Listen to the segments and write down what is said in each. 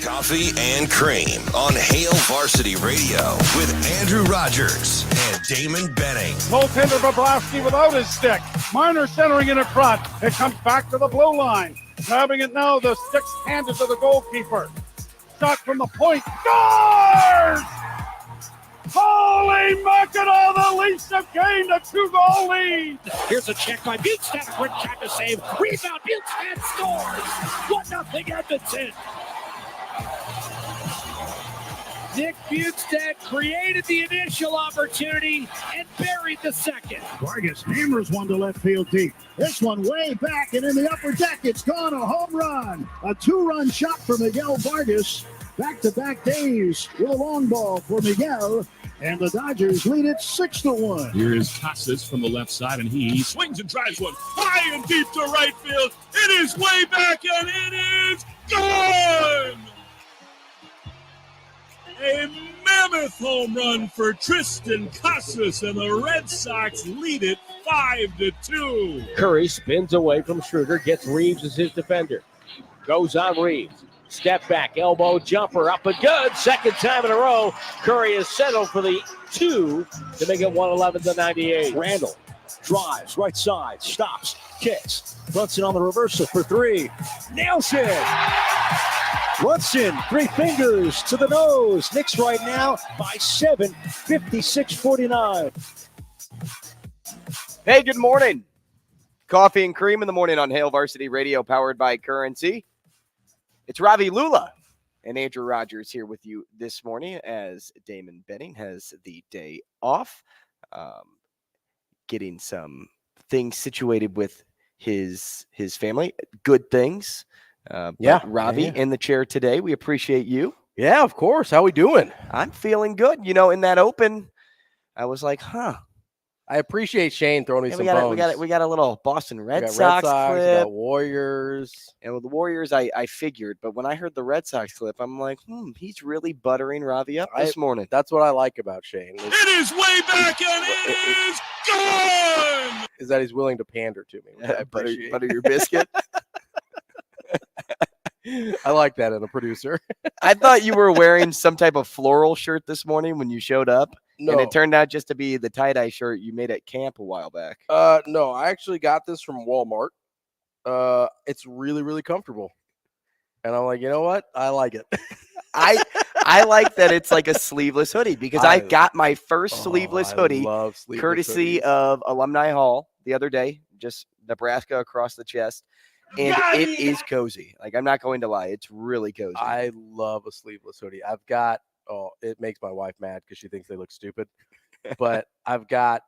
Coffee and Cream on Hail Varsity Radio with Andrew Rogers and Damon Benning. Goaltender Bobrovsky without his stick. Marner centering in front. It comes back to the blue line. Grabbing it now, the stick's handed to the goalkeeper. Shot from the point. Scores! Holy Mackinac, the Leafs have gained a 2-goal lead. Here's a check by Bukestad. Quick shot to save. Rebound. Bukestad scores. 1-0 Edmonton. Nick Bukestad created the initial opportunity and buried the second. Vargas hammers one to left field deep. This one way back and in the upper deck. It's gone, a home run. A 2-run shot for Miguel Vargas. Back-to-back days with a long ball for Miguel. And the Dodgers lead it 6-1. Here is Casas from the left side, and he swings and drives one high and deep to right field. It is way back, and it is gone! A mammoth home run for Tristan Casas, and the Red Sox lead it 5-2. Curry spins away from Schroeder, gets Reeves as his defender. Goes on Reeves. Step back, elbow jumper, up and good. Second time in a row. Curry has settled for the 2 to make it 111-98. Randall drives right side, stops, kicks. Bruntz on the reversal for 3. Nails it. Bruntz 3 fingers to the nose. Knicks right now by 7, 56-49. Hey, good morning. Coffee and Cream in the morning on Hail Varsity Radio, powered by Currency. It's Ravi, Lulla, and Andrew Rogers here with you this morning as Damon Benning has the day off, getting some things situated with his family. Good things. Ravi in the chair today. We appreciate you. Yeah, of course. How we doing? I'm feeling good. You know, in that open, I was like, I appreciate Shane throwing me some bones. We got a little Boston Red Sox clip. Warriors. And with the Warriors, I figured. But when I heard the Red Sox clip, I'm like, he's really buttering Ravi up this morning. That's what I like about Shane. It is way back, and it is gone! Is that he's willing to pander to me. I appreciate. Butter your biscuit. I like that in a producer. I thought you were wearing some type of floral shirt this morning when you showed up. No. And it turned out just to be the tie-dye shirt you made at camp a while back. No, I actually got this from Walmart. It's really, really comfortable. And I'm like, you know what? I like it. I like that it's like a sleeveless hoodie because I got my first sleeveless hoodie courtesy of Alumni Hall the other day, just Nebraska across the chest. And it is cozy. Like, I'm not going to lie. It's really cozy. I love a sleeveless hoodie. I've got, it makes my wife mad because she thinks they look stupid. But I've got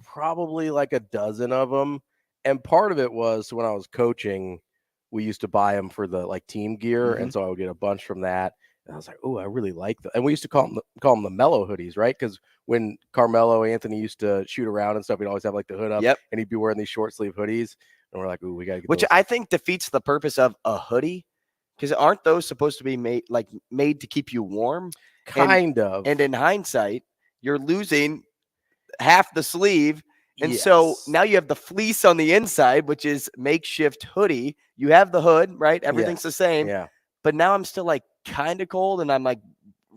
probably like a dozen of them. And part of it was when I was coaching, we used to buy them for the like team gear. And so I would get a bunch from that. And I was like, oh, I really like them. And we used to call them the mellow hoodies, right? Because when Carmelo Anthony used to shoot around and stuff, he'd always have like the hood up. And he'd be wearing these short sleeve hoodies. And we're like, ooh, we got to get Which I think defeats the purpose of a hoodie. Because aren't those supposed to be made to keep you warm? Kind of. And in hindsight, you're losing half the sleeve. And so now you have the fleece on the inside, which is makeshift hoodie. You have the hood, right? Everything's the same. Yeah. But now I'm still like kind of cold, and I'm like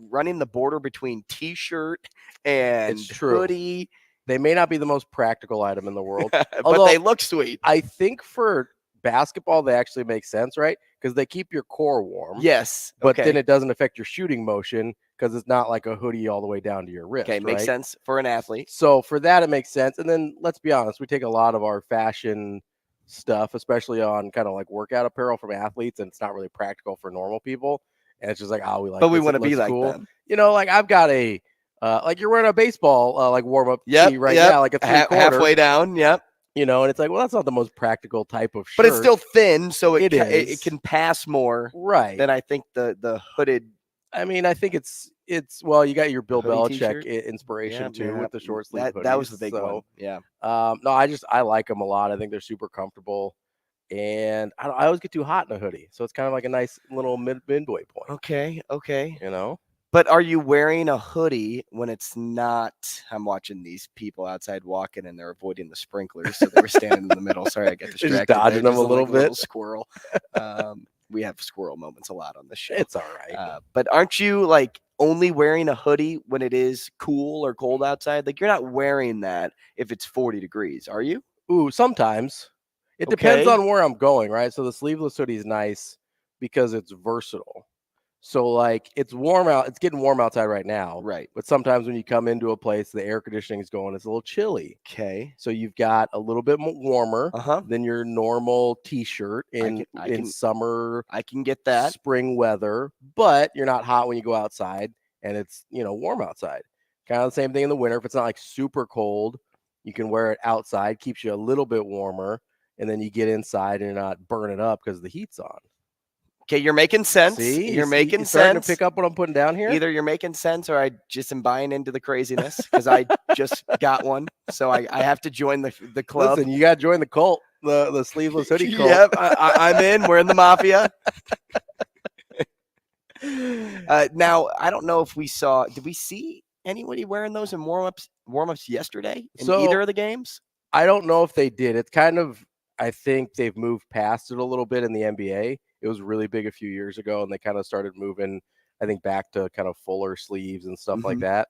running the border between t-shirt and hoodie. They may not be the most practical item in the world, but they look sweet. I think for basketball, they actually make sense, right? Because they keep your core warm. Yes. But then it doesn't affect your shooting motion because it's not like a hoodie all the way down to your wrist. Okay, makes sense for an athlete. So for that, it makes sense. And then let's be honest, we take a lot of our fashion stuff, especially on kind of like workout apparel from athletes, and it's not really practical for normal people. And it's just like, we like, but we want to be like them. You know, like I've got a, like you're wearing a baseball like warm up tee right now, like a 3/4 halfway down. Yep. You know, and it's like, well, that's not the most practical type of shirt. But it's still thin, so it can pass more than I think the hooded. I mean, I think it's well, you got your Bill Belichick t-shirt inspiration too with the short sleeve hoodies. That was the big one. Yeah. No, I like them a lot. I think they're super comfortable. And I always get too hot in a hoodie. So it's kind of like a nice little midway point. Okay. You know? But are you wearing a hoodie when it's not? I'm watching these people outside walking and they're avoiding the sprinklers. So they were standing in the middle. Sorry, I got distracted. Just dodging them a little bit. Little squirrel. We have squirrel moments a lot on this show. It's all right. But aren't you like only wearing a hoodie when it is cool or cold outside? Like you're not wearing that if it's 40 degrees, are you? Ooh, sometimes. It depends on where I'm going, right? So the sleeveless hoodie is nice because it's versatile. So like it's warm out, it's getting warm outside right now. Right. But sometimes when you come into a place, the air conditioning is going, it's a little chilly. Okay. So you've got a little bit more warmer than your normal t-shirt in summer. I can get that. Spring weather, but you're not hot when you go outside and it's, warm outside. Kind of the same thing in the winter. If it's not like super cold, you can wear it outside, keeps you a little bit warmer, and then you get inside and you're not burning up because the heat's on. Okay, you're making sense. See, you're making sense. Starting to pick up what I'm putting down here. Either you're making sense or I just am buying into the craziness because I just got one. So I have to join the club. Listen, you got to join the cult, the sleeveless hoodie cult. Yep, I'm in. We're in the mafia. Now, I don't know if did we see anybody wearing those in warm-ups yesterday in either of the games? I don't know if they did. It's kind of, I think they've moved past it a little bit in the NBA. It was really big a few years ago, and they kind of started moving, I think, back to kind of fuller sleeves and stuff like that.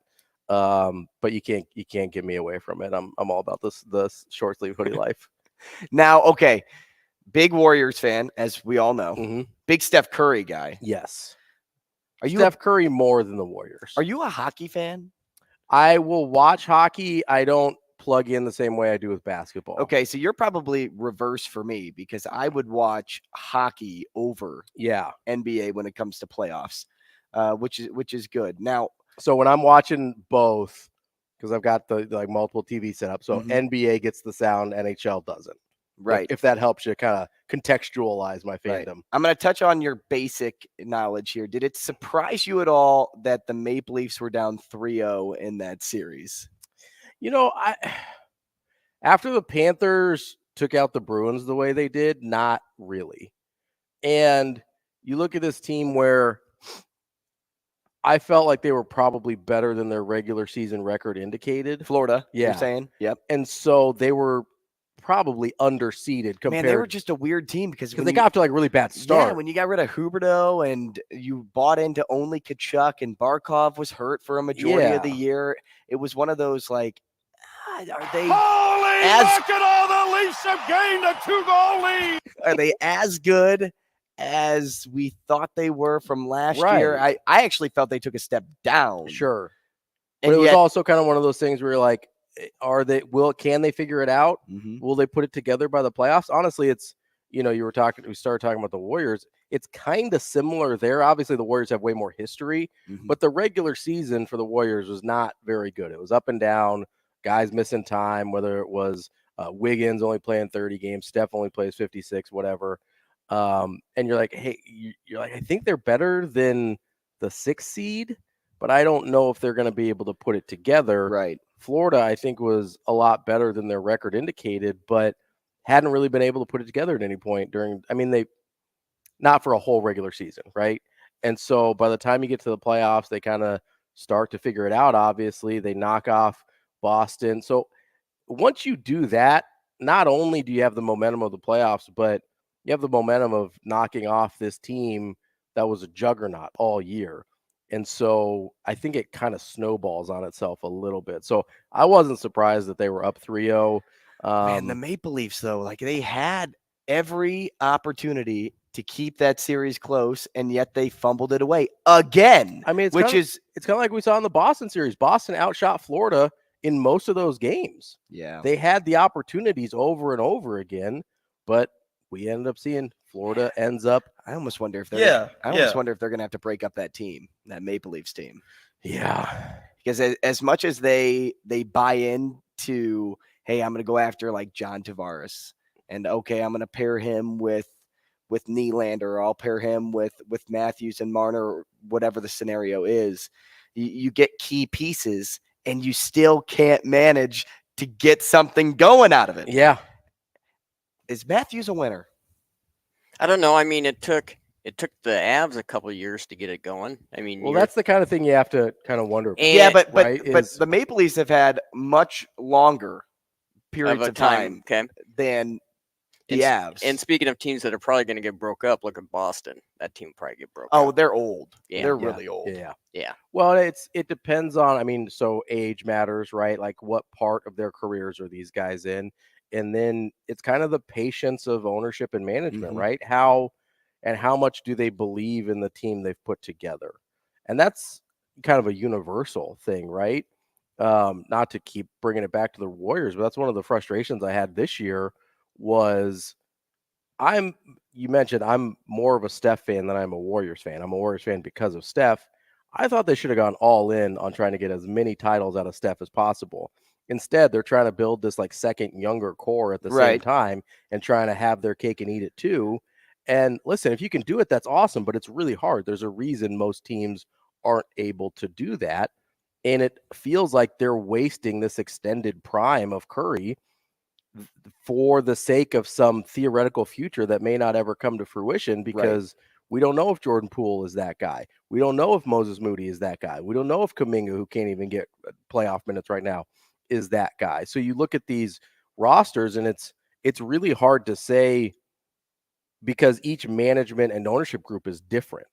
But you can't get me away from it. I'm all about the short sleeve hoodie life. Now, okay, big Warriors fan, as we all know. Big Steph Curry guy. Yes. Are you Steph Curry more than the Warriors? Are you a hockey fan? I will watch hockey. I don't plug in the same way I do with basketball. Okay, so you're probably reverse for me because I would watch hockey over NBA when it comes to playoffs, which is good. Now, so when I'm watching both, because I've got the like multiple TV set up, so NBA gets the sound, NHL doesn't. Right. If that helps you kind of contextualize my fandom. Right. I'm going to touch on your basic knowledge here. Did it surprise you at all that the Maple Leafs were down 3-0 in that series? After the Panthers took out the Bruins the way they did, not really. And you look at this team where I felt like they were probably better than their regular season record indicated. Florida, you're saying? Yep. And so they were probably underseeded compared. Man, they were just a weird team because they got off to like a really bad start. Yeah, when you got rid of Hurrdat and you bought into only Kachuk and Barkov was hurt for a majority of the year, it was one of those like, are they look at all the Leafs have gained a 2-goal lead. Are they as good as we thought they were from last year? I actually felt they took a step down. Sure. But it was also kind of one of those things where you're like, can they figure it out? Will they put it together by the playoffs? Honestly, it's, we started talking about the Warriors. It's kind of similar there. Obviously, the Warriors have way more history, but the regular season for the Warriors was not very good. It was up and down, guys missing time, whether it was Wiggins only playing 30 games, Steph only plays 56, whatever. And you're like, hey, I think they're better than the 6th seed, but I don't know if they're going to be able to put it together. Right. Florida, I think, was a lot better than their record indicated, but hadn't really been able to put it together at any point they not for a whole regular season, right? And so by the time you get to the playoffs, they kind of start to figure it out. Obviously, they knock off Boston. So once you do that, not only do you have the momentum of the playoffs, but you have the momentum of knocking off this team that was a juggernaut all year. And so I think it kind of snowballs on itself a little bit. So I wasn't surprised that they were up 3-0. Man, the Maple Leafs, though, like they had every opportunity to keep that series close, and yet they fumbled it away again. I mean, it's kind of like we saw in the Boston series. Boston outshot Florida in most of those games. Yeah. They had the opportunities over and over again, but we ended up seeing Florida ends up. I almost wonder if they're wonder if they're going to have to break up that team, that Maple Leafs team. Yeah. Because as much as they buy into, hey, I'm going to go after like John Tavares, and okay, I'm going to pair him with Nylander, or I'll pair him with Matthews and Marner, or whatever the scenario is. You get key pieces, and you still can't manage to get something going out of it. Yeah. Is Matthews a winner? I don't know. I mean, it took the Avs a couple of years to get it going. I mean, well, that's the kind of thing you have to kind of wonder. Yeah, but the Maple Leafs have had much longer periods of time than The Avs. And speaking of teams that are probably going to get broke up, look at Boston. That team will probably get broke up. Oh, they're old. Yeah. They're really old. Yeah. Well, it depends on, I mean, so age matters, right? Like what part of their careers are these guys in? And then it's kind of the patience of ownership and management, right? How much do they believe in the team they've put together? And that's kind of a universal thing, right? Not to keep bringing it back to the Warriors, but that's one of the frustrations I had this year was you mentioned I'm more of a Steph fan than I'm a Warriors fan. I'm a Warriors fan because of Steph. I thought they should have gone all in on trying to get as many titles out of Steph as possible. Instead, they're trying to build this like second younger core at the same time and trying to have their cake and eat it too. And listen, if you can do it, that's awesome, but it's really hard. There's a reason most teams aren't able to do that. And it feels like they're wasting this extended prime of Curry for the sake of some theoretical future that may not ever come to fruition because we don't know if Jordan Poole is that guy. We don't know if Moses Moody is that guy. We don't know if Kuminga, who can't even get playoff minutes right now, is that guy. So you look at these rosters and it's really hard to say because each management and ownership group is different,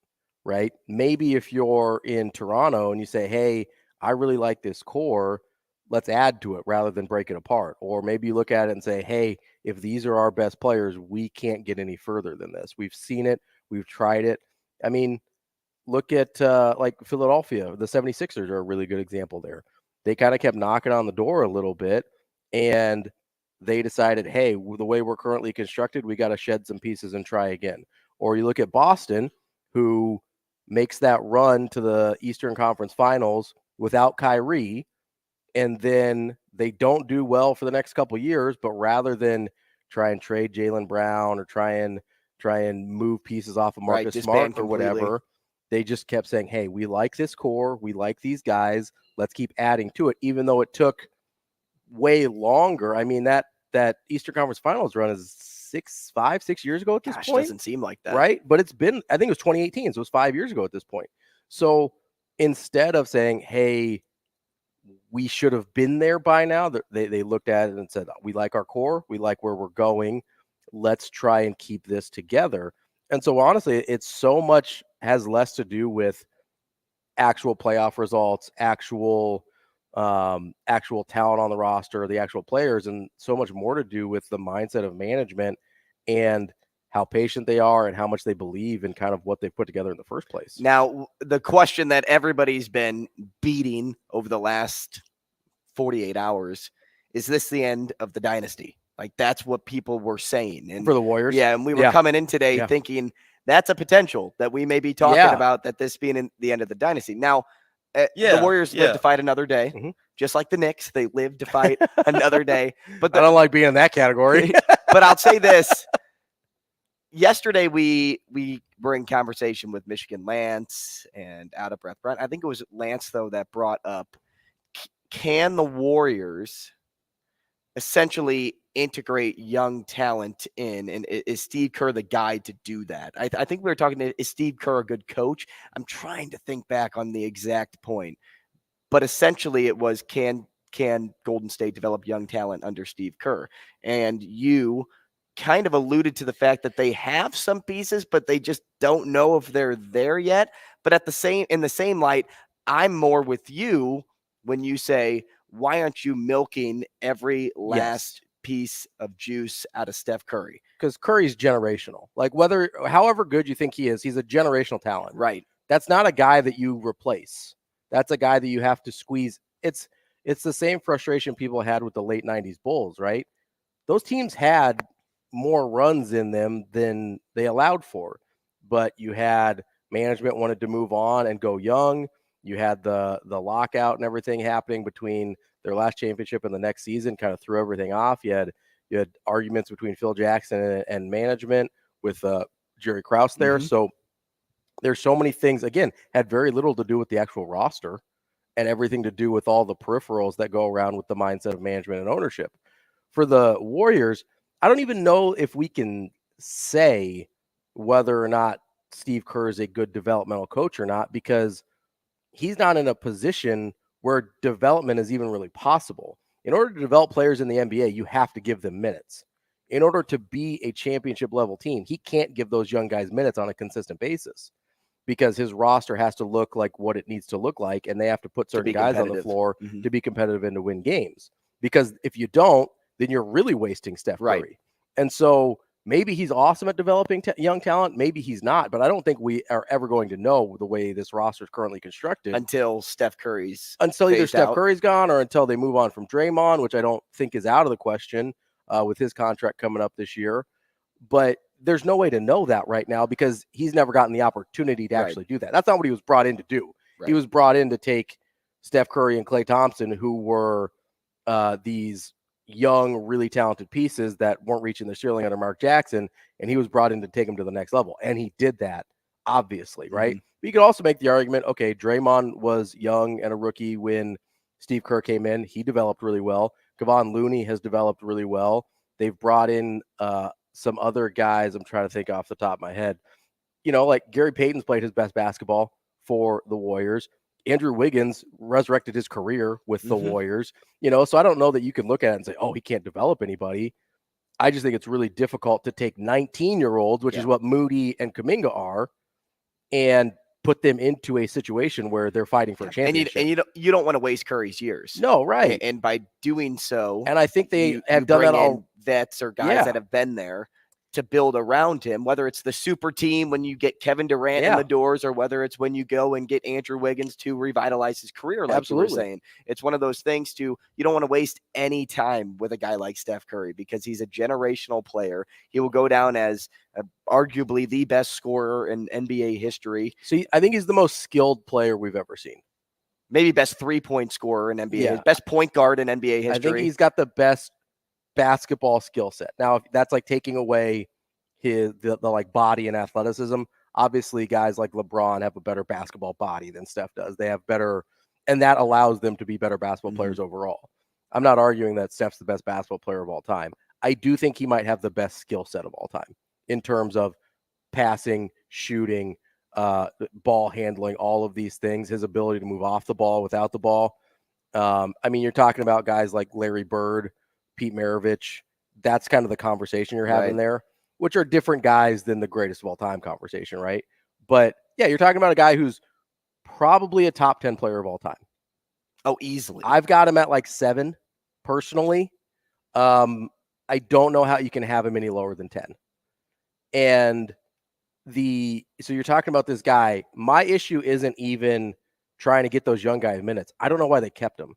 right? Maybe if you're in Toronto and you say, hey, I really like this core, let's add to it rather than break it apart. Or maybe you look at it and say, hey, if these are our best players, we can't get any further than this. We've seen it. We've tried it. I mean, look at like Philadelphia. The 76ers are a really good example there. They kind of kept knocking on the door a little bit, and they decided, hey, the way we're currently constructed, we got to shed some pieces and try again. Or you look at Boston, who makes that run to the Eastern Conference Finals without Kyrie, and then they don't do well for the next couple of years, but rather than try and trade Jaylen Brown or try and move pieces off of Marcus Smart or whatever, they just kept saying, hey, we like this core. We like these guys. Let's keep adding to it, even though it took way longer. I mean, that Eastern Conference Finals run is 6 years ago at this point. Doesn't seem like that. Right? But it's been, I think it was 2018, so it was 5 years ago at this point. So instead of saying, hey, we should have been there by now, they looked at it and said, we like our core. We like where we're going. Let's try and keep this together. And so honestly, it's so much has less to do with actual playoff results, actual talent on the roster, the actual players, and so much more to do with the mindset of management and how patient they are and how much they believe in kind of what they put together in the first place. Now, the question that everybody's been beating over the last 48 hours, is this the end of the dynasty? Like, that's what people were saying. And for the Warriors? Yeah, and we were coming in today thinking that's a potential that we may be talking about, that this being the end of the dynasty. Now, the Warriors live to fight another day, just like the Knicks. They live to fight another day. But I don't like being in that category. But I'll say this. Yesterday, we were in conversation with Michigan Lance and Out of Breath Brunt. I think it was Lance, though, that brought up, can the Warriors essentially integrate young talent in? And is Steve Kerr the guy to do that? I think we were talking to, is Steve Kerr a good coach? I'm trying to think back on the exact point. But essentially it was, can Golden State develop young talent under Steve Kerr? And you kind of alluded to the fact that they have some pieces, but they just don't know if they're there yet. But in the same light, I'm more with you when you say, why aren't you milking every last piece of juice out of Steph Curry? Because Curry's generational. Like, however good you think he is, he's a generational talent. Right. That's not a guy that you replace. That's a guy that you have to squeeze. It's the same frustration people had with the late 90s Bulls, right? Those teams had more runs in them than they allowed for. But you had management wanted to move on and go young. You had the lockout and everything happening between their last championship and the next season, kind of threw everything off. You had arguments between Phil Jackson and management with Jerry Krause there. So there's so many things, again, had very little to do with the actual roster and everything to do with all the peripherals that go around with the mindset of management and ownership. For the Warriors, I don't even know if we can say whether or not Steve Kerr is a good developmental coach or not, because he's not in a position where development is even really possible. In order to develop players in the NBA, you have to give them minutes. in order to be a championship level team, he can't give those young guys minutes on a consistent basis because his roster has to look like what it needs to look like. And they have to put certain guys on the floor to be competitive and to win games. Because if you don't, then you're really wasting Steph Curry. And so maybe he's awesome at developing young talent. Maybe he's not, but I don't think we are ever going to know the way this roster is currently constructed until Steph Curry's either Steph Curry's gone or until they move on from Draymond, which I don't think is out of the question with his contract coming up this year. But there's no way to know that right now because he's never gotten the opportunity to actually do that. That's not what he was brought in to do. He was brought in to take Steph Curry and Klay Thompson, who were these young, really talented pieces that weren't reaching their ceiling under Mark Jackson, and he was brought in to take them to the next level. And he did that, obviously, right? But you could also make the argument, okay, Draymond was young and a rookie when Steve Kerr came in. He developed really well. Kevon Looney has developed really well. They've brought in some other guys. I'm trying to think off the top of my head. You know, like Gary Payton's played his best basketball for the Warriors. Andrew Wiggins resurrected his career with the Warriors, you know, so I don't know that you can look at it and say, oh, he can't develop anybody. I just think it's really difficult to take 19-year-olds, which is what Moody and Kuminga are, and put them into a situation where they're fighting for a championship. And you don't want to waste Curry's years. No, right. And by doing so, and I think they have done that all. Vets or guys that have been there to build around him, whether it's the super team when you get Kevin Durant in the doors or whether it's when you go and get Andrew Wiggins to revitalize his career, like you were saying. It's one of those things you don't want to waste any time with a guy like Steph Curry because he's a generational player. He will go down as arguably the best scorer in NBA history. See, I think he's the most skilled player we've ever seen. Maybe best 3-point scorer in NBA, best point guard in NBA history. I think he's got the best basketball skill set. Now, if that's like taking away the like body and athleticism, obviously guys like LeBron have a better basketball body than Steph does. They have better, and that allows them to be better basketball players overall. I'm not arguing that Steph's the best basketball player of all time. I do think he might have the best skill set of all time in terms of passing, shooting, ball handling, all of these things, his ability to move off the ball, without the ball. I mean, you're talking about guys like Larry Bird, Pete Maravich. That's kind of the conversation you're having there, which are different guys than the greatest of all time conversation, right? But yeah, you're talking about a guy who's probably a top 10 player of all time. Oh, easily. I've got him at like 7 personally. I don't know how you can have him any lower than 10. And so you're talking about this guy. My issue isn't even trying to get those young guys minutes. I don't know why they kept him.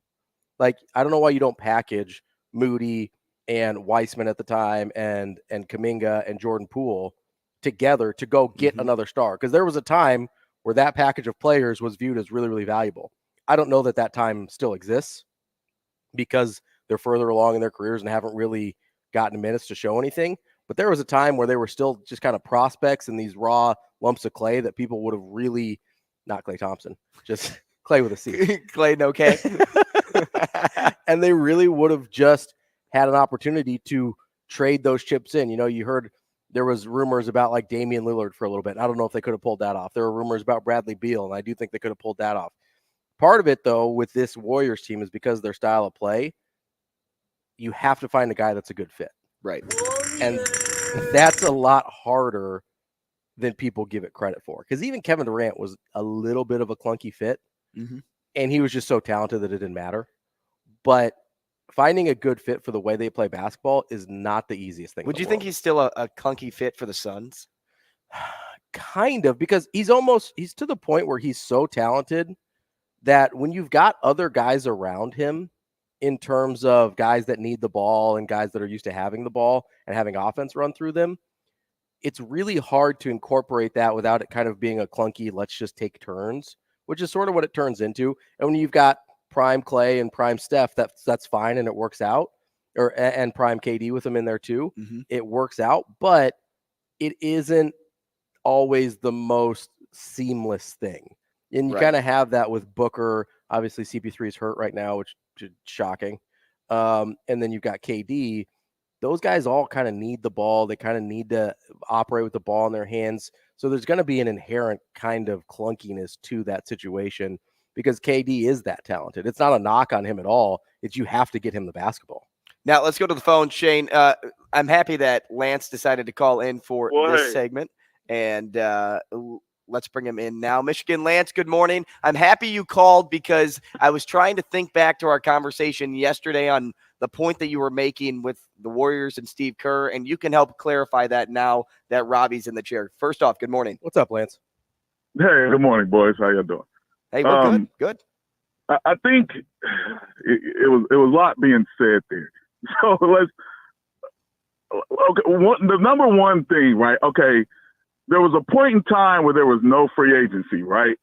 Like, I don't know why you don't package Moody and Weissman at the time and Kuminga and Jordan Poole together to go get another star. Because there was a time where that package of players was viewed as really, really valuable. I don't know that time still exists because they're further along in their careers and haven't really gotten minutes to show anything. But there was a time where they were still just kind of prospects and these raw lumps of clay that people would have really, not Klay Thompson, just Clay with a C. Clay, no K. And they really would have just had an opportunity to trade those chips in. You know, you heard there was rumors about like Damian Lillard for a little bit. I don't know if they could have pulled that off. There were rumors about Bradley Beal, and I do think they could have pulled that off. Part of it, though, with this Warriors team is because of their style of play, you have to find a guy that's a good fit. Right. And that's a lot harder than people give it credit for. Because even Kevin Durant was a little bit of a clunky fit, and he was just so talented that it didn't matter. But finding a good fit for the way they play basketball is not the easiest thing. Would you think he's still a clunky fit for the Suns? Kind of, because he's to the point where he's so talented that when you've got other guys around him in terms of guys that need the ball and guys that are used to having the ball and having offense run through them, it's really hard to incorporate that without it kind of being a clunky, let's just take turns, which is sort of what it turns into. And when you've got prime Clay and prime Steph, that's fine and it works out, and prime KD with them in there too. It works out, but it isn't always the most seamless thing. And you kind of have that with Booker. Obviously, CP3 is hurt right now, which is shocking. And then you've got KD. Those guys all kind of need the ball. They kind of need to operate with the ball in their hands. So there's going to be an inherent kind of clunkiness to that situation because KD is that talented. It's not a knock on him at all. It's you have to get him the basketball. Now let's go to the phone, Shane. I'm happy that Lance decided to call in for this segment, and let's bring him in now. Michigan Lance, good morning. I'm happy you called because I was trying to think back to our conversation yesterday on the point that you were making with the Warriors and Steve Kerr, and you can help clarify that now that Ravi's in the chair. First off, good morning. What's up, Lance? Hey, good morning, boys. How you doing? Hey, we're good. I think it was a lot being said there. So the number one thing, right? Okay, there was a point in time where there was no free agency, right?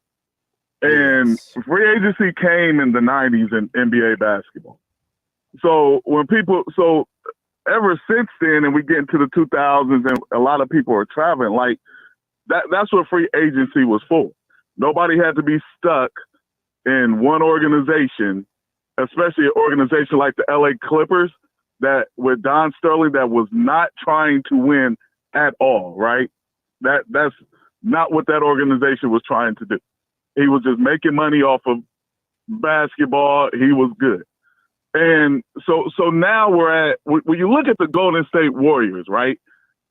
And free agency came in the 90s in NBA basketball. So ever since then, and we get into the 2000s, and a lot of people are traveling, like that's what free agency was for. Nobody had to be stuck in one organization, especially an organization like the LA Clippers, that with Don Sterling, that was not trying to win at all, right? That's not what that organization was trying to do. He was just making money off of basketball. He was good. And so now we're at, when you look at the Golden State Warriors, right?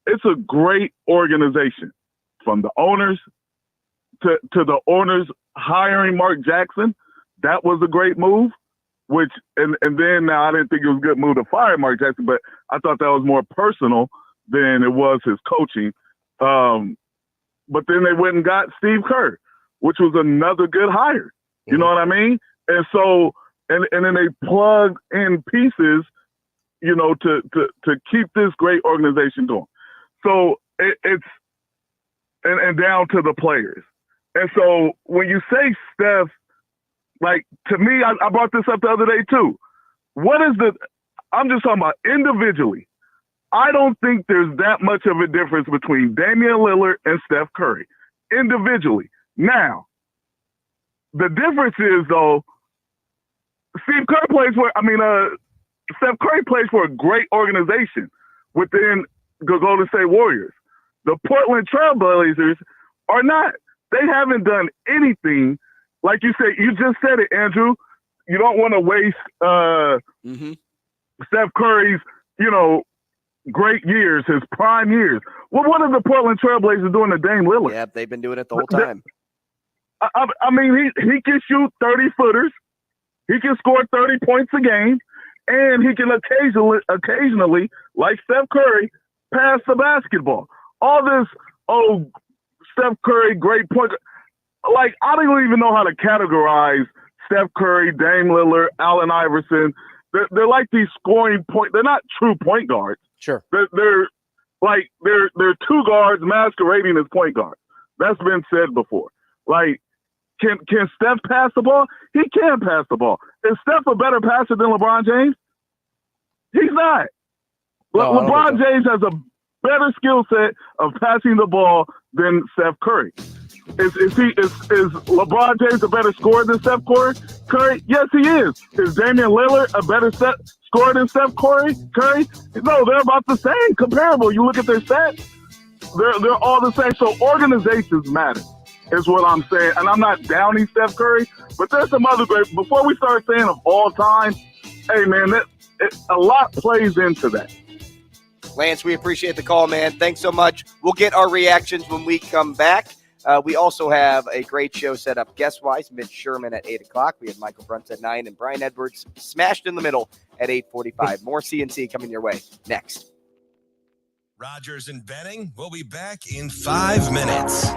It's a great organization, from the owners to the owners hiring Mark Jackson. That was a great move. And then now I didn't think it was a good move to fire Mark Jackson, but I thought that was more personal than it was his coaching. But then they went and got Steve Kerr, which was another good hire. You know what I mean? And so, and then they plug in pieces, you know, to keep this great organization going. So it's down to the players. And so when you say Steph, like, to me, I brought this up the other day too. I'm just talking about individually. I don't think there's that much of a difference between Damian Lillard and Steph Curry individually. Now, the difference is, though, Steph Curry plays for a great organization within the Golden State Warriors. The Portland Trail Blazers are not. They haven't done anything. Like you said, you just said it, Andrew. You don't want to waste Steph Curry's, you know, great years, his prime years. Well, what are the Portland Trail Blazers doing to Dame Lillard? Yeah, they've been doing it the whole time. I mean, he can shoot 30-footers. He can score 30 points a game, and he can occasionally, like Steph Curry, pass the basketball. All this, Steph Curry, great point. Like, I don't even know how to categorize Steph Curry, Dame Lillard, Allen Iverson. They're like these scoring point. They're not true point guards. Sure. They're two guards masquerading as point guards. That's been said before. Like, can Steph pass the ball? He can pass the ball. Is Steph a better passer than LeBron James? He's not. No, LeBron James has a better skill set of passing the ball than Steph Curry. Is LeBron James a better scorer than Steph Curry? Yes, he is. Is Damian Lillard a better scorer than Steph Curry? No, they're about the same, comparable. You look at their stats, they're all the same. So organizations matter, is what I'm saying. And I'm not downing Steph Curry, but there's some other great. Before we start saying of all time, hey man, a lot plays into that. Lance, we appreciate the call, man. Thanks so much. We'll get our reactions when we come back. We also have a great show set up guest-wise. Mitch Sherman at 8 o'clock. We have Michael Bruntz at 9 and Brian Edwards smashed in the middle at 8:45. More CNC coming your way next. Rogers and Benning will be back in 5 minutes.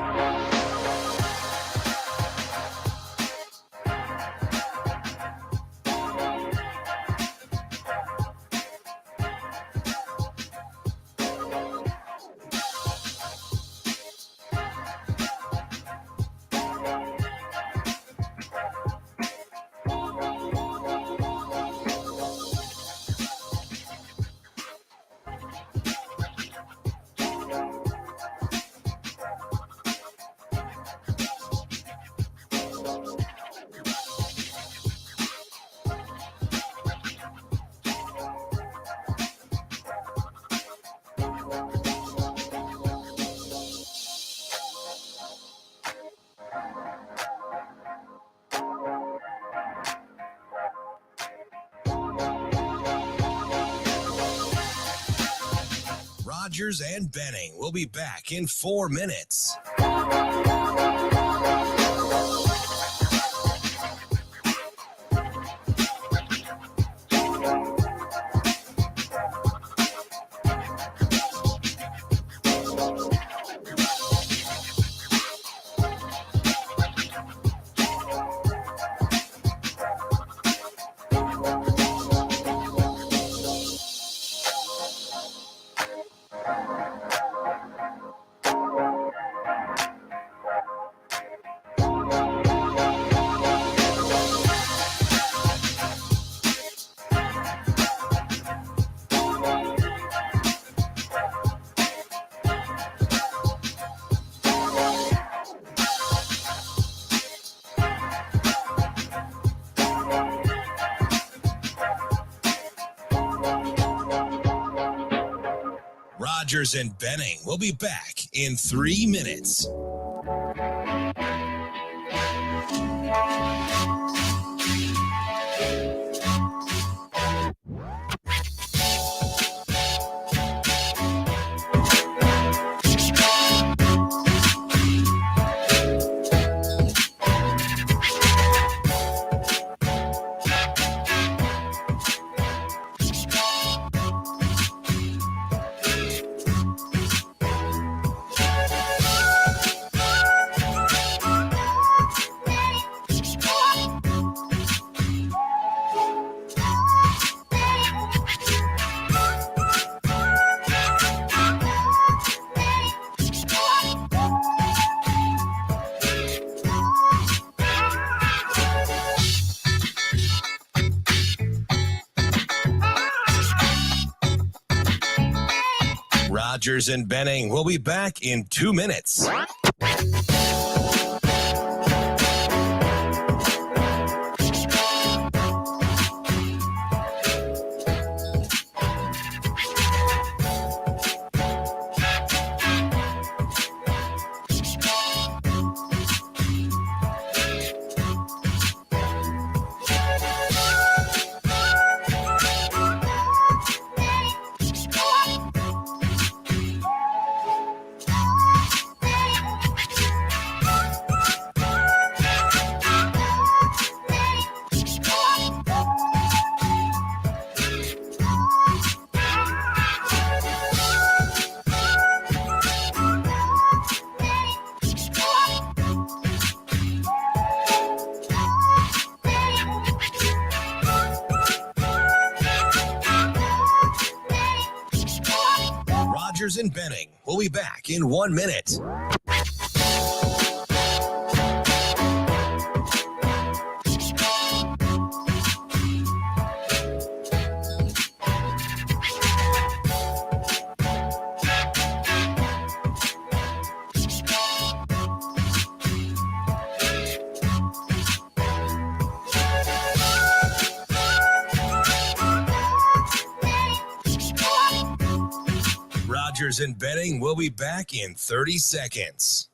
Rogers and Benning will be back in 4 minutes. Rogers and Benning will be back in 3 minutes. Rogers and Benning will be back in 2 minutes. Rogers and Benning will be back in 1 minute. Rogers and Benning will be back in 30 seconds.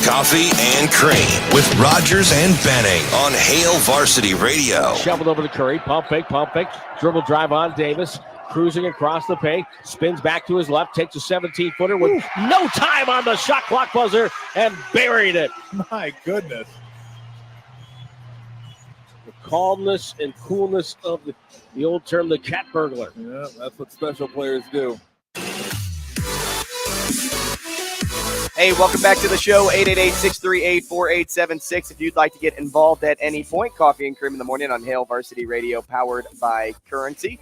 Coffee and Cream with Rogers and Benning on Hail Varsity Radio. Shoveled over to Curry. Pump fake. Dribble drive on Davis. Cruising across the paint. Spins back to his left. Takes a 17-footer with no time on the shot clock buzzer and buried it. My goodness. The calmness and coolness of the old term, the cat burglar. Yeah, that's what special players do. Hey, welcome back to the show, 888-638-4876. If you'd like to get involved at any point, Coffee and Cream in the Morning on Hail Varsity Radio, powered by Currency.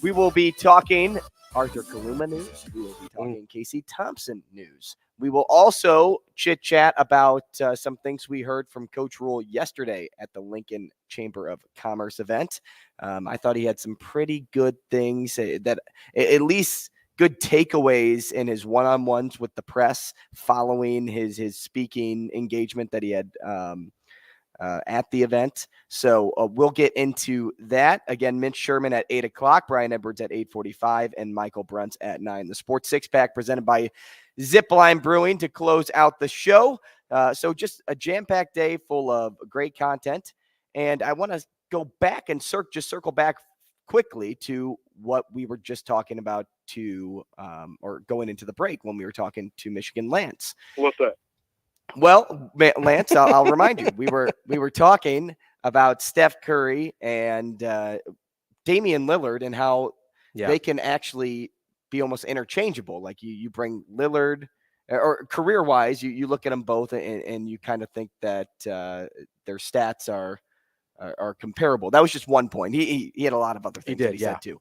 We will be talking Arthur Kaluma news. We will be talking Casey Thompson news. We will also chit-chat about some things we heard from Coach Rule yesterday at the Lincoln Chamber of Commerce event. I thought he had some pretty good things that at least good takeaways in his one-on-ones with the press following his speaking engagement that he had at the event. So we'll get into that. Again, Mitch Sherman at 8 o'clock, Brian Edwards at 8:45, and Michael Bruntz at 9. The Sports Six-Pack presented by Zipline Brewing to close out the show. So just a jam-packed day full of great content. And I want to go back and circle back quickly to what we were just talking about or going into the break when we were talking to Michigan Lance. What's that? Well, Lance, I'll remind you, we were talking about Steph Curry and Damian Lillard and how they can actually be almost interchangeable. Like you bring Lillard, or career-wise, you look at them both and you kind of think that their stats are comparable. That was just one point. He had a lot of other things that he said too.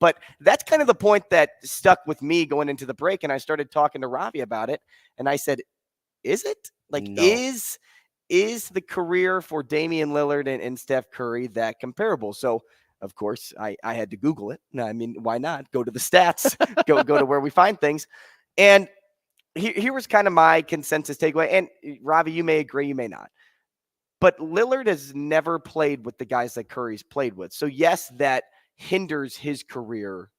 But that's kind of the point that stuck with me going into the break, and I started talking to Ravi about it, and I said, is it? Like, no. Is the career for Damian Lillard and Steph Curry that comparable? So, of course, I had to Google it. I mean, why not? Go to the stats, go to where we find things. And here was kind of my consensus takeaway. And Ravi, you may agree, you may not. But Lillard has never played with the guys that Curry's played with. So, yes, that hinders his career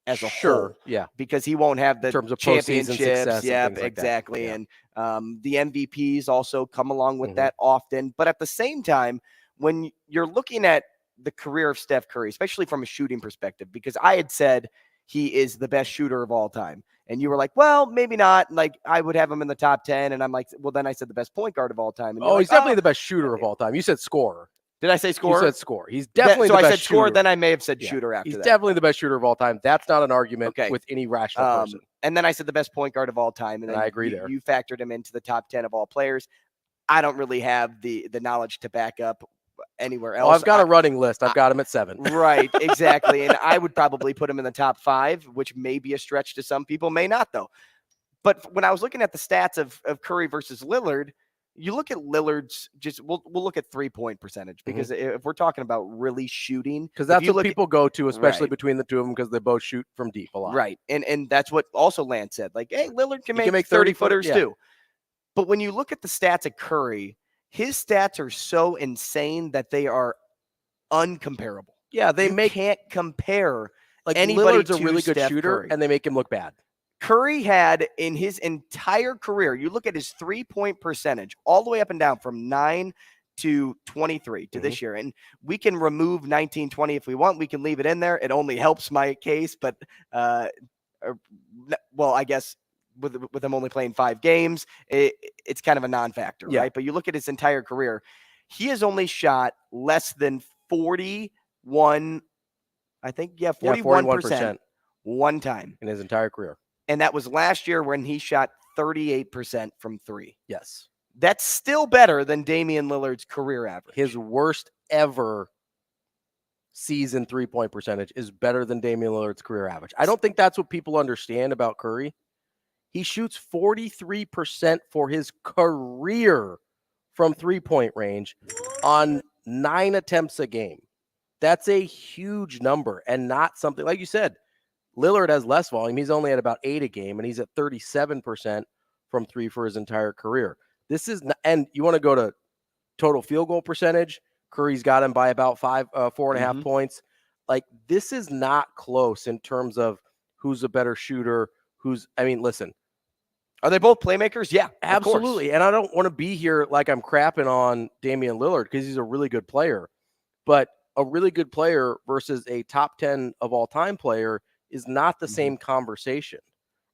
as a whole, because he won't have the in terms of championships. Yeah, exactly. Like and the MVPs also come along with that often. But at the same time, when you're looking at the career of Steph Curry, especially from a shooting perspective, because I had said he is the best shooter of all time, and you were like, well, maybe not. Like, I would have him in the top 10, and I'm like, well, then I said the best point guard of all time. And he's definitely the best shooter of all time. You said scorer. Did I say scorer? You said score. He's definitely the best shooter. So I said score, then I may have said shooter after that. He's definitely the best shooter of all time. That's not an argument with any rational person. And then I said the best point guard of all time. And then I agree there. You factored him into the top 10 of all players. I don't really have the knowledge to back up anywhere else. Well, I've got a running list. I've got him at 7. Right, exactly. And I would probably put him in the top 5, which may be a stretch to some people, may not, though. But when I was looking at the stats of Curry versus Lillard, you look at Lillard's we'll look at 3-point percentage, because if we're talking about really shooting, because that's what people go to, especially between the two of them, because they both shoot from deep a lot. Right. And that's what also Lance said. Like, hey, Lillard can make 30-footers too. But when you look at the stats of Curry, his stats are so insane that they are uncomparable. Yeah, you can't compare. Like, anybody Lillard's a really good shooter, Curry. And they make him look bad. Curry had in his entire career, you look at his 3-point percentage all the way up and down from 9 to 23 to this year. And we can remove 19-20 if we want. We can leave it in there. It only helps my case. But, well, I guess with him only playing 5 games, it's kind of a non-factor, right? But you look at his entire career, he has only shot less than 41, I think, 41% one time in his entire career. And that was last year when he shot 38% from 3. Yes. That's still better than Damian Lillard's career average. His worst ever season 3-point percentage is better than Damian Lillard's career average. I don't think that's what people understand about Curry. He shoots 43% for his career from 3-point range on 9 attempts a game. That's a huge number, and not something, like you said, Lillard has less volume. He's only at about 8 a game, and he's at 37% from 3 for his entire career. This is, and you want to go to total field goal percentage, Curry's got him by about 4.5 points. Like, this is not close in terms of who's a better shooter, listen. Are they both playmakers? Yeah, absolutely. And I don't want to be here like I'm crapping on Damian Lillard, because he's a really good player. But a really good player versus a top 10 of all time player is not the same conversation,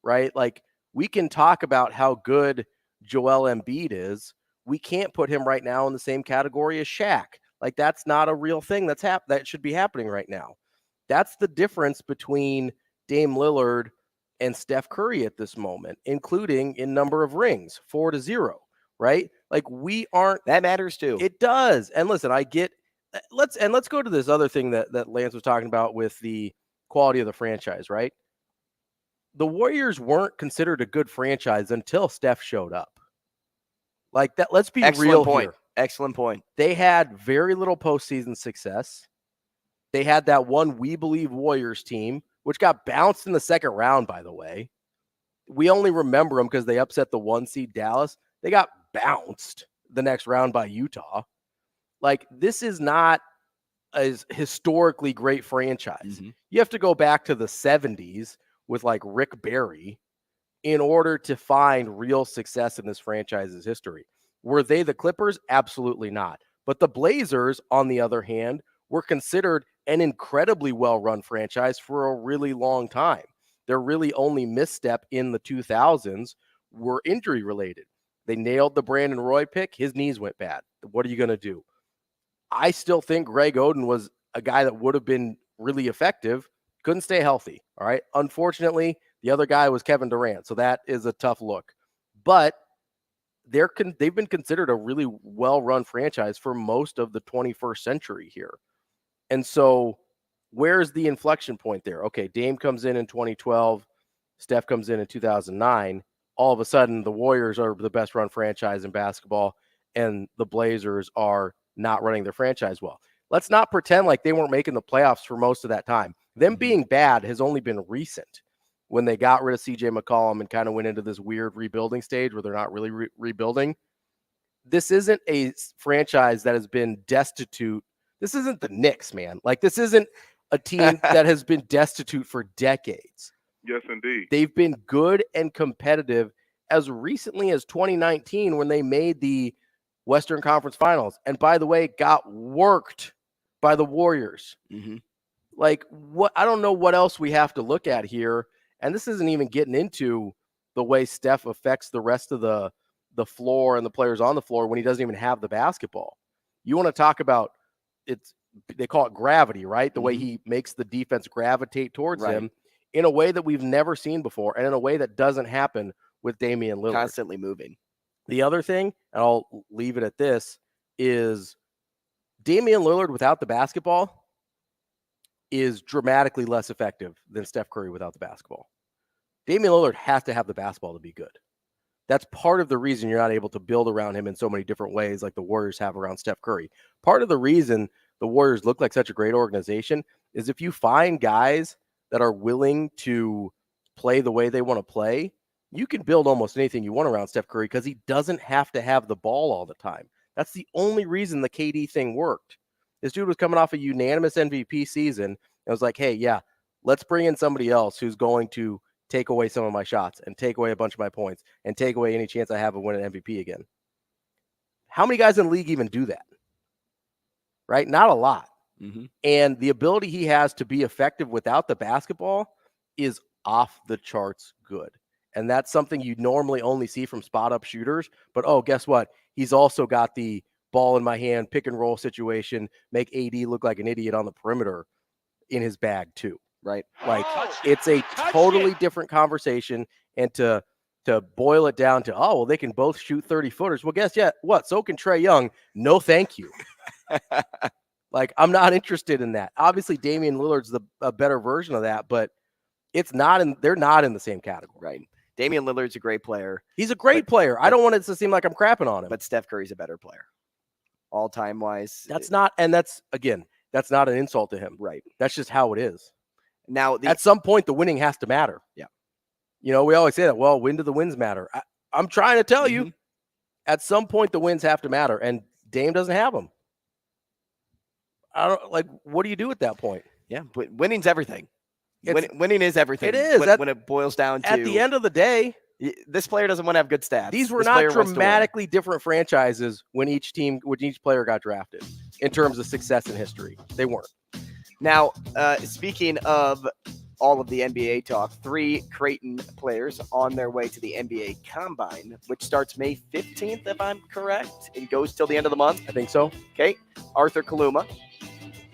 right? Like, we can talk about how good Joel Embiid is. We can't put him right now in the same category as Shaq. Like, that's not a real thing that should be happening right now. That's the difference between Dame Lillard and Steph Curry at this moment, including in number of rings, 4-0, right? Like, we aren't. That matters too. It does. And listen, I get. Let's go to this other thing that Lance was talking about with the quality of the franchise, right? The Warriors weren't considered a good franchise until Steph showed up. Like that, let's be real here. Excellent point. They had very little postseason success. They had that one We Believe Warriors team, which got bounced in the second round, by the way. We only remember them because they upset the 1 seed Dallas. They got bounced the next round by Utah. Like, this is not a historically great franchise. You have to go back to the 70s with like Rick Barry in order to find real success in this franchise's history. Were they the Clippers? Absolutely not. But the Blazers, on the other hand, were considered an incredibly well-run franchise for a really long time. Their really only misstep in the 2000s were injury-related. They nailed the Brandon Roy pick. His knees went bad. What are you going to do? I still think Greg Oden was a guy that would have been really effective. Couldn't stay healthy, all right? Unfortunately, the other guy was Kevin Durant, so that is a tough look. But they've been considered a really well-run franchise for most of the 21st century here. And so where's the inflection point there? Okay, Dame comes in 2012. Steph comes in 2009. All of a sudden, the Warriors are the best-run franchise in basketball, and the Blazers are not running their franchise well. Let's not pretend like they weren't making the playoffs for most of that time. Them being bad has only been recent, when they got rid of C.J. McCollum and kind of went into this weird rebuilding stage where they're not really rebuilding. This isn't a franchise that has been destitute. This isn't the Knicks, man. Like, this isn't a team that has been destitute for decades. Yes, indeed. They've been good and competitive as recently as 2019 when they made the Western Conference Finals. And by the way, got worked by the Warriors. Like, what? I don't know what else we have to look at here. And this isn't even getting into the way Steph affects the rest of the floor and the players on the floor when he doesn't even have the basketball. You want to talk about they call it gravity, right? The way he makes the defense gravitate towards him in a way that we've never seen before, and in a way that doesn't happen with Damian Lillard. Constantly moving. The other thing, and I'll leave it at this, is Damian Lillard without the basketball is dramatically less effective than Steph Curry without the basketball. Damian Lillard has to have the basketball to be good. That's part of the reason you're not able to build around him in so many different ways like the Warriors have around Steph Curry. Part of the reason the Warriors look like such a great organization is if you find guys that are willing to play the way they want to play, you can build almost anything you want around Steph Curry because he doesn't have to have the ball all the time. That's the only reason the KD thing worked. This dude was coming off a unanimous MVP season and was like, hey, yeah, let's bring in somebody else who's going to take away some of my shots and take away a bunch of my points and take away any chance I have of winning MVP again. How many guys in the league even do that? Right? Not a lot. And the ability he has to be effective without the basketball is off the charts good. And that's something you normally only see from spot-up shooters. But, oh, guess what? He's also got the ball in my hand, pick-and-roll situation, make AD look like an idiot on the perimeter in his bag too, right? Like, it's a totally different conversation. And to boil it down to, oh, well, they can both shoot 30-footers. Well, guess what? So can Trae Young. No, thank you. Like, I'm not interested in that. Obviously, Damian Lillard's a better version of that, but they're not in the same category. Right. Damian Lillard's a great player. He's a great player. I don't want it to seem like I'm crapping on him. But Steph Curry's a better player. All-time wise. That's not an insult to him. Right. That's just how it is. Now, at some point, the winning has to matter. Yeah. You know, we always say that, well, when do the wins matter? I'm trying to tell you, at some point, the wins have to matter, and Dame doesn't have them. What do you do at that point? Yeah, but winning's everything. Winning is everything. It is. When it boils down to... At the end of the day... This player doesn't want to have good stats. These were not dramatically different franchises when each player got drafted in terms of success in history. They weren't. Now, speaking of all of the NBA talk, 3 Creighton players on their way to the NBA Combine, which starts May 15th, if I'm correct, and goes till the end of the month. I think so. Okay. Arthur Kaluma,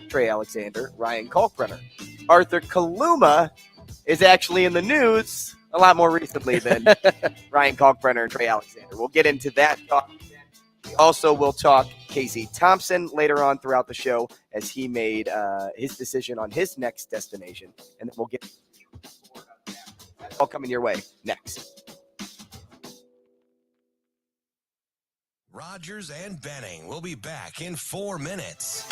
Trey Alexander, Ryan Kalkbrenner. Arthur Kaluma is actually in the news a lot more recently than Ryan Kalkbrenner and Trey Alexander. We'll get into that talk Also, we'll talk Casey Thompson later on throughout the show as he made his decision on his next destination. And then we'll get all coming your way next. Rogers and Benning will be back in 4 minutes.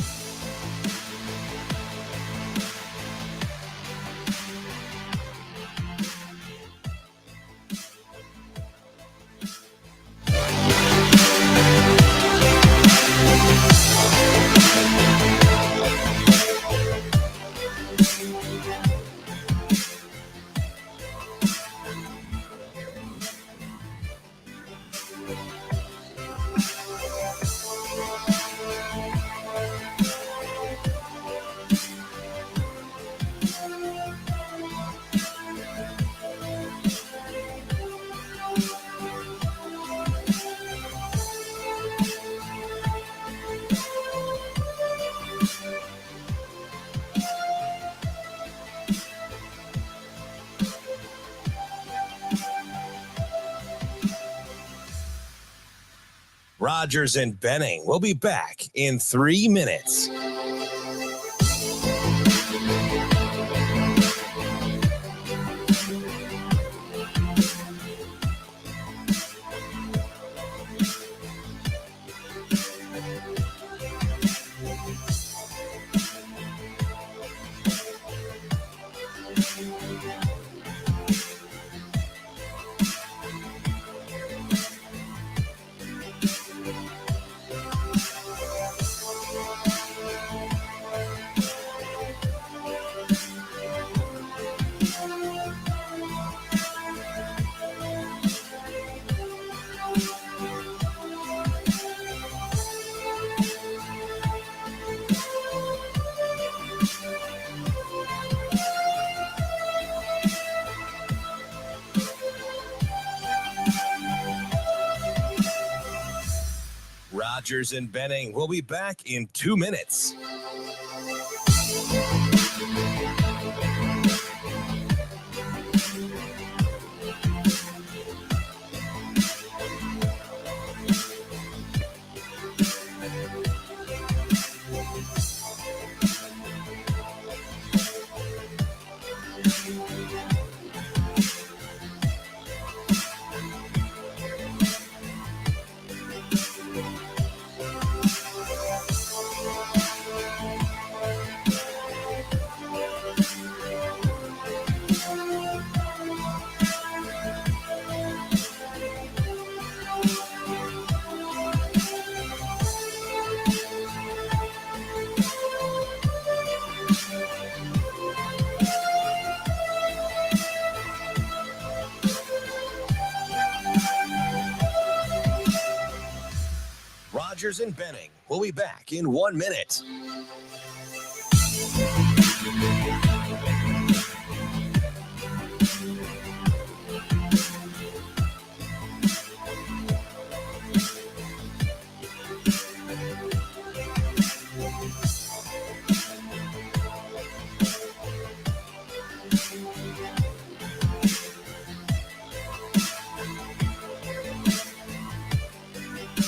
Rogers and Benning will be back in 3 minutes. Rogers and Benning will be back in 2 minutes. Rogers and Benning will be back in 1 minute.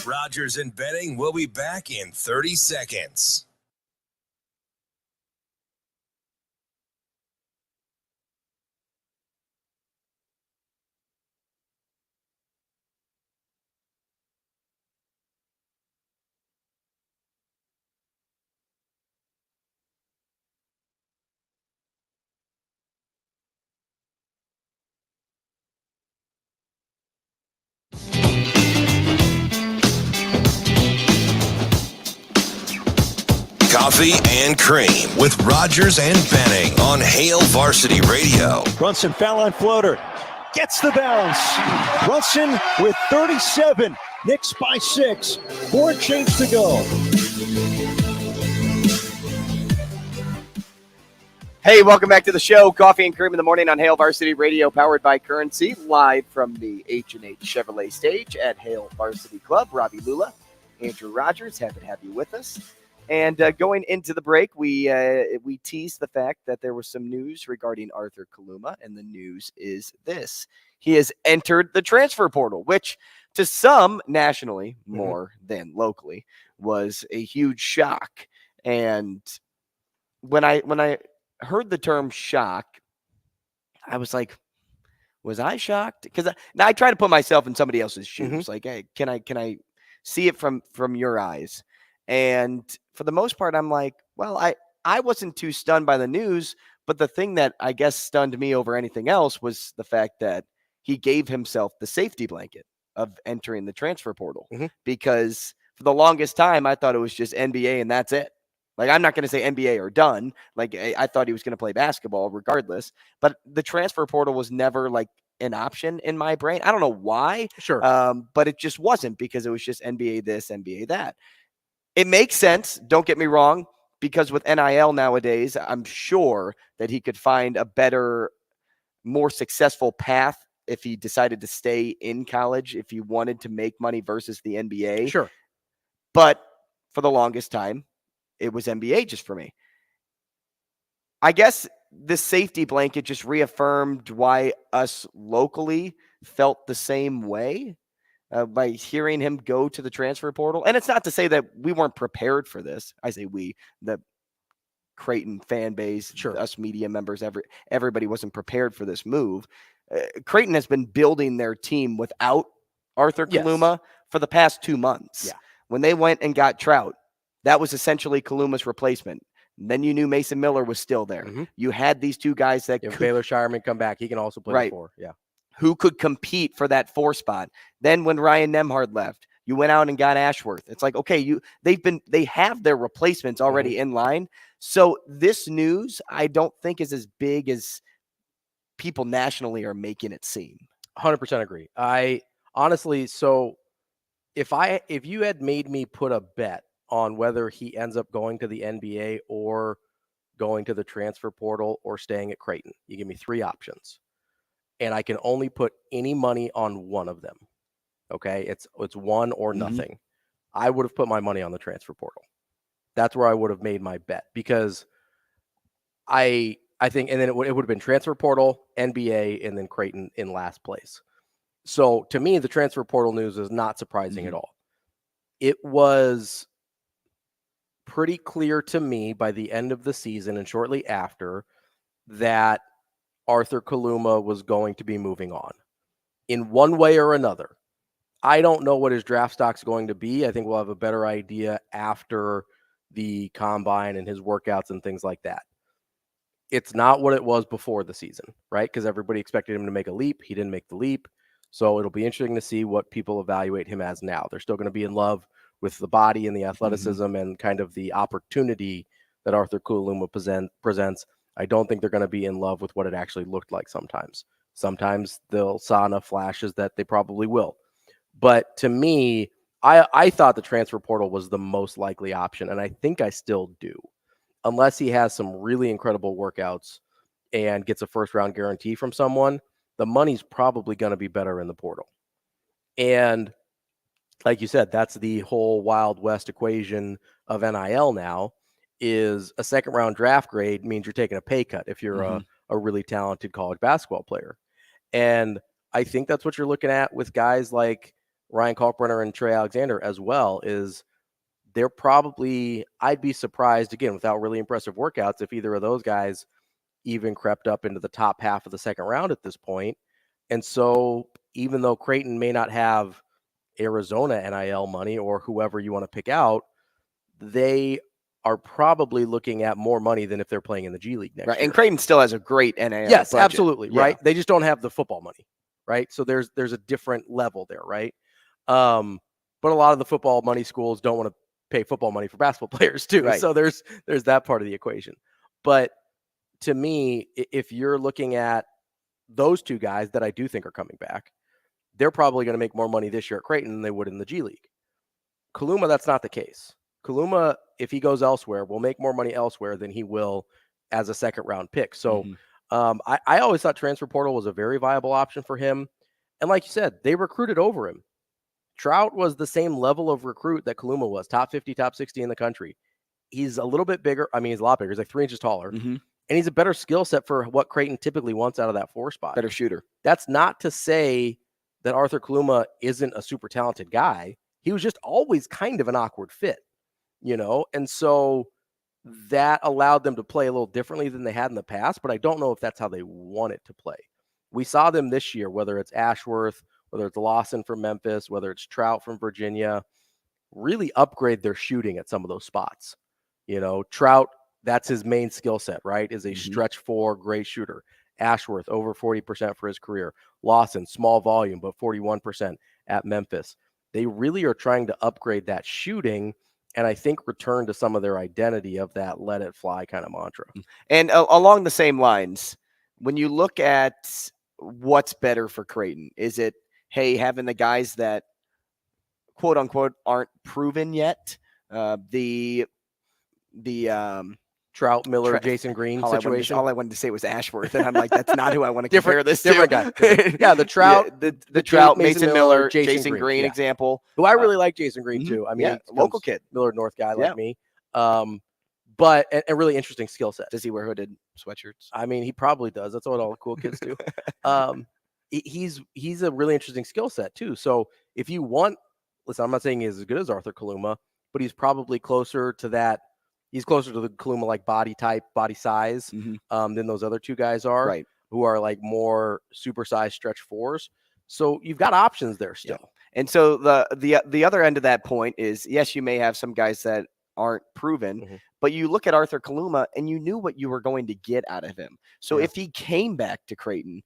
Rogers and Benning will be back in 30 seconds. Coffee and Cream with Rogers and Benning on Hail Varsity Radio. Brunson foul line floater. Gets the bounce. Brunson with 37. Knicks by 6. 4 change to go. Hey, welcome back to the show. Coffee and Cream in the morning on Hail Varsity Radio, powered by Currency, live from the H&H Chevrolet stage at Hail Varsity Club. Ravi, Lulla, Andrew Rogers, happy to have you with us. And going into the break, we teased the fact that there was some news regarding Arthur Kaluma, and the news is this. He has entered the transfer portal, which to some nationally more than locally, was a huge shock. And when I heard the term shock, I was like, was I shocked? Because now I try to put myself in somebody else's shoes. Like, hey, can I see it from your eyes? And for the most part, I'm like, well, I wasn't too stunned by the news, but the thing that I guess stunned me over anything else was the fact that he gave himself the safety blanket of entering the transfer portal. Because for the longest time, I thought it was just NBA and that's it. Like, I'm not going to say NBA or done. Like, I thought he was going to play basketball regardless. But the transfer portal was never like an option in my brain. I don't know why. Sure. But it just wasn't, because it was just NBA this, NBA that. It makes sense. Don't get me wrong, because with NIL nowadays, I'm sure that he could find a better, more successful path if he decided to stay in college, if he wanted to make money versus the NBA. Sure. But for the longest time, it was NBA just for me. I guess the safety blanket just reaffirmed why us locally felt the same way by hearing him go to the transfer portal. And it's not to say that we weren't prepared for this. I say we, the Creighton fan base, us media members, everybody wasn't prepared for this move. Creighton has been building their team without Arthur Kaluma for the past 2 months. Yeah. When they went and got Trout, that was essentially Kaluma's replacement. Then you knew Mason Miller was still there. You had these two guys that if Baylor Sherman come back, he can also play the 4. Yeah. Who could compete for that 4 spot. Then when Ryan Nembhard left, you went out and got Ashworth. It's like, okay, they have their replacements already in line. So this news, I don't think is as big as people nationally are making it seem. 100% agree. I honestly, so if you had made me put a bet on whether he ends up going to the NBA or going to the transfer portal or staying at Creighton, you give me 3 options, and I can only put any money on one of them. Okay, it's one or nothing. I would have put my money on the transfer portal. That's where I would have made my bet, because I think, and then it would have been transfer portal, NBA, and then Creighton in last place. So to me, the transfer portal news is not surprising at all. It was pretty clear to me by the end of the season and shortly after that Arthur Kaluma was going to be moving on in one way or another. I don't know what his draft stock's going to be. I think we'll have a better idea after the combine and his workouts and things like that. It's not what it was before the season, right? Because everybody expected him to make a leap. He didn't make the leap. So it'll be interesting to see what people evaluate him as now. They're still going to be in love with the body and the athleticism and kind of the opportunity that Arthur Kaluma presents. I don't think they're going to be in love with what it actually looked like sometimes. Sometimes they'll saw enough flashes that they probably will. But to me, I thought the transfer portal was the most likely option, and I think I still do. Unless he has some really incredible workouts and gets a first-round guarantee from someone, the money's probably going to be better in the portal. And like you said, that's the whole Wild West equation of NIL now, is a second-round draft grade means you're taking a pay cut if you're a really talented college basketball player. And I think that's what you're looking at with guys like Ryan Kalkbrenner and Trey Alexander as well, is they're probably, I'd be surprised, again, without really impressive workouts, if either of those guys even crept up into the top half of the second round at this point. And so even though Creighton may not have Arizona NIL money or whoever you want to pick out, they are probably looking at more money than if they're playing in the G League next year. And Creighton still has a great NIL Yes, budget. absolutely. Yeah. Right. They just don't have the football money. Right. So there's a different level there. Right. But a lot of the football money schools don't want to pay football money for basketball players too. Right. So there's that part of the equation. But to me, if you're looking at those two guys that I do think are coming back, they're probably going to make more money this year at Creighton than they would in the G League. Kaluma, that's not the case. Kaluma, if he goes elsewhere, will make more money elsewhere than he will as a second round pick. So I always thought transfer portal was a very viable option for him. And like you said, they recruited over him. Trout was the same level of recruit that Kaluma was, top 50, top 60 in the country. He's a little bit bigger. I mean, he's a lot bigger. He's like 3 inches taller. And he's a better skill set for what Creighton typically wants out of that 4 spot. Better shooter. That's not to say that Arthur Kaluma isn't a super talented guy. He was just always kind of an awkward fit, and so that allowed them to play a little differently than they had in the past, but I don't know if that's how they want it to play. We saw them this year, whether it's Ashworth, whether it's Lawson from Memphis, whether it's Trout from Virginia, really upgrade their shooting at some of those spots. Trout, that's his main skill set, right? Is a stretch 4 great shooter. Ashworth, over 40% for his career. Lawson, small volume, but 41% at Memphis. They really are trying to upgrade that shooting and I think return to some of their identity of that let it fly kind of mantra. And along the same lines, when you look at what's better for Creighton, is it, hey, having the guys that quote unquote aren't proven yet? The Trout, Miller, Jason Green situation. All I wanted to say was Ashworth, and I'm like, that's not who I want to compare this to. Different guy. Yeah, the Trout, the Trout, Mason Miller, Jason Green example. Who I really like Jason Green too. I mean, local kid, Millard North guy like me. But a really interesting skill set. Does he wear hooded sweatshirts? I mean, he probably does. That's what all the cool kids do. He's a really interesting skill set too. So if you want, listen, I'm not saying he's as good as Arthur Kaluma, but he's probably closer to that. He's closer to the Kaluma like body type, body size than those other two guys are, right? Who are like more supersized stretch 4s. So you've got options there still. Yeah. And so the other end of that point is, yes, you may have some guys that aren't proven, but you look at Arthur Kaluma and you knew what you were going to get out of him. So if he came back to Creighton,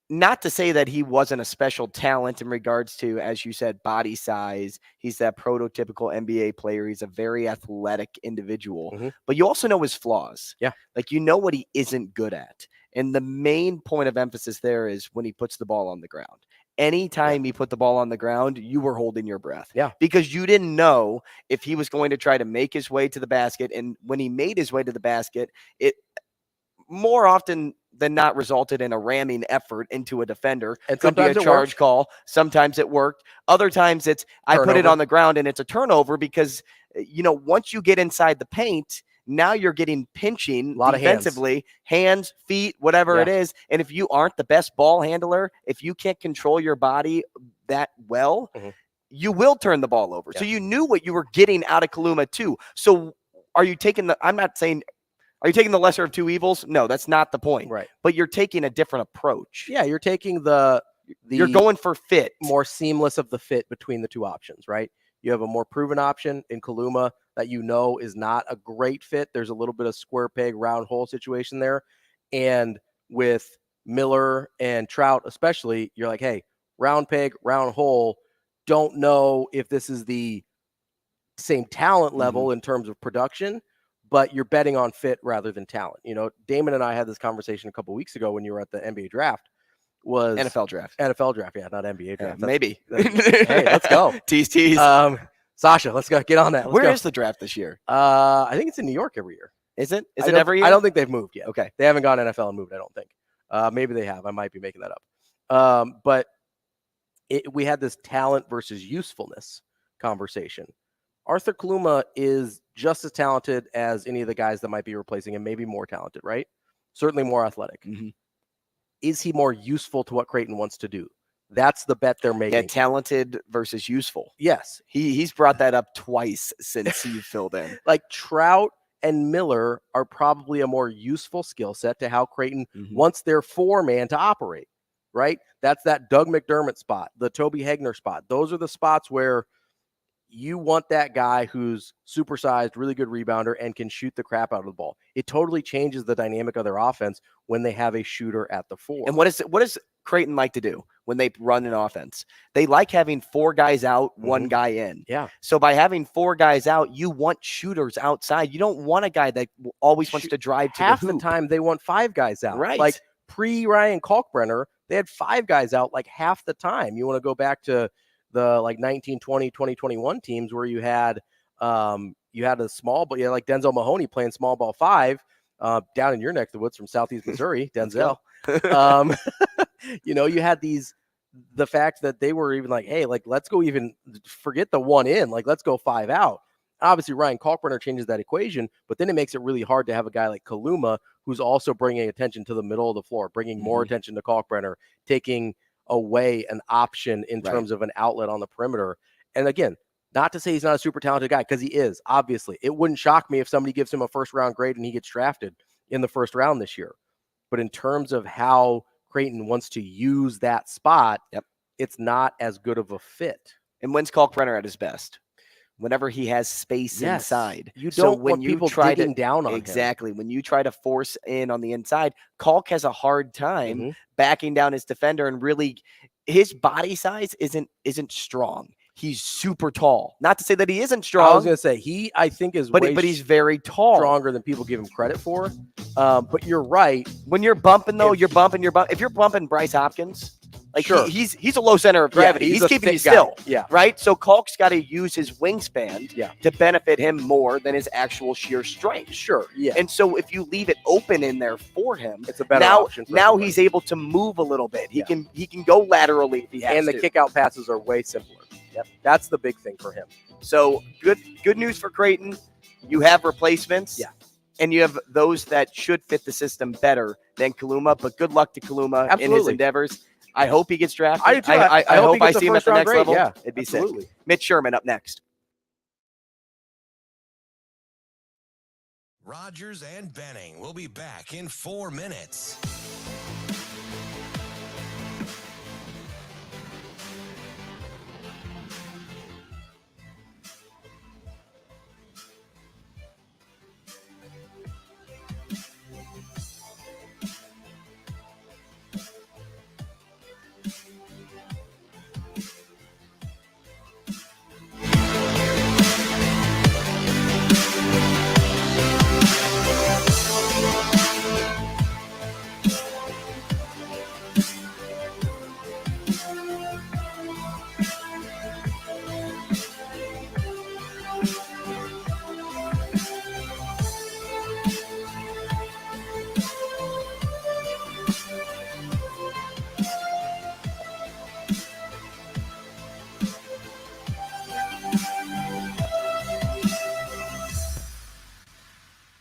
not to say that he wasn't a special talent in regards to, as you said, body size. He's that prototypical NBA player. He's a very athletic individual, but you also know his flaws. Yeah. Like, you know what he isn't good at. And the main point of emphasis there is when he puts the ball on the ground. Anytime he put the ball on the ground, you were holding your breath. Yeah. Because you didn't know if he was going to try to make his way to the basket. And when he made his way to the basket, it more often than not resulted in a ramming effort into a defender. And could be a charge call. Sometimes it worked. Other times it's, I put it on the ground and it's a turnover because, once you get inside the paint, now you're getting pinching defensively, hands, feet, whatever it is. And if you aren't the best ball handler, if you can't control your body that well, you will turn the ball over. So you knew what you were getting out of Kaluma too. So are you taking are you taking the lesser of two evils? No, that's not the point. Right. But you're taking a different approach. Yeah, you're taking you're going for fit. More seamless of the fit between the two options, right? You have a more proven option in Kaluma that is not a great fit. There's a little bit of square peg, round hole situation there. And with Miller and Trout especially, you're like, hey, round peg, round hole. Don't know if this is the same talent level in terms of production, but you're betting on fit rather than talent. Damon and I had this conversation a couple of weeks ago when you were at the NBA draft. Was NFL draft, yeah, not NBA draft. Maybe. Hey, let's go. Tease. Sasha, let's go. Get on that. Where is the draft this year? I think it's in New York every year. Is it? Is it every year? I don't think they've moved yet. Okay. They haven't gone NFL and moved, I don't think. Maybe they have. I might be making that up. But we had this talent versus usefulness conversation. Arthur Kaluma is just as talented as any of the guys that might be replacing him, maybe more talented, right? Certainly more athletic. Is he more useful to what Creighton wants to do? That's the bet they're making. Yeah, talented versus useful. Yes. He's brought that up twice since you filled in. Like Trout and Miller are probably a more useful skill set to how Creighton wants their 4-man to operate, right? That's that Doug McDermott spot, the Toby Hegner spot. Those are the spots where you want that guy who's supersized, really good rebounder, and can shoot the crap out of the ball. It totally changes the dynamic of their offense when they have a shooter at the 4. And what does Creighton like to do when they run an offense? They like having 4 guys out, 1 guy in. Yeah. So by having 4 guys out, you want shooters outside. You don't want a guy that always wants to drive to half the hoop. the time. They want 5 guys out. Right. Like pre-Ryan Kalkbrenner, they had 5 guys out like half the time. You want to go back to the 1920, 2021 teams where you had a small, but you had like Denzel Mahoney playing small ball 5 down in your neck of the woods from Southeast Missouri, Denzel. You had the fact that they were even like, hey, like, let's go even forget the 1 in, like, let's go 5 out. Obviously, Ryan Kalkbrenner changes that equation, but then it makes it really hard to have a guy like Kaluma who's also bringing attention to the middle of the floor, bringing more attention to Kalkbrenner, taking an option in terms of an outlet on the perimeter. And again, not to say he's not a super talented guy, because he is, obviously. It wouldn't shock me if somebody gives him a first-round grade and he gets drafted in the first round this year. But in terms of how Creighton wants to use that spot, it's not as good of a fit. And when's Kalkbrenner at his best? Whenever he has space inside. You don't want people digging down on him. Exactly. When you try to force in on the inside, Kalk has a hard time backing down his defender, and really his body size isn't strong. He's super tall. Not to say that he isn't strong. I was going to say, I think is but he's very tall. Stronger than people give him credit for. But you're right. When you're bumping, though, you're bumping. If you're bumping Bryce Hopkins, like he's a low center of gravity. He's keeping you still. Right? So Kalk's got to use his wingspan to benefit him more than his actual sheer strength. And so if you leave it open in there for him, it's a better option. Now he's able to move a little bit. He can go laterally if he has to. And the kick out passes are way simpler. That's the big thing for him. So good news for Creighton. You have replacements. And you have those that should fit the system better than Kaluma. But good luck to Kaluma in his endeavors. I hope he gets drafted. I do too. I hope I see him at the next level. Yeah, it'd be sick. Mitch Sherman up next. Rogers and Benning will be back in 4 minutes.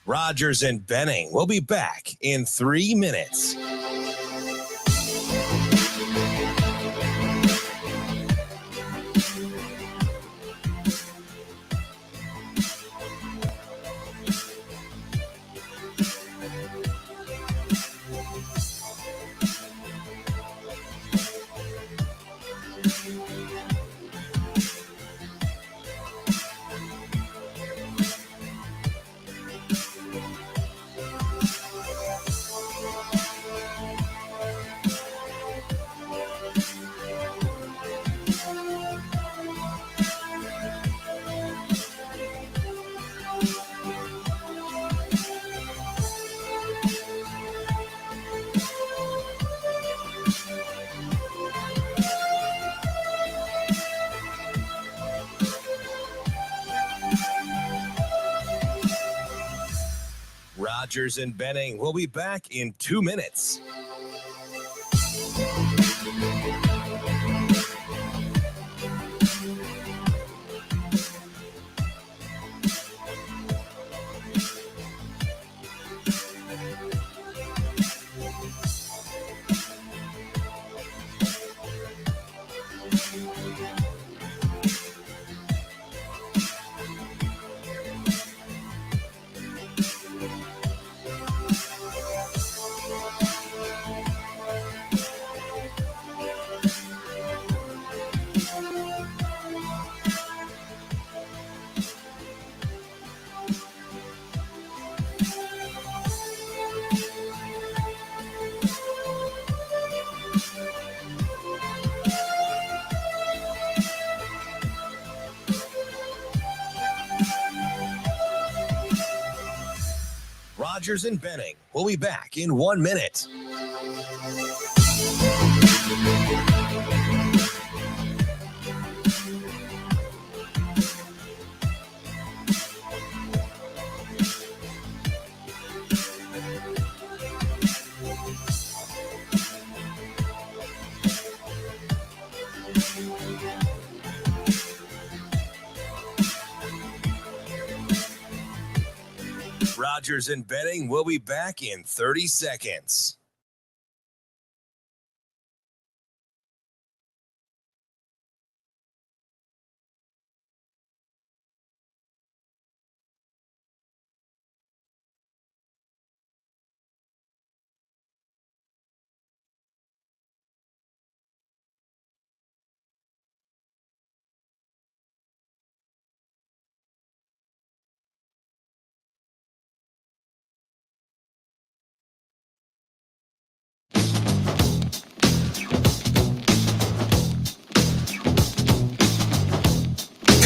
Rogers and Benning will be back in 3 minutes. Rogers and Benning will be back in 2 minutes. Rogers and Benning will be back in 1 minute. Rogers and Benning will be back in 30 seconds.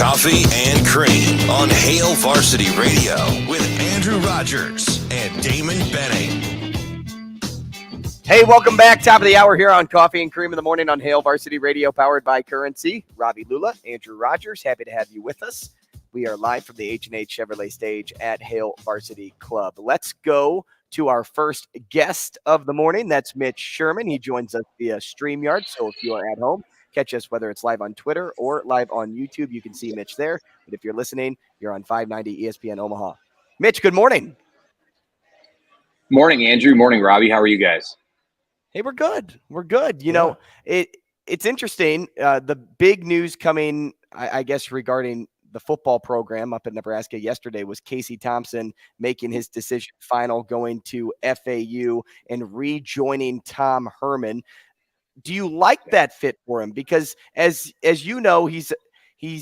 Coffee and Cream on Hail Varsity Radio with Andrew Rogers and Damon Benning. Hey, welcome back. Top of the hour here on Coffee and Cream in the morning on Hail Varsity Radio, powered by Currency. Ravi, Lulla, Andrew Rogers, happy to have you with us. We are live from the H&H Chevrolet stage at Hail Varsity Club. Let's go to our first guest of the morning. That's Mitch Sherman. He joins us via StreamYard. So if you are at home, catch us whether it's live on Twitter or live on YouTube. You can see Mitch there. But if you're listening, you're on 590 ESPN Omaha. Mitch, good morning. Morning, Andrew. Morning, Ravi. How are you guys? Hey, we're good. We're good. You know, it's interesting. The big news coming, I guess, regarding the football program up in Nebraska yesterday was Casey Thompson making his decision final, going to FAU and rejoining Tom Herman. Do you like that fit for him? Because as you know, he's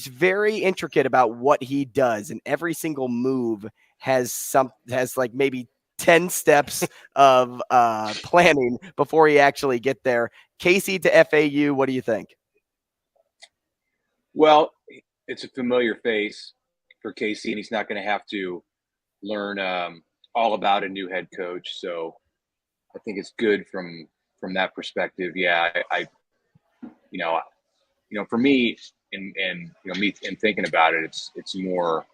very intricate about what he does, and every single move has like maybe 10 steps of planning before he actually get there. Casey to FAU, what do you think? Well, it's a familiar face for Casey, and he's not going to have to learn all about a new head coach. So I think it's good from that perspective. Yeah, I for me, and me in thinking about it, it's more,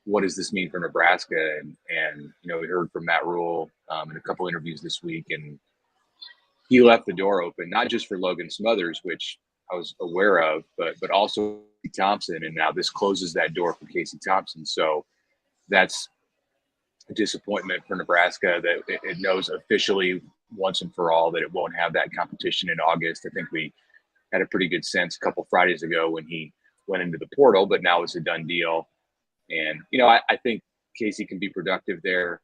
what does this mean for Nebraska? And we heard from Matt Rule in a couple interviews this week, and he left the door open, not just for Logan Smothers, which I was aware of, but also Thompson. And now this closes that door for Casey Thompson. So that's a disappointment for Nebraska, that it knows officially once and for all that it won't have that competition in August. I think we had a pretty good sense a couple Fridays ago when he went into the portal, but now it's a done deal. And, I think Casey can be productive there.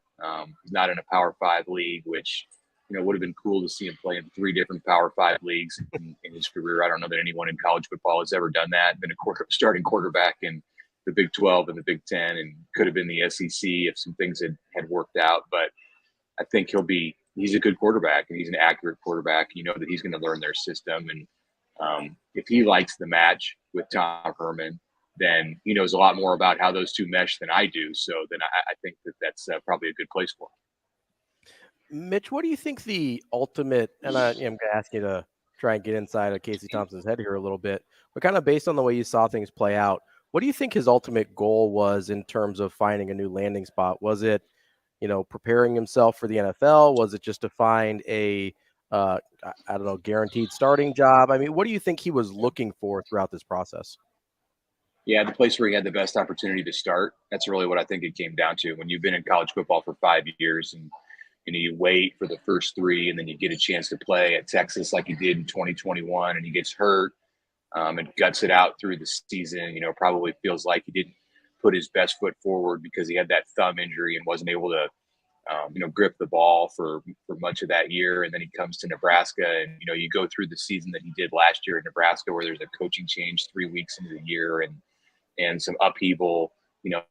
He's not in a Power 5 league, which, would have been cool to see him play in 3 different Power 5 leagues in his career. I don't know that anyone in college football has ever done that, been a starting quarterback in the Big 12 and the Big 10, and could have been the SEC if some things had worked out. But I think he's a good quarterback, and he's an accurate quarterback. That he's going to learn their system. And if he likes the match with Tom Herman, then he knows a lot more about how those two mesh than I do. So then I think that's probably a good place for him. Mitch, what do you think the ultimate, and I'm going to ask you to try and get inside of Casey Thompson's head here a little bit, but kind of based on the way you saw things play out, what do you think his ultimate goal was in terms of finding a new landing spot? Was it, preparing himself for the NFL? Was it just to find a, guaranteed starting job? I mean, what do you think he was looking for throughout this process? Yeah, the place where he had the best opportunity to start. That's really what I think it came down to. When you've been in college football for 5 years and you wait for the first 3, and then you get a chance to play at Texas like he did in 2021, and he gets hurt and guts it out through the season, probably feels like he didn't put his best foot forward because he had that thumb injury and wasn't able to, grip the ball for much of that year. And then he comes to Nebraska, and, you go through the season that he did last year in Nebraska, where there's a coaching change 3 weeks into the year and some upheaval,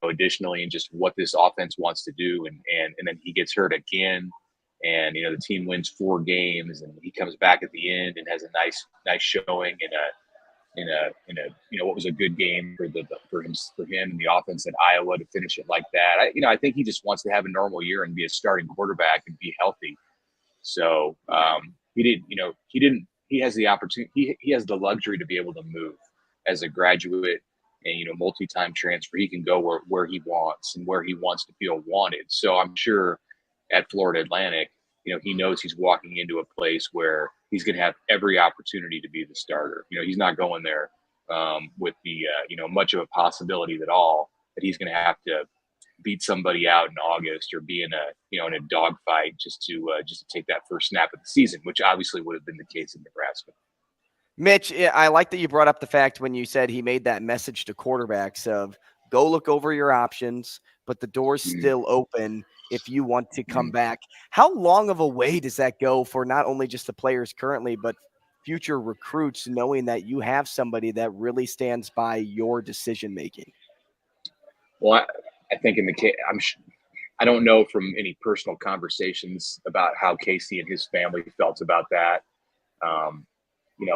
additionally, and just what this offense wants to do. And then he gets hurt again, and, the team wins 4 games, and he comes back at the end and has a nice showing in a what was a good game for him and the offense at Iowa to finish it like that. I think he just wants to have a normal year and be a starting quarterback and be healthy. So he has the opportunity. He has the luxury to be able to move as a graduate and, multi-time transfer. He can go where he wants and where he wants to feel wanted. So I'm sure at Florida Atlantic, he knows he's walking into a place where he's going to have every opportunity to be the starter. He's not going there with the, much of a possibility at all that he's going to have to beat somebody out in August or be in a dogfight just to take that first snap of the season, which obviously would have been the case in Nebraska. Mitch, I like that you brought up the fact when you said he made that message to quarterbacks of go look over your options, but the door's still open if you want to come back. How long of a way does that go for not only just the players currently, but future recruits, knowing that you have somebody that really stands by your decision-making? Well, I think in the case, I don't know from any personal conversations about how Casey and his family felt about that.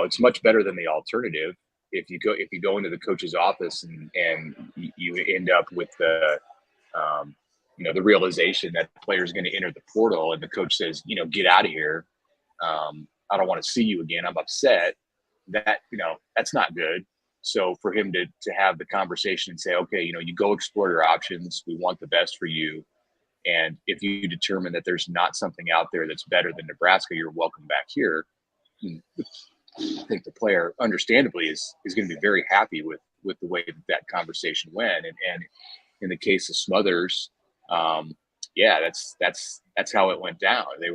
It's much better than the alternative. if you go into the coach's office and you end up with the the realization that the player is going to enter the portal and the coach says, get out of here. I don't want to see you again. I'm upset. That's not good. So for him to have the conversation and say, okay, you go explore your options. We want the best for you. And if you determine that there's not something out there that's better than Nebraska, you're welcome back here. I think the player, understandably, is going to be very happy with the way that conversation went. And in the case of Smothers, that's how it went down. They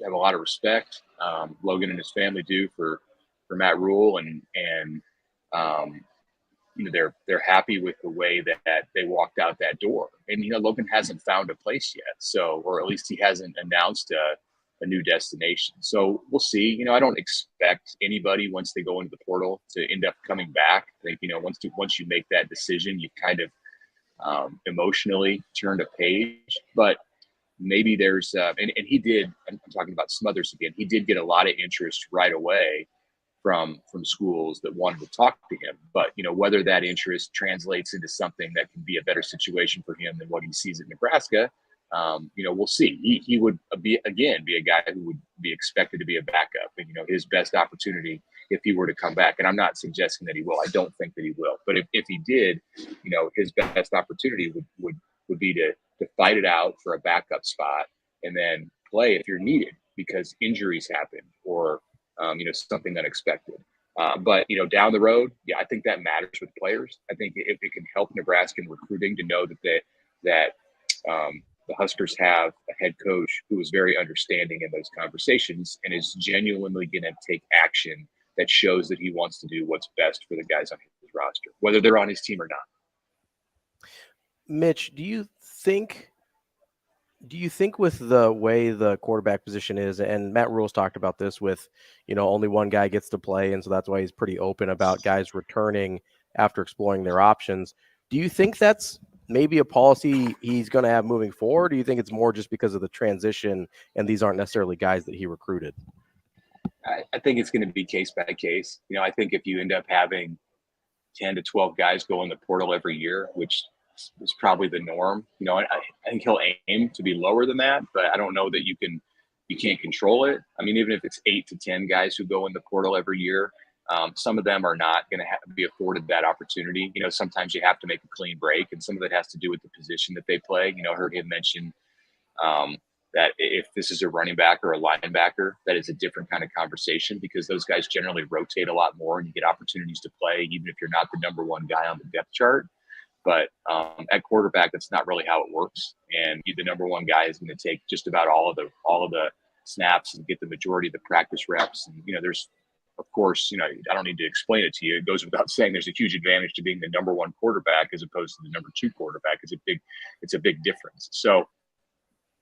have a lot of respect. Logan and his family do for Matt Rule, and they're happy with the way that they walked out that door. And Logan hasn't found a place yet, or at least he hasn't announced a new destination. So we'll see. I don't expect anybody once they go into the portal to end up coming back. I think once you make that decision, you kind of emotionally turned a page. But maybe there's and he did. I'm talking about Smothers again. He did get a lot of interest right away from schools that wanted to talk to him. But whether that interest translates into something that can be a better situation for him than what he sees at Nebraska, we'll see. He would be a guy who would be expected to be a backup, and his best opportunity if he were to come back. And I'm not suggesting that he will. I don't think that he will. But if he did, his best opportunity would be to fight it out for a backup spot and then play if you're needed because injuries happen or something unexpected. But down the road, I think that matters with players. I think if it can help Nebraska in recruiting to know that the Huskers have a head coach who is very understanding in those conversations and is genuinely going to take action that shows that he wants to do what's best for the guys on his roster, whether they're on his team or not. Mitch, do you think with the way the quarterback position is, and Matt Rule's talked about this with, only one guy gets to play, and so that's why he's pretty open about guys returning after exploring their options. Do you think that's maybe a policy he's going to have moving forward? Or do you think it's more just because of the transition and these aren't necessarily guys that he recruited? I think it's going to be case by case. I think if you end up having 10 to 12 guys go in the portal every year, which is probably the norm, I think he'll aim to be lower than that, but I don't know that you can't control it. I mean, even if it's 8 to 10 guys who go in the portal every year, some of them are not going to be afforded that opportunity. Sometimes you have to make a clean break, and some of it has to do with the position that they play. I heard him mention that if this is a running back or a linebacker, that is a different kind of conversation because those guys generally rotate a lot more and you get opportunities to play, even if you're not the number one guy on the depth chart. But at quarterback, that's not really how it works. And the number one guy is going to take just about all of the snaps and get the majority of the practice reps. And, there's, of course, I don't need to explain it to you. It goes without saying there's a huge advantage to being the number one quarterback as opposed to the number two quarterback. It's a big difference. So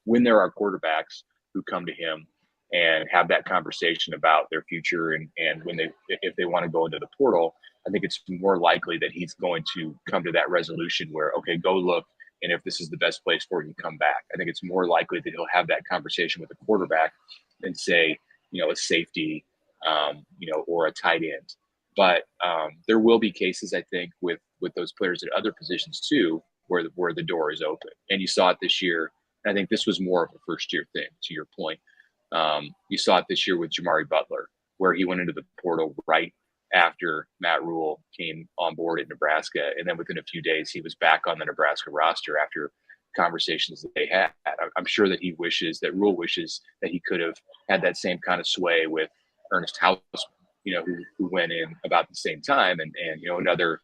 when there are quarterbacks who come to him and have that conversation about their future and if they want to go into the portal, I think it's more likely that he's going to come to that resolution where, okay, go look. And if this is the best place for you, come back. I think it's more likely that he'll have that conversation with a quarterback than say, a safety, or a tight end. But there will be cases, I think, with those players at other positions too, where the door is open. And you saw it this year. I think this was more of a first-year thing, to your point. You saw it this year with Jamari Butler, where he went into the portal right after Matt Rule came on board at Nebraska. And then within a few days, he was back on the Nebraska roster after conversations that they had. I'm sure that Rule wishes that he could have had that same kind of sway with Ernest Hausman, who went in about the same time and another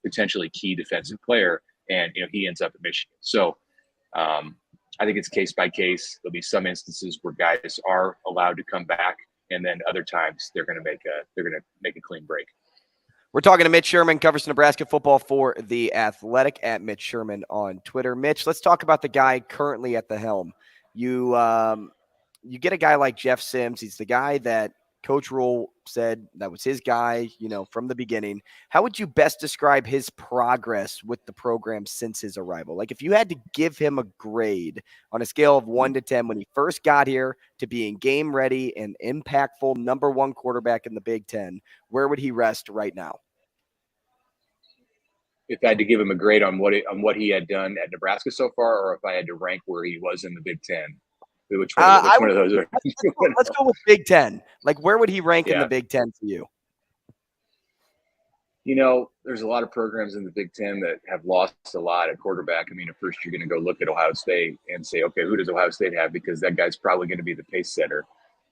potentially key defensive player. And, he ends up at Michigan. So, I think it's case by case. There'll be some instances where guys are allowed to come back, and then other times they're going to make a clean break. We're talking to Mitch Sherman, covers Nebraska football for The Athletic, at Mitch Sherman on Twitter. Mitch, let's talk about the guy currently at the helm. You get a guy like Jeff Sims. He's the guy that Coach Rule said that was his guy, from the beginning. How would you best describe his progress with the program since his arrival? Like, if you had to give him a grade on a scale of 1 to 10 when he first got here to being game ready and impactful number 1 quarterback in the Big Ten, where would he rest right now? If I had to give him a grade on what he had done at Nebraska so far, or if I had to rank where he was in the Big Ten, which one of those? Let's go with Big Ten. Like, where would he rank in the Big Ten for you? There's a lot of programs in the Big Ten that have lost a lot at quarterback. I mean, at first you're going to go look at Ohio State and say, okay, who does Ohio State have? Because that guy's probably going to be the pace setter.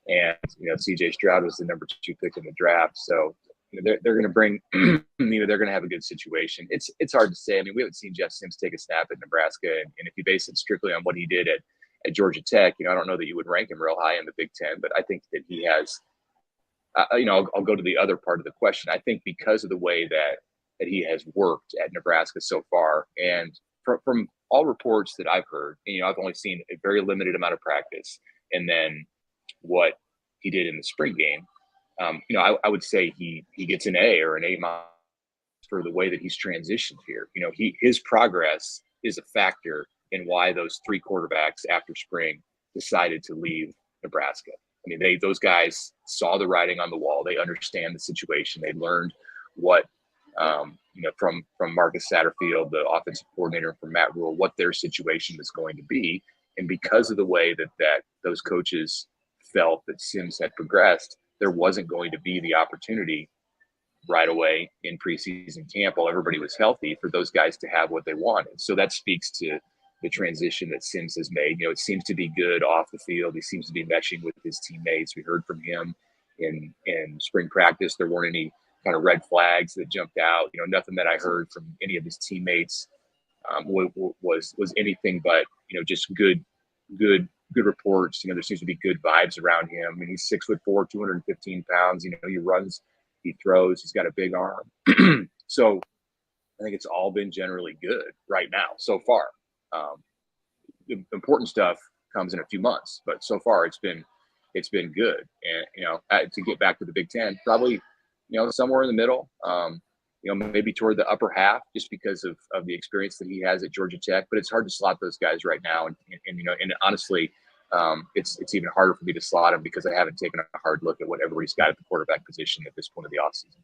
And, C.J. Stroud was the number 2 pick in the draft. So, they're going to bring, they're going to have a good situation. It's hard to say. I mean, we haven't seen Jeff Sims take a snap at Nebraska. And if you base it strictly on what he did at Georgia Tech, I don't know that you would rank him real high in the Big Ten, but I think that he has, I'll go to the other part of the question. I think because of the way that he has worked at Nebraska so far, and from all reports that I've heard, I've only seen a very limited amount of practice, and then what he did in the spring game, I would say he gets an A or an A- for the way that he's transitioned here. His progress is a factor in why those 3 quarterbacks after spring decided to leave Nebraska. I mean, those guys saw the writing on the wall. They understand the situation. They learned what, from Marcus Satterfield, the offensive coordinator, from Matt Rule, what their situation was going to be. And because of the way that those coaches felt that Sims had progressed, there wasn't going to be the opportunity right away in preseason camp while everybody was healthy for those guys to have what they wanted. So that speaks to the transition that Sims has made. It seems to be good off the field. He seems to be meshing with his teammates. We heard from him in spring practice. There weren't any kind of red flags that jumped out. Nothing that I heard from any of his teammates was anything but, just good reports. There seems to be good vibes around him. I mean, he's 6'4", 215 pounds. He runs, he throws, he's got a big arm. So I think it's all been generally good right now so far. The important stuff comes in a few months, but so far it's been good. And to get back to the Big Ten, probably somewhere in the middle. Maybe toward the upper half, just because of the experience that he has at Georgia Tech. But it's hard to slot those guys right now, and honestly, it's even harder for me to slot him because I haven't taken a hard look at what everybody's got at the quarterback position at this point of the offseason.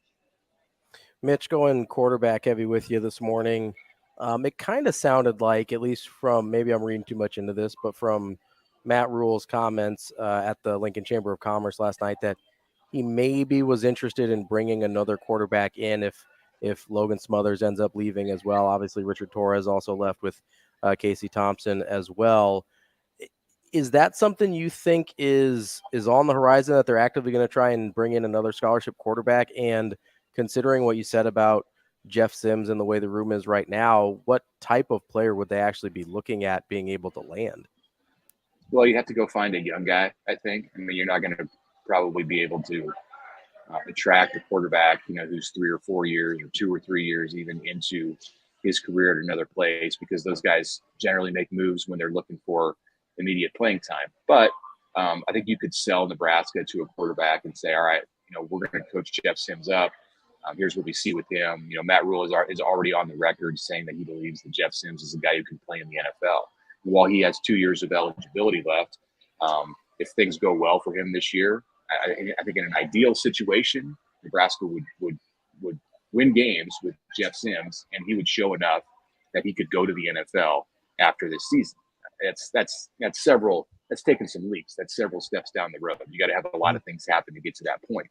Mitch, going quarterback heavy with you this morning. It kind of sounded like, at least from, maybe I'm reading too much into this, but from Matt Rule's comments at the Lincoln Chamber of Commerce last night, that he maybe was interested in bringing another quarterback in if Logan Smothers ends up leaving as well. Obviously, Richard Torres also left with Casey Thompson as well. Is that something you think is on the horizon, that they're actively going to try and bring in another scholarship quarterback? And considering what you said about Jeff Sims and the way the room is right now, what type of player would they actually be looking at being able to land? Well, you have to go find a young guy, I think. I mean, you're not going to probably be able to attract a quarterback, who's 3 or 4 years or 2 or 3 years even into his career at another place, because those guys generally make moves when they're looking for immediate playing time. But I think you could sell Nebraska to a quarterback and say, all right, we're going to coach Jeff Sims up. Here's what we see with him. Matt Rule is already on the record saying that he believes that Jeff Sims is a guy who can play in the NFL. While he has 2 years of eligibility left, if things go well for him this year, I think in an ideal situation, Nebraska would win games with Jeff Sims, and he would show enough that he could go to the NFL after this season. That's taken some leaps. That's several steps down the road. You got to have a lot of things happen to get to that point.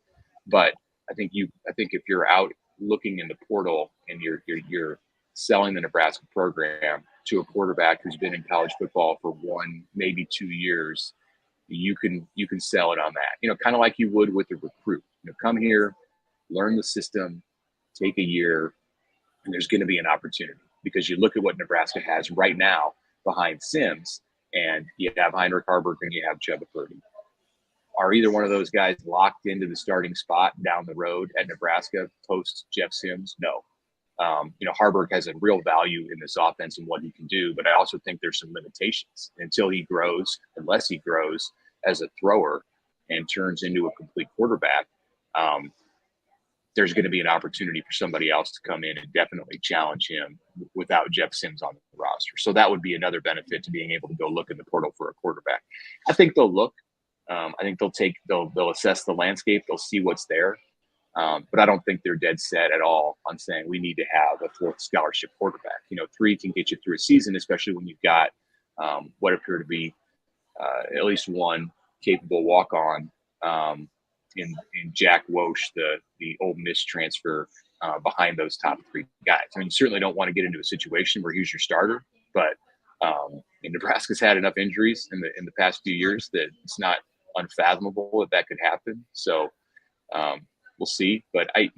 But I think if you're out looking in the portal and you're selling the Nebraska program to a quarterback who's been in college football for 1, maybe 2 years, you can sell it on that. Kind of like you would with a recruit. Come here, learn the system, take a year, and there's going to be an opportunity, because you look at what Nebraska has right now behind Sims, and you have Heinrich Haarberg and you have Chubba Purdy. Are either one of those guys locked into the starting spot down the road at Nebraska post Jeff Sims? No. Haarberg has a real value in this offense and what he can do, but I also think there's some limitations unless he grows as a thrower. and turns into a complete quarterback, there's going to be an opportunity for somebody else to come in and definitely challenge him without Jeff Sims on the roster. So that would be another benefit to being able to go look in the portal for a quarterback. I think they'll look. I think they'll assess the landscape. They'll see what's there. But I don't think they're dead set at all on saying we need to have a fourth scholarship quarterback. 3 can get you through a season, especially when you've got what appear to be at least one capable walk-on in Jack Wosh, the Ole Miss transfer, behind those top 3 guys. I mean, you certainly don't want to get into a situation where he's your starter, but Nebraska's had enough injuries in the past few years that it's not unfathomable that could happen. So we'll see. But I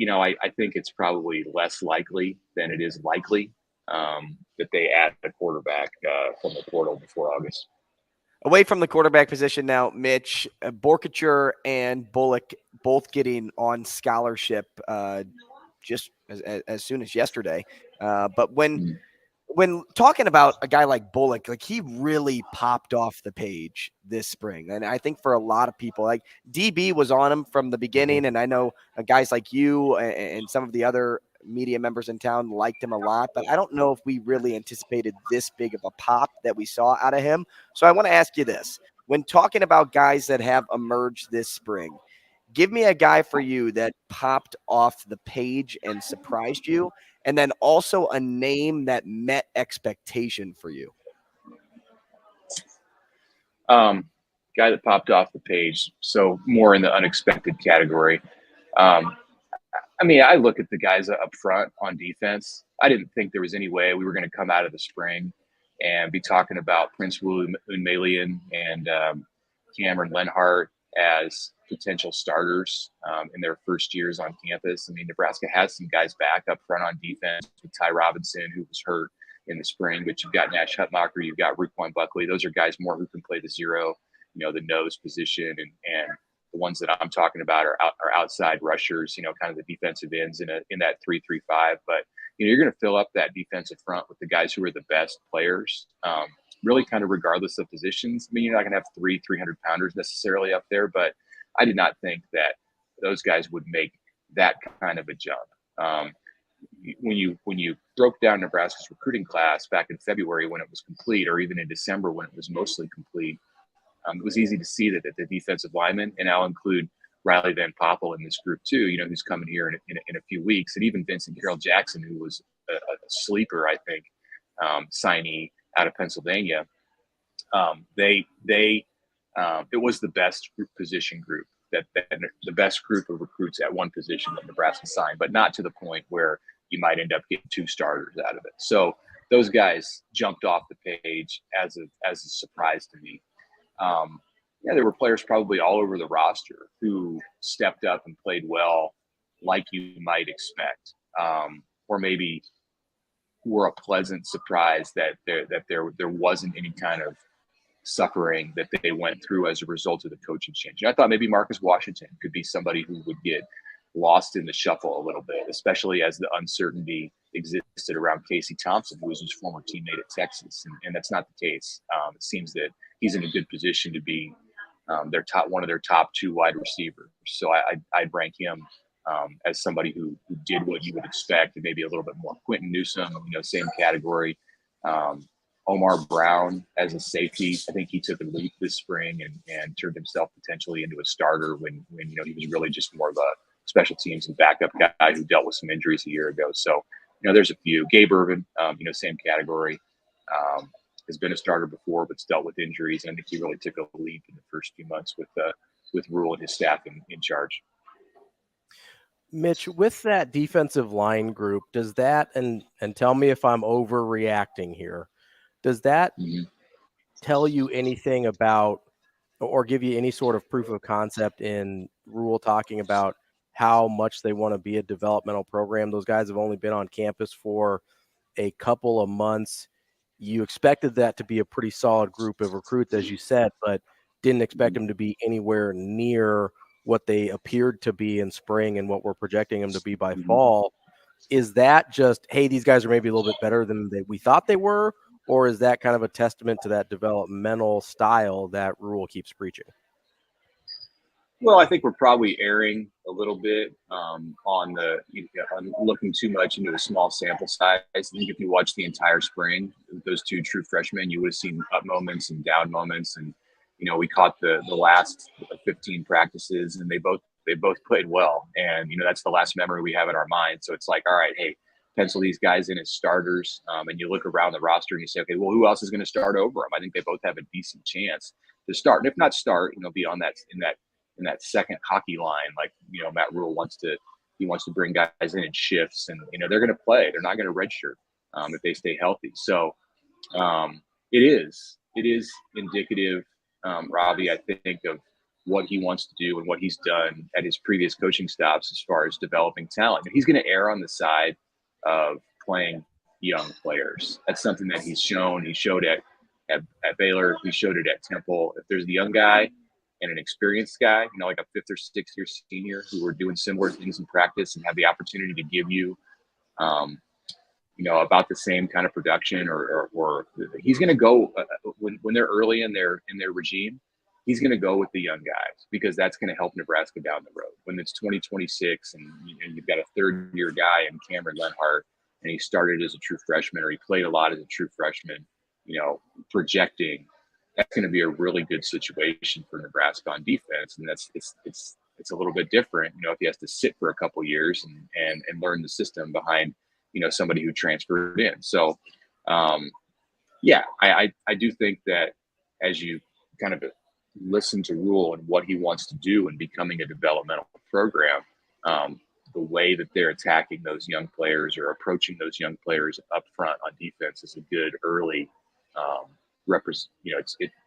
think it's probably less likely than it is likely that they add a quarterback from the portal before August. Away from the quarterback position now, Mitch, Borkature and Bullock both getting on scholarship just as soon as yesterday. But when talking about a guy like Bullock, like he really popped off the page this spring. And I think for a lot of people, like DB was on him from the beginning. And I know guys like you and some of the other media members in town liked him a lot, but I don't know if we really anticipated this big of a pop that we saw out of him. So I want to ask you this. When talking about guys that have emerged this spring, give me a guy for you that popped off the page and surprised you, and then also a name that met expectation for you. Guy that popped off the page, so more in the unexpected category. I look at the guys up front on defense. I didn't think there was any way we were going to come out of the spring and be talking about Prince Unmelian and Cameron Lenhart as potential starters in their first years on campus. I mean, Nebraska has some guys back up front on defense with Ty Robinson, who was hurt in the spring, but you've got Nash Hutmacher, you've got Raekwon Buckley. Those are guys more who can play the zero, the nose position, and the ones that I'm talking about are outside rushers, kind of the defensive ends in that 3-3-5. But you're going to fill up that defensive front with the guys who are the best players, really kind of regardless of positions. I mean, you're not going to have 300-pounders necessarily up there, but I did not think that those guys would make that kind of a jump. When you broke down Nebraska's recruiting class back in February when it was complete, or even in December when it was mostly complete, it was easy to see that the defensive linemen, and I'll include Riley Van Poppel in this group too, who's coming here in a few weeks, and even Vincent Carroll Jackson, who was a sleeper, I think, signee out of Pennsylvania. It was the best position group, that the best group of recruits at one position that Nebraska signed, but not to the point where you might end up getting 2 starters out of it. So those guys jumped off the page as a surprise to me. There were players probably all over the roster who stepped up and played well, like you might expect, or maybe were a pleasant surprise that there wasn't any kind of suffering that they went through as a result of the coaching change. And I thought maybe Marcus Washington could be somebody who would get lost in the shuffle a little bit, especially as the uncertainty existed around Casey Thompson, who was his former teammate at Texas. And that's not the case. It seems that he's in a good position to be one of their top 2 wide receivers. So I'd rank him as somebody who did what you would expect, and maybe a little bit more. Quentin Newsome, same category. Omar Brown as a safety, I think he took a leap this spring and turned himself potentially into a starter when he was really just more of a special teams and backup guy who dealt with some injuries a year ago. So there's a few. Gabe Irvin, same category, has been a starter before but's dealt with injuries, and I think he really took a leap in the first few months with Rule and his staff in charge. Mitch, with that defensive line group, does that, and tell me if I'm overreacting here, does that tell you anything about, or give you any sort of proof of concept in Rule talking about how much they want to be a developmental program? Those guys have only been on campus for a couple of months. You expected that to be a pretty solid group of recruits, as you said, but didn't expect them to be anywhere near what they appeared to be in spring and what we're projecting them to be by fall. Is that just, hey, these guys are maybe a little bit better than we thought they were? Or is that kind of a testament to that developmental style that Rule keeps preaching? Well, I think we're probably erring a little bit on looking too much into a small sample size. I think if you watch the entire spring, those two true freshmen, you would have seen up moments and down moments. And, we caught the last 15 practices, and they both played well. And, that's the last memory we have in our mind. So it's like, all right, hey, pencil these guys in as starters. And you look around the roster and you say, okay, well, who else is going to start over them? I think they both have a decent chance to start. And if not start, be on in that second hockey line, like, Matt Rule wants to bring guys in shifts, and, they're going to play. They're not going to redshirt if they stay healthy. So it is indicative, Ravi, I think, of what he wants to do and what he's done at his previous coaching stops as far as developing talent. And he's going to err on the side of playing young players. That's something that he's shown. He showed at Baylor. He showed it at Temple. If there's the young guy and an experienced guy, like a 5th or 6th year senior who are doing similar things in practice and have the opportunity to give you, about the same kind of production, or he's going to go when they're early in their regime, he's going to go with the young guys, because that's going to help Nebraska down the road. When it's 2026 and you've got a 3rd-year guy in Cameron Lenhart, and he started as a true freshman, or he played a lot as a true freshman, projecting, that's going to be a really good situation for Nebraska on defense. And it's a little bit different, if he has to sit for a couple years and learn the system behind, somebody who transferred in. So, I do think that as you kind of listen to Rule and what he wants to do in becoming a developmental program, the way that they're attacking those young players or approaching those young players up front on defense is a good early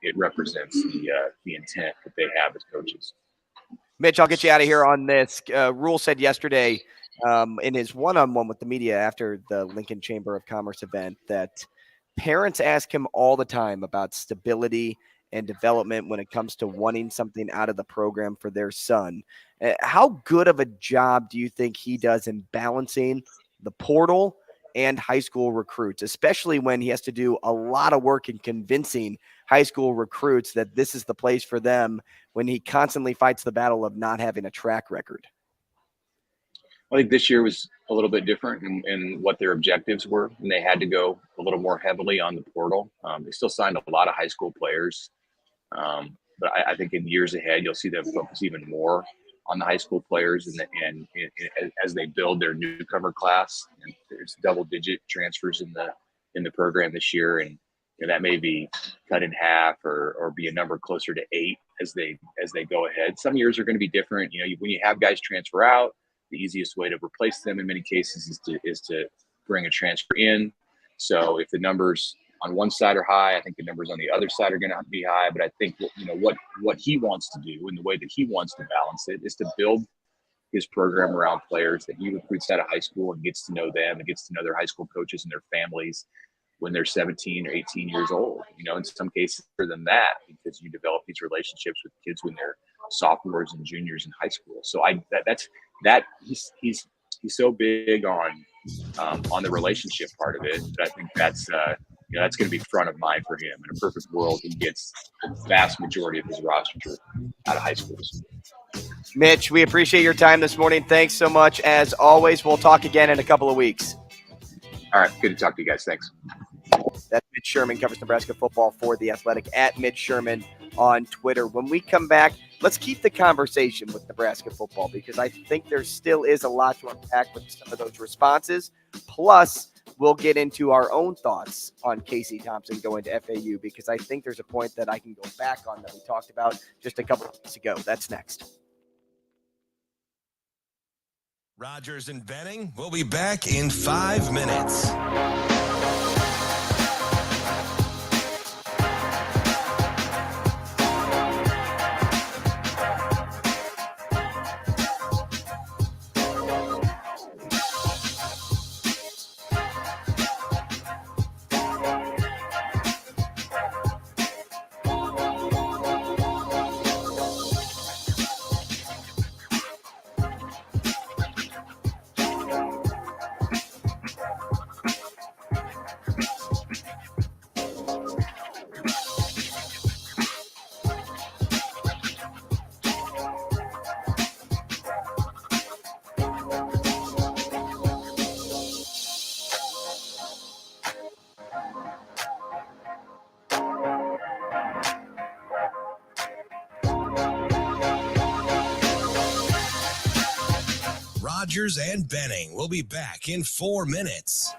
it represents the intent that they have as coaches. Mitch, I'll get you out of here on this. Rule said yesterday in his one-on-one with the media after the Lincoln Chamber of Commerce event that parents ask him all the time about stability and development when it comes to wanting something out of the program for their son. How good of a job do you think he does in balancing the portal and high school recruits, especially when he has to do a lot of work in convincing high school recruits that this is the place for them when he constantly fights the battle of not having a track record? I think this year was a little bit different in what their objectives were, and they had to go a little more heavily on the portal. They still signed a lot of high school players, but I think in years ahead, you'll see them focus even more on the high school players and as they build their newcomer class. And there's double-digit transfers in the program this year, and that may be cut in half or be a number closer to 8 as they go ahead. Some years are going to be different. When you have guys transfer out, the easiest way to replace them in many cases is to bring a transfer in. So if the numbers on one side are high, I think the numbers on the other side are going to be high. But I think what he wants to do and the way that he wants to balance it is to build his program around players that he recruits out of high school and gets to know them and gets to know their high school coaches and their families when they're 17 or 18 years old. In some cases more than that, because you develop these relationships with kids when they're sophomores and juniors in high school. So he's so big on the relationship part of it, but I think that's going to be front of mind for him. In a perfect world, he gets the vast majority of his roster out of high schools. Mitch, we appreciate your time this morning. Thanks so much. As always, we'll talk again in a couple of weeks. All right. Good to talk to you guys. Thanks. That's Mitch Sherman, covers Nebraska football for The Athletic, at Mitch Sherman on Twitter. When we come back, let's keep the conversation with Nebraska football, because I think there still is a lot to unpack with some of those responses. Plus, we'll get into our own thoughts on Casey Thompson going to FAU, because I think there's a point that I can go back on that we talked about just a couple of weeks ago. That's next. Rogers and Benning will be back in 5 minutes. Rogers and Benning will be back in 4 minutes.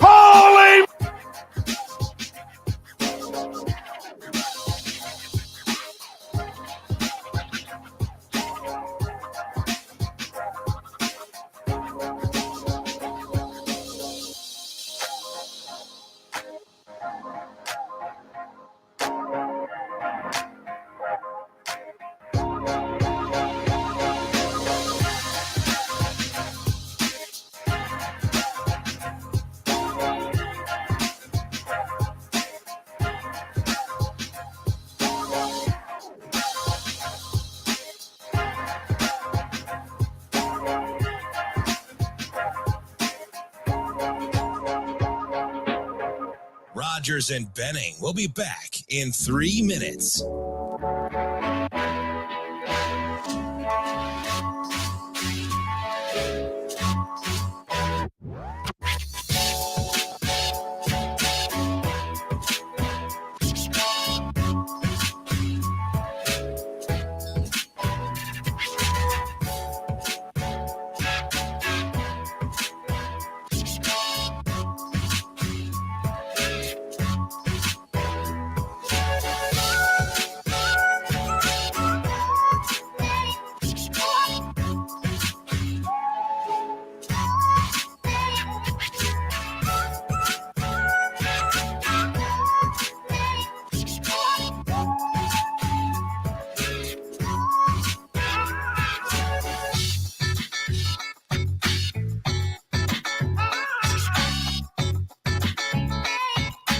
Holy! Rogers and Benning will be back in 3 minutes.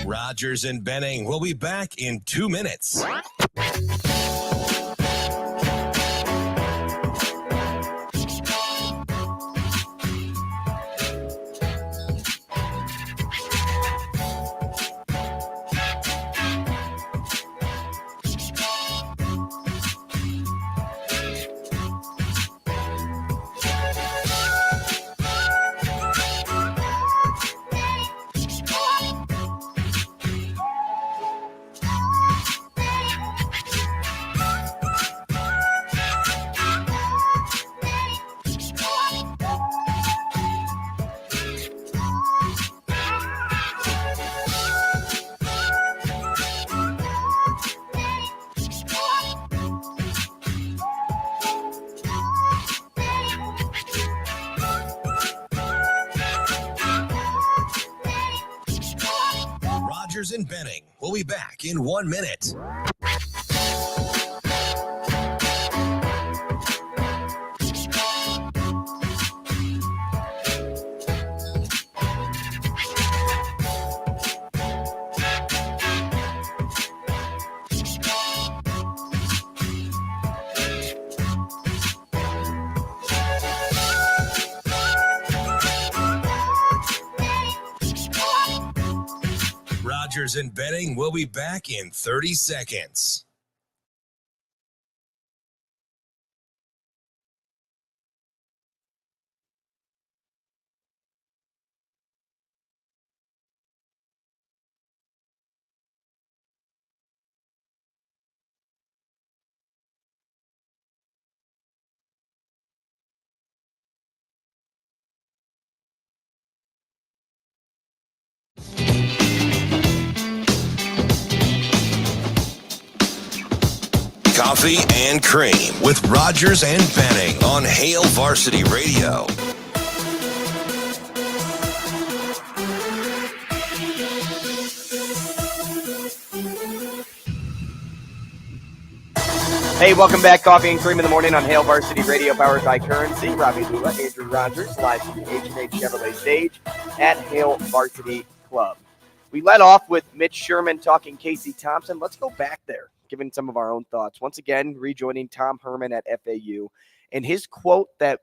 Rogers and Benning will be back in 2 minutes. Rogers and Benning will be back in 1 minute. Rogers and Benning will be back in 30 seconds. Coffee and Cream with Rogers and Benning on Hail Varsity Radio. Hey, welcome back. Coffee and Cream in the morning on Hail Varsity Radio, powered by Currency. Ravi, Lulla, Andrew Rogers, live from the H&H Chevrolet stage at Hail Varsity Club. We led off with Mitch Sherman talking Casey Thompson. Let's go back there, giving some of our own thoughts. Once again, rejoining Tom Herman at FAU. And his quote that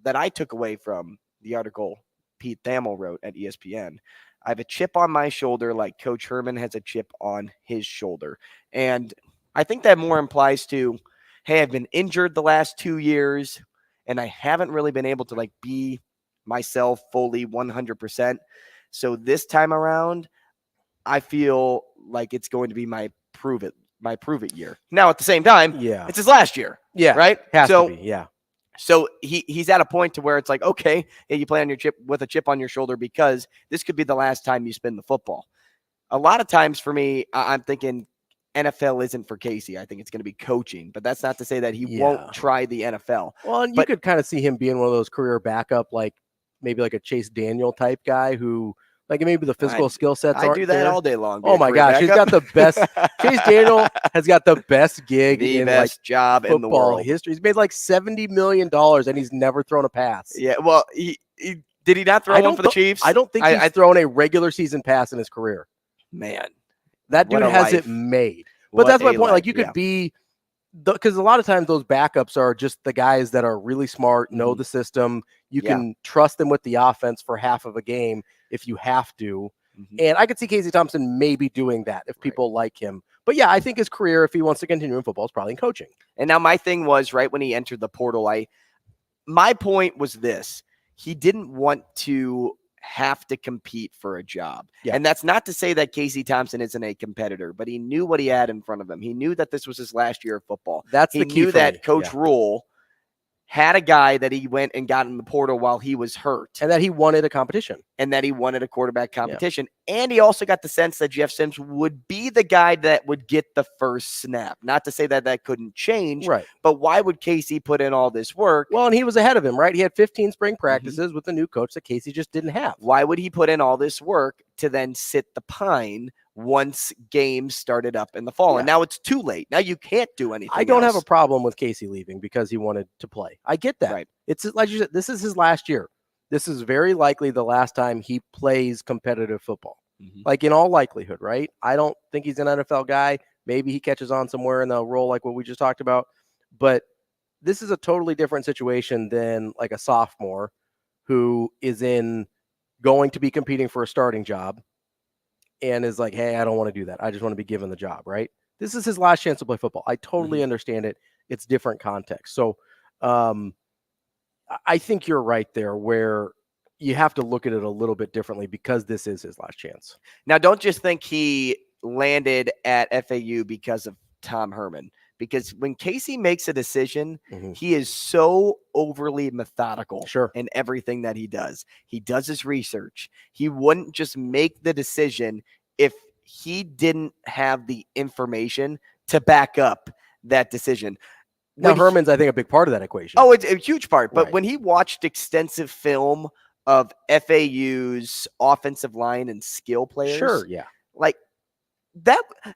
I took away from the article Pete Thamel wrote at ESPN, I have a chip on my shoulder like Coach Herman has a chip on his shoulder. And I think that more implies to, hey, I've been injured the last 2 years, and I haven't really been able to be myself fully 100%. So this time around, I feel like it's going to be my prove it year. Now, at the same time, it's his last year. Yeah. Right? Has to be, yeah. So he's at a point to where it's like, okay, you play on your with a chip on your shoulder because this could be the last time you spin the football. A lot of times for me, I'm thinking NFL isn't for Casey. I think it's going to be coaching, but that's not to say that he won't try the NFL. Well, and you could kind of see him being one of those career backup, like maybe like a Chase Daniel type guy who, like maybe the physical skill sets aren't I do that there. all day long. Oh my gosh, he's got the best. Chase Daniel has got the best gig the in best job in the football world. history. He's made like $70 million and he's never thrown a pass. Yeah, well, did he not throw one for the Chiefs? I don't think he's thrown a regular season pass in his career. Man, that dude has it made. But that's my point. Like you could be, because a lot of times those backups are just the guys that are really smart, know the system. You can trust them with the offense for half of a game if you have to. And I could see Casey Thompson maybe doing that if people like him. But yeah, I think his career, if he wants to continue in football, is probably in coaching. And now my thing was right when he entered the portal, my point was this: he didn't want to have to compete for a job. Yeah. And that's not to say that Casey Thompson isn't a competitor, but he knew what he had in front of him. He knew that this was his last year of football. That's he the key knew for that me. Coach Rule had a guy that he went and got in the portal while he was hurt. And that he wanted a competition. And that he wanted a quarterback competition. And he also got the sense that Jeff Sims would be the guy that would get the first snap. Not to say that that couldn't change, right? But why would Casey put in all this work? Well, and he was ahead of him, right? He had 15 spring practices with the new coach that Casey just didn't have. Why would he put in all this work to then sit the pine once games started up in the fall? And now it's too late. Now you can't do anything. I don't else. have a problem with Casey leaving because he wanted to play. I get that. Right. It's like you said, this is his last year. This is very likely the last time he plays competitive football. Like in all likelihood, right? I don't think he's an NFL guy. Maybe he catches on somewhere in the role like what we just talked about. But this is a totally different situation than like a sophomore who is going to be competing for a starting job and is like, hey, I don't want to do that. I just want to be given the job, right? This is his last chance to play football. I totally understand it. It's different context. So I think you're right there where you have to look at it a little bit differently because this is his last chance. Now, don't just think he landed at FAU because of Tom Herman. Because when Casey makes a decision, he is so overly methodical in everything that he does. He does his research. He wouldn't just make the decision if he didn't have the information to back up that decision. Now, Herman's, I think, a big part of that equation. Oh, it's a huge part. But when he watched extensive film of FAU's offensive line and skill players, like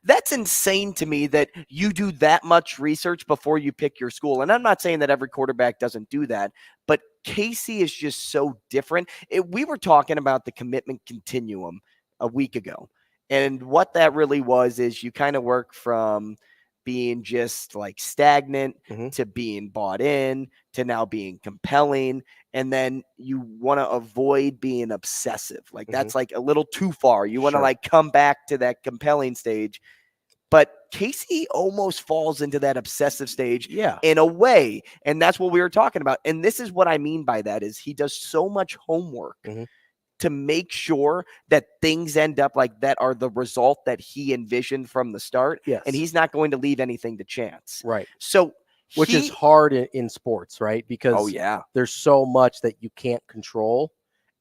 that's insane to me that you do that much research before you pick your school. And I'm not saying that every quarterback doesn't do that, but Casey is just so different. We were talking about the commitment continuum a week ago. And what that really was is you kind of work from being just like stagnant to being bought in to now being compelling. And then you want to avoid being obsessive. Like that's like a little too far. You want to like come back to that compelling stage. But Casey almost falls into that obsessive stage in a way. And that's what we were talking about. And this is what I mean by that is he does so much homework to make sure that things end up like that are the result that he envisioned from the start. And he's not going to leave anything to chance. Right. So which is hard in sports, right? Because there's so much that you can't control.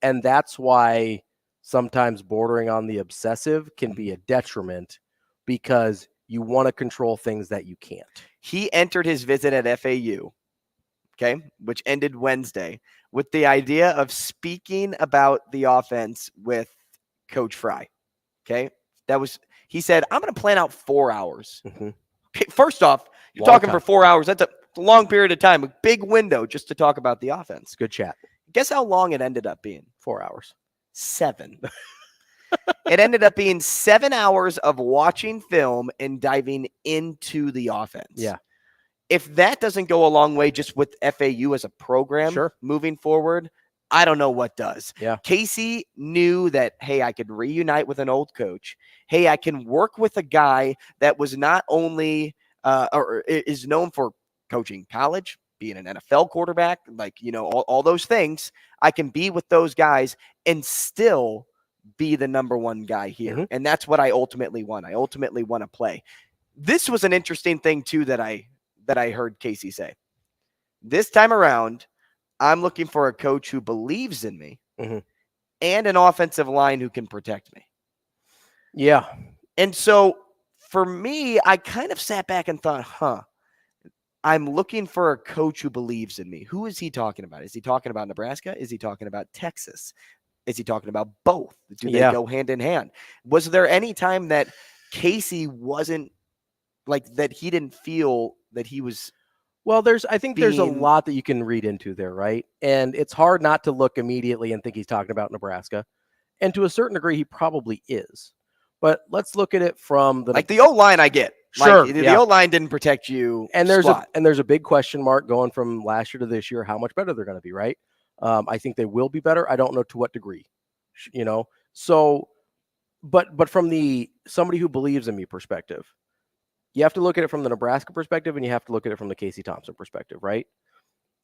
And that's why sometimes bordering on the obsessive can be a detriment because you want to control things that you can't. He entered his visit at FAU, which ended Wednesday, with the idea of speaking about the offense with Coach Fry. He said, I'm going to plan out 4 hours. Okay, first off, you're talking for 4 hours. That's a long period of time, a big window just to talk about the offense. Good chat. Guess how long it ended up being? 4 hours. 7. It ended up being 7 hours of watching film and diving into the offense. Yeah. If that doesn't go a long way just with FAU as a program moving forward, I don't know what does. Yeah. Casey knew that, hey, I could reunite with an old coach. Hey, I can work with a guy that was not only or is known for coaching college, being an NFL quarterback, like, all those things. I can be with those guys and still be the number one guy here. And that's what I ultimately want. I ultimately want to play. This was an interesting thing too that I heard Casey say. This time around, I'm looking for a coach who believes in me and an offensive line who can protect me. Yeah. And so for me, I kind of sat back and thought, I'm looking for a coach who believes in me. Who is he talking about? Is he talking about Nebraska? Is he talking about Texas? Is he talking about both? Do they go hand in hand? Was there any time that Casey wasn't like that? He didn't feel that he was. Well, I think there's a lot that you can read into there, right? And it's hard not to look immediately and think he's talking about Nebraska. And to a certain degree, he probably is. But let's look at it from the O-line I get. Sure. Like, the O-line didn't protect you. And there's a big question mark going from last year to this year, how much better they're going to be, right? I think they will be better. I don't know to what degree, So, but from somebody who believes in me perspective, you have to look at it from the Nebraska perspective and you have to look at it from the Casey Thompson perspective, right?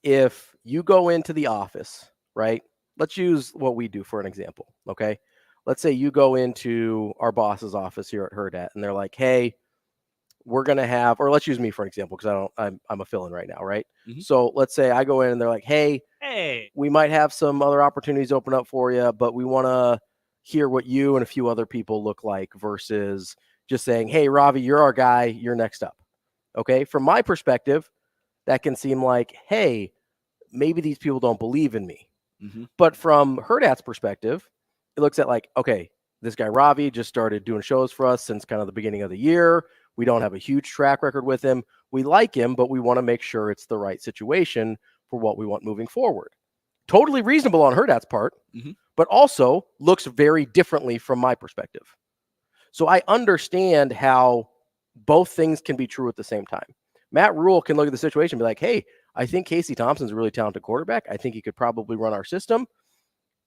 If you go into the office, right? Let's use what we do for an example, okay? Let's say you go into our boss's office here at Hurrdat and they're like, hey, we're going to have, or let's use me for an example because I'm a fill-in right now, right? So let's say I go in and they're like, hey, we might have some other opportunities open up for you, but we want to hear what you and a few other people look like versus just saying, hey, Ravi, you're our guy. You're next up. Okay. From my perspective, that can seem like, hey, maybe these people don't believe in me. But from Hurrdat's perspective, it looks at like, okay, this guy Ravi just started doing shows for us since kind of the beginning of the year. We don't have a huge track record with him. We like him, but we want to make sure it's the right situation for what we want moving forward. Totally reasonable on Hurrdat's part, but also looks very differently from my perspective. So I understand how both things can be true at the same time. Matt Rule can look at the situation and be like, hey, I think Casey Thompson's a really talented quarterback. I think he could probably run our system.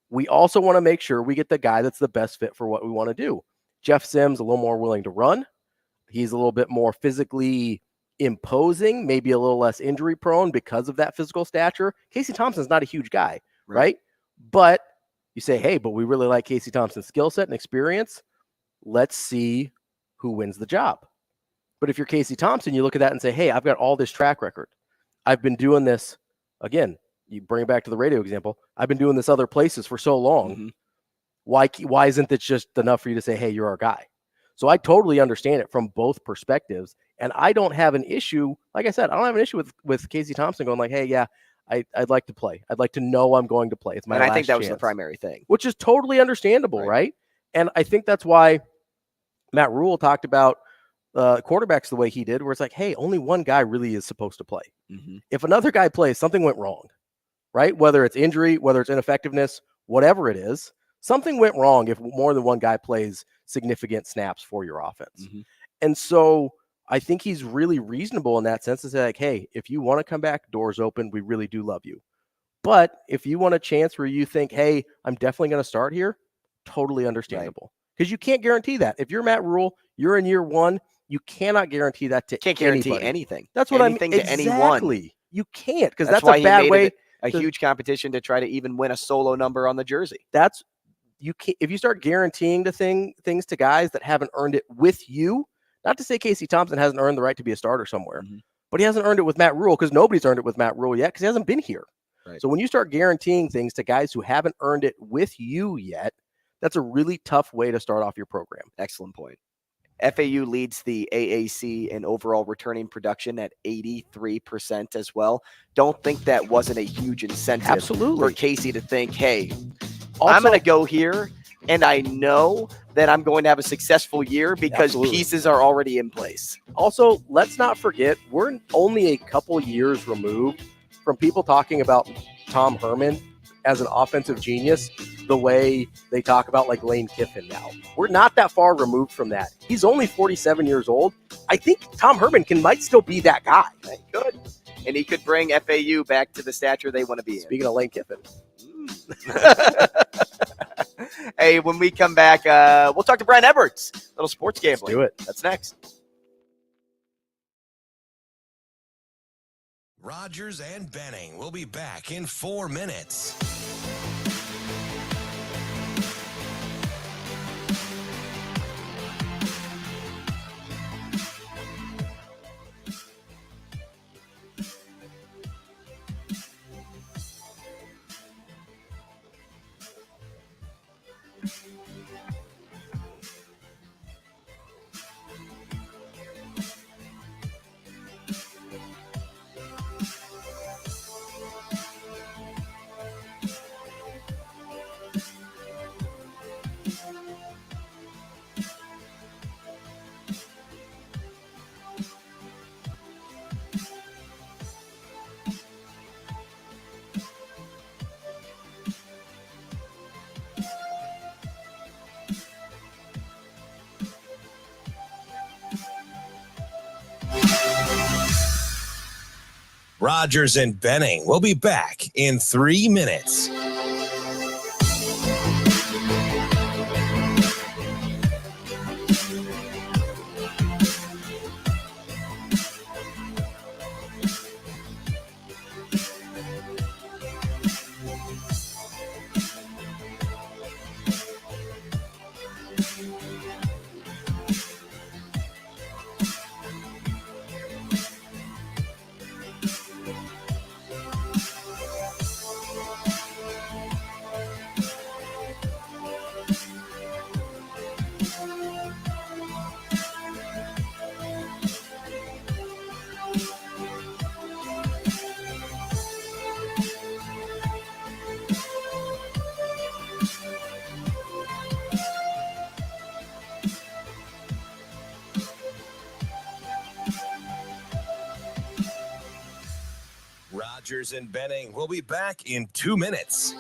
We also want to make sure we get the guy that's the best fit for what we want to do. Jeff Sims, a little more willing to run. He's a little bit more physically imposing, maybe a little less injury prone because of that physical stature. Casey Thompson's not a huge guy, right? But you say, hey, but we really like Casey Thompson's skill set and experience. Let's see who wins the job. But if you're Casey Thompson, you look at that and say, hey, I've got all this track record. I've been doing this, again, you bring it back to the radio example. I've been doing this other places for so long. Why isn't it just enough for you to say, hey, you're our guy? So I totally understand it from both perspectives. And I don't have an issue. Like I said, I don't have an issue with Casey Thompson going like, hey, yeah, I'd like to play. I'd like to know I'm going to play. It's my last chance. And I think that was the primary thing. Which is totally understandable, right? And I think that's why Matt Rule talked about quarterbacks the way he did, where it's like, hey, only one guy really is supposed to play. If another guy plays, something went wrong, right? Whether it's injury, whether it's ineffectiveness, whatever it is, something went wrong if more than one guy plays significant snaps for your offense. And so I think he's really reasonable in that sense to say like, hey, if you want to come back, doors open, we really do love you. But if you want a chance where you think, hey, I'm definitely going to start here, totally understandable. Because you can't guarantee that. If you're Matt Rule, you're in year one, you cannot guarantee that to Can't guarantee anybody. anything. That's what anything I mean. to Exactly. anyone. You can't, because That's that's a why bad he made way. A huge competition to try to even win a solo number on the jersey. That's you can't, if you start guaranteeing things to guys that haven't earned it with you. Not to say Casey Thompson hasn't earned the right to be a starter somewhere, but he hasn't earned it with Matt Rule because nobody's earned it with Matt Rule yet because he hasn't been here. So when you start guaranteeing things to guys who haven't earned it with you yet, that's a really tough way to start off your program. Excellent point. FAU leads the AAC in overall returning production at 83% as well. Don't think that wasn't a huge incentive for Casey to think, hey, I'm going to go here and I know that I'm going to have a successful year because pieces are already in place. Also, let's not forget, we're only a couple years removed from people talking about Tom Herman as an offensive genius the way they talk about like Lane Kiffin now. We're not that far removed from that. He's only 47 years old. I think Tom Herman might still be that guy. He could. And he could bring FAU back to the stature they want to be in. Speaking of Lane Kiffin. Hey, when we come back, we'll talk to Brian Edwards. Little sports gambling. Let's do it. That's next. Rogers and Benning will be back in 4 minutes. Rogers and Benning will be back in 3 minutes. Rogers and Benning will be back in 2 minutes.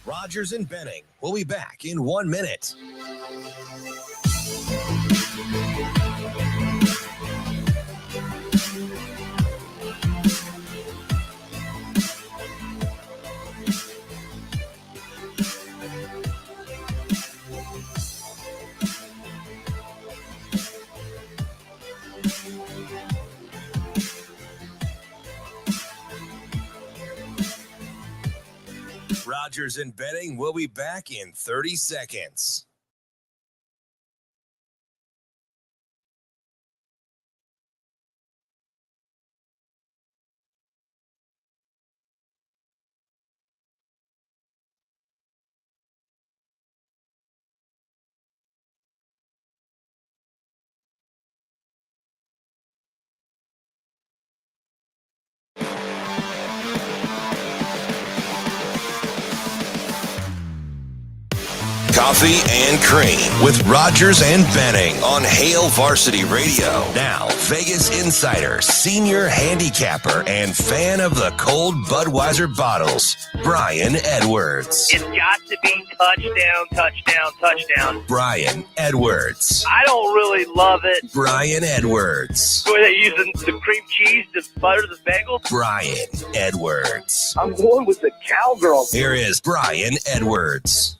Rogers and Benning will be back in 1 minute. Rogers and Benning will be back in 30 seconds. Coffee and Cream with Rogers and Benning on Hail Varsity Radio. Now, Vegas insider, senior handicapper, and fan of the cold Budweiser bottles, Brian Edwards. It's got to be touchdown, touchdown, touchdown. Brian Edwards. I don't really love it. Brian Edwards. Were they using the cream cheese to butter the bagel? Brian Edwards. I'm going with the cowgirl. Here is Brian Edwards.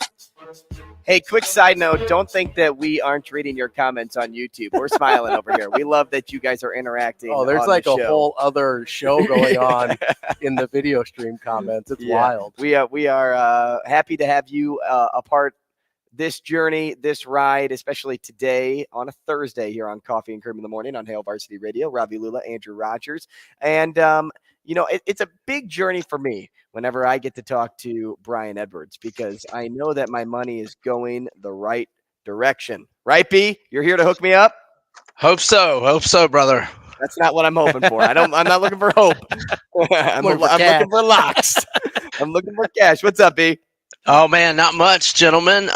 Hey, quick side note, don't think that we aren't reading your comments on YouTube. We're smiling over here. We love that you guys are interacting. Oh, there's like a whole other show going on in the video stream comments. It's wild. We are happy to have you a part this journey, this ride, especially today on a Thursday here on Coffee and Cream in the Morning on Hail Varsity Radio. Ravi, Lulla, Andrew Rogers. And, it's a big journey for me whenever I get to talk to Brian Edwards, because I know that my money is going the right direction. Right, B? You're here to hook me up? Hope so, brother. That's not what I'm hoping for. I'm not looking for hope. I'm looking for locks. I'm looking for cash. What's up, B? Oh man, not much, gentlemen.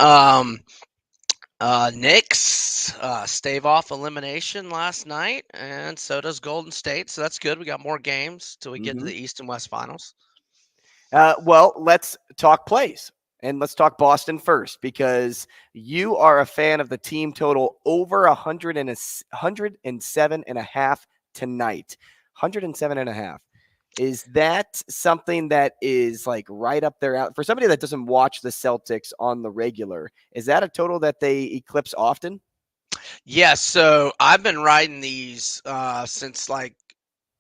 Knicks stave off elimination last night, and so does Golden State. So that's good. We got more games till we get to the East and West Finals. Well, let's talk plays, and let's talk Boston first, because you are a fan of the team total over 107.5 tonight. 107.5. Is that something that is like right up there out for somebody that doesn't watch the Celtics on the regular? Is that a total that they eclipse often? Yeah, so I've been riding these since like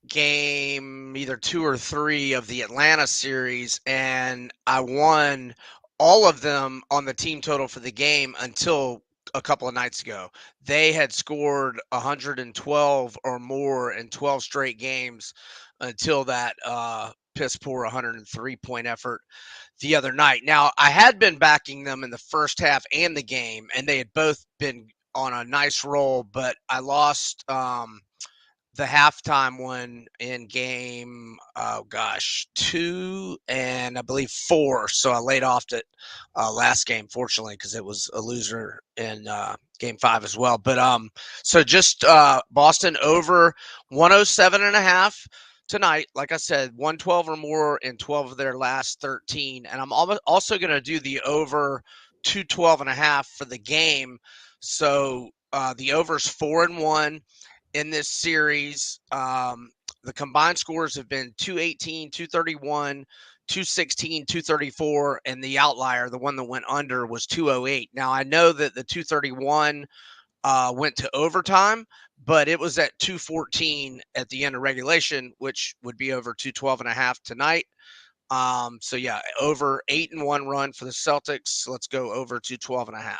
game either 2 or 3 of the Atlanta series, and I won all of them on the team total for the game until a couple of nights ago. They had scored 112 or more in 12 straight games until that piss poor 103-point effort the other night. Now, I had been backing them in the first half and the game, and they had both been on a nice roll, but I lost the halftime one in game, 2 and I believe 4. So I laid off it last game, fortunately, because it was a loser in game 5 as well. But so just Boston over 107.5 tonight. Like I said, 112 or more in 12 of their last 13. And I'm also going to do the over 212.5 for the game. So the over's 4-1. In this series, the combined scores have been 218, 231, 216, 234, and the outlier, the one that went under, was 208. Now, I know that the 231 went to overtime, but it was at 214 at the end of regulation, which would be over 212.5 tonight. So, yeah, over 8-1 run for the Celtics. Let's go over 212.5.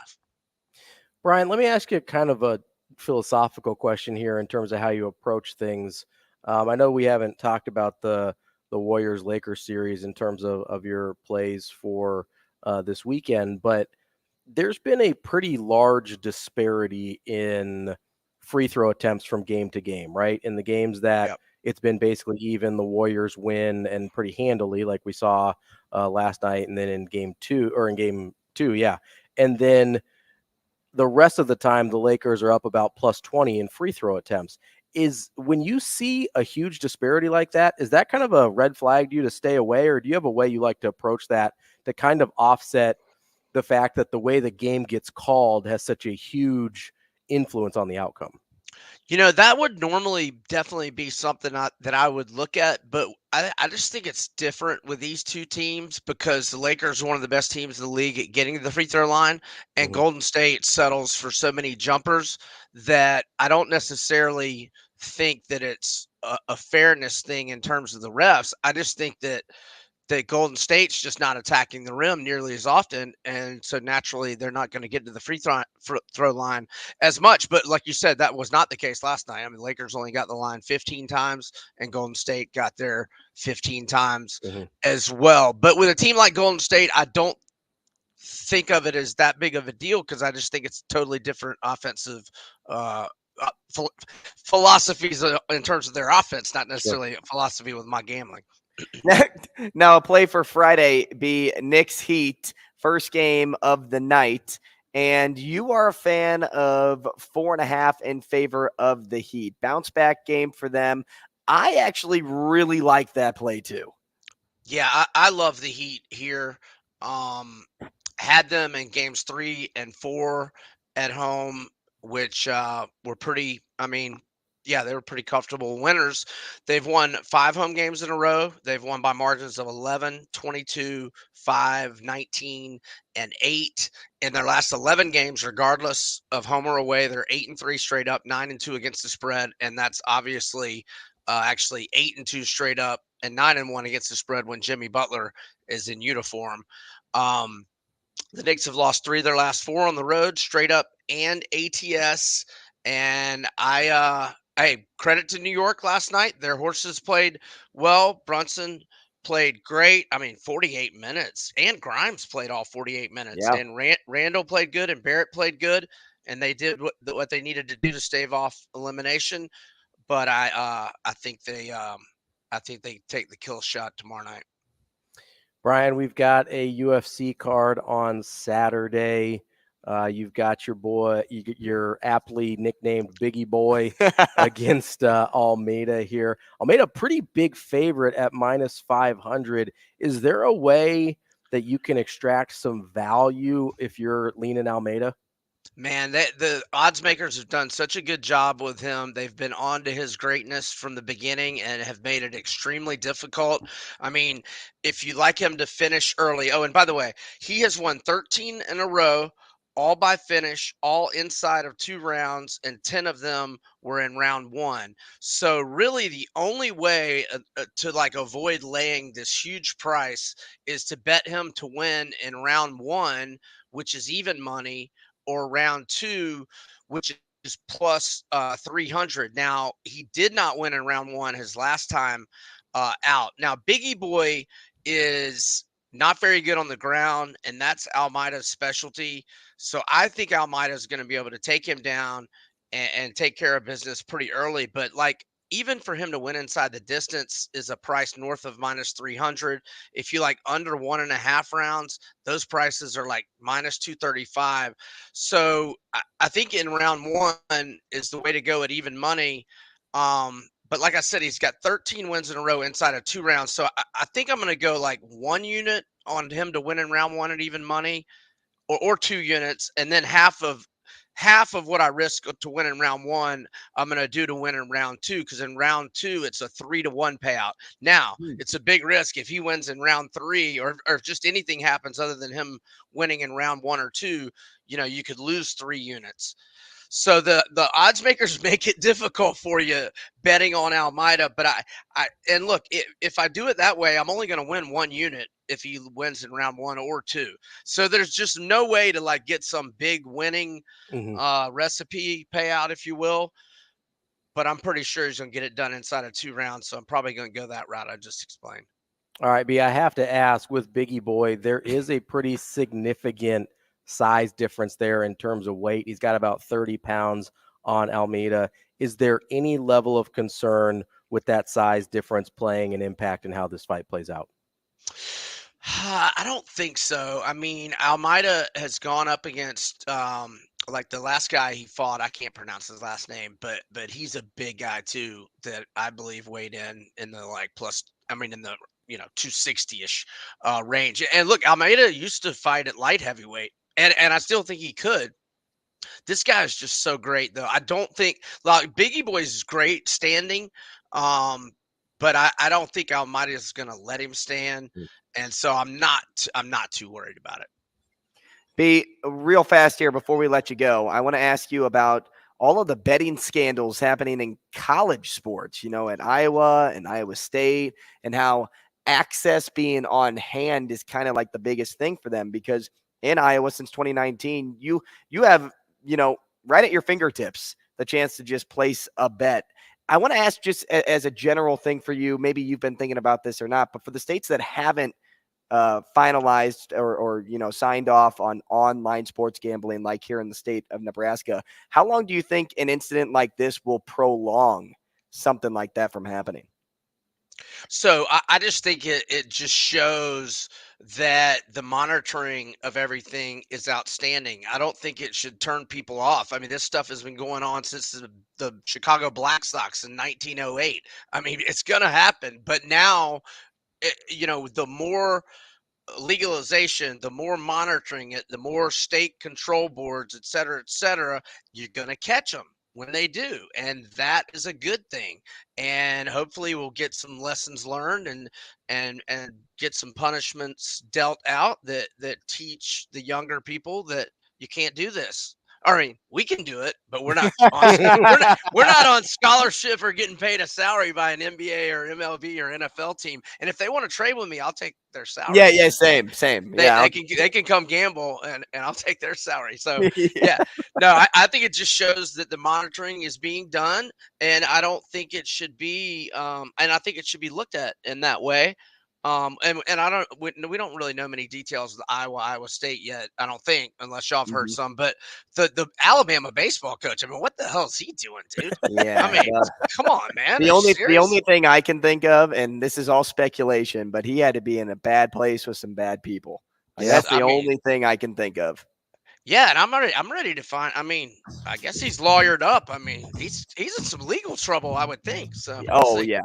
Brian, let me ask you kind of a philosophical question here in terms of how you approach things. I know we haven't talked about the Warriors-Lakers series in terms of your plays for this weekend, but there's been a pretty large disparity in free throw attempts from game to game, right? In the games that it's been basically even, the Warriors win and pretty handily, like we saw last night, and then in game 2, and then the rest of the time, the Lakers are up about plus 20 in free throw attempts. Is when you see a huge disparity like that, is that kind of a red flag to you to stay away, or do you have a way you like to approach that to kind of offset the fact that the way the game gets called has such a huge influence on the outcome? You know, that would normally definitely be something that I would look at, but I just think it's different with these two teams because the Lakers are one of the best teams in the league at getting to the free throw line, and Golden State settles for so many jumpers that I don't necessarily think that it's a fairness thing in terms of the refs. I just think that Golden State's just not attacking the rim nearly as often, and so naturally they're not going to get to the free throw line as much. But like you said, that was not the case last night. I mean, Lakers only got the line 15 times, and Golden State got there 15 times as well. But with a team like Golden State, I don't think of it as that big of a deal because I just think it's totally different offensive philosophies in terms of their offense, not necessarily a philosophy with my gambling. Now, a play for Friday be Knicks Heat, first game of the night. And you are a fan of 4.5 in favor of the Heat. Bounce back game for them. I actually really like that play too. Yeah, I love the Heat here. Had them in games 3 and 4 at home, which were pretty, they were pretty comfortable winners. They've won 5 home games in a row. They've won by margins of 11, 22, 5, 19, and 8. In their last 11 games, regardless of home or away, they're 8-3 straight up, 9-2 against the spread. And that's obviously actually 8-2 straight up and 9-1 against the spread when Jimmy Butler is in uniform. The Knicks have lost 3 of their last 4 on the road, straight up and ATS. And hey, credit to New York last night. Their horses played well. Brunson played great. 48 minutes. And Grimes played all 48 minutes. Yeah. And Randall played good and Barrett played good. And they did what they needed to do to stave off elimination. But I think they take the kill shot tomorrow night. Brian, we've got a UFC card on Saturday. You've got your boy, your aptly nicknamed Biggie Boy against Almeida here. Almeida, pretty big favorite at -500. Is there a way that you can extract some value if you're leaning Almeida? Man, the odds makers have done such a good job with him. They've been on to his greatness from the beginning and have made it extremely difficult. If you like him to finish early. Oh, and by the way, he has won 13 in a row all by finish, all inside of 2 rounds, and 10 of them were in round 1. So really the only way to like avoid laying this huge price is to bet him to win in round 1, which is even money, or round 2, which is plus 300. Now, he did not win in round 1 his last time out. Now, Biggie Boy is not very good on the ground, and that's Almeida's specialty. So I think Almeida is going to be able to take him down and take care of business pretty early. But like, even for him to win inside the distance is a price north of minus 300. If you like under 1.5 rounds, those prices are like minus 235. So I think in round 1 is the way to go at even money. But like I said, he's got 13 wins in a row inside of 2 rounds. So I think I'm going to go like 1 unit on him to win in round 1 at even money, or 2 units. And then half of what I risk to win in round 1, I'm going to do to win in round 2. Because in round 2, it's a 3-to-1 payout. Now, it's a big risk if he wins in round 3, or if just anything happens other than him winning in round 1 or 2, you could lose 3 units. So the odds makers make it difficult for you betting on Almeida. But and look, if I do it that way, I'm only going to win 1 unit if he wins in round 1 or 2. So there's just no way to like get some big winning recipe payout, if you will. But I'm pretty sure he's going to get it done inside of 2 rounds. So I'm probably going to go that route I just explained. All right, B, I have to ask, with Biggie Boy, there is a pretty significant size difference there in terms of weight. He's got about 30 pounds on Almeida. Is there any level of concern with that size difference playing an impact in how this fight plays out? I don't think so. I mean, Almeida has gone up against like the last guy he fought. I can't pronounce his last name, but he's a big guy too that I believe weighed in the like in the 260-ish range. And look, Almeida used to fight at light heavyweight. And I still think he could. This guy is just so great, though. I don't think like Biggie Boy is great standing, but I don't think Almeida is going to let him stand, and so I'm not too worried about it. B, real fast here before we let you go, I want to ask you about all of the betting scandals happening in college sports. At Iowa and Iowa State, and how access being on hand is kind of like the biggest thing for them, because in Iowa since 2019, you have, right at your fingertips, the chance to just place a bet. I want to ask, just as a general thing for you, maybe you've been thinking about this or not, but for the states that haven't finalized or signed off on online sports gambling, like here in the state of Nebraska, how long do you think an incident like this will prolong something like that from happening? So I just think it just shows that the monitoring of everything is outstanding. I don't think it should turn people off. I mean, this stuff has been going on since the Chicago Black Sox in 1908. I mean, it's going to happen. But now, the more legalization, the more monitoring it, the more state control boards, et cetera, you're going to catch them when they do. And that is a good thing. And hopefully we'll get some lessons learned and get some punishments dealt out that teach the younger people that you can't do this. I mean, we can do it, but we're not on scholarship or getting paid a salary by an NBA or MLB or NFL team. And if they want to trade with me, I'll take their salary. Yeah, same. They can come gamble and I'll take their salary. So I think it just shows that the monitoring is being done, and I don't think it should be and I think it should be looked at in that way. And we don't really know many details of the Iowa State yet, I don't think, unless y'all have heard some. But the Alabama baseball coach, I mean, what the hell is he doing, dude? Yeah, I mean, come on, man. The only thing I can think of, and this is all speculation, but he had to be in a bad place with some bad people. That's the only thing I can think of. Yeah, and I'm ready to find. I mean, I guess he's lawyered up. I mean, he's in some legal trouble, I would think. So. Yeah.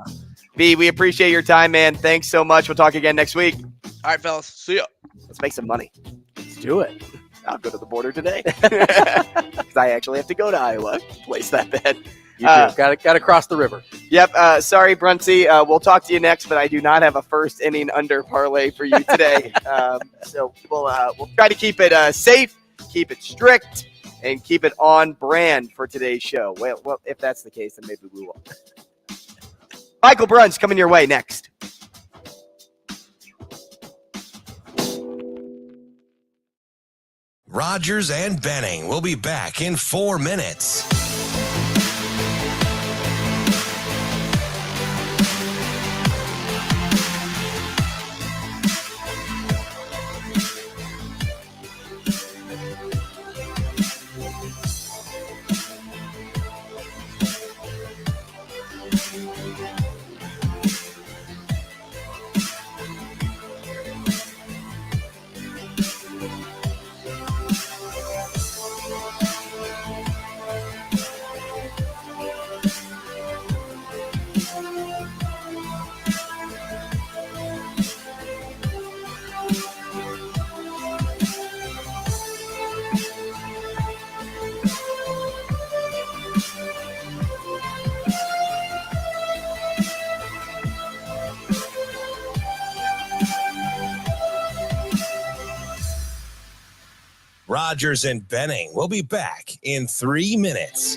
B, we appreciate your time, man. Thanks so much. We'll talk again next week. All right, fellas. See ya. Let's make some money. Let's do it. I'll go to the border today because I actually have to go to Iowa to place that bet. You do. Got to cross the river. Yep. Sorry, Bruntzy. We'll talk to you next, but I do not have a first inning under parlay for you today. So we'll try to keep it safe keep it strict and keep it on brand for today's show. Well, if that's the case, then maybe we will. Michael Bruntz coming your way next. Rogers and Benning will be back in 4 minutes. Rogers and Benning will be back in 3 minutes.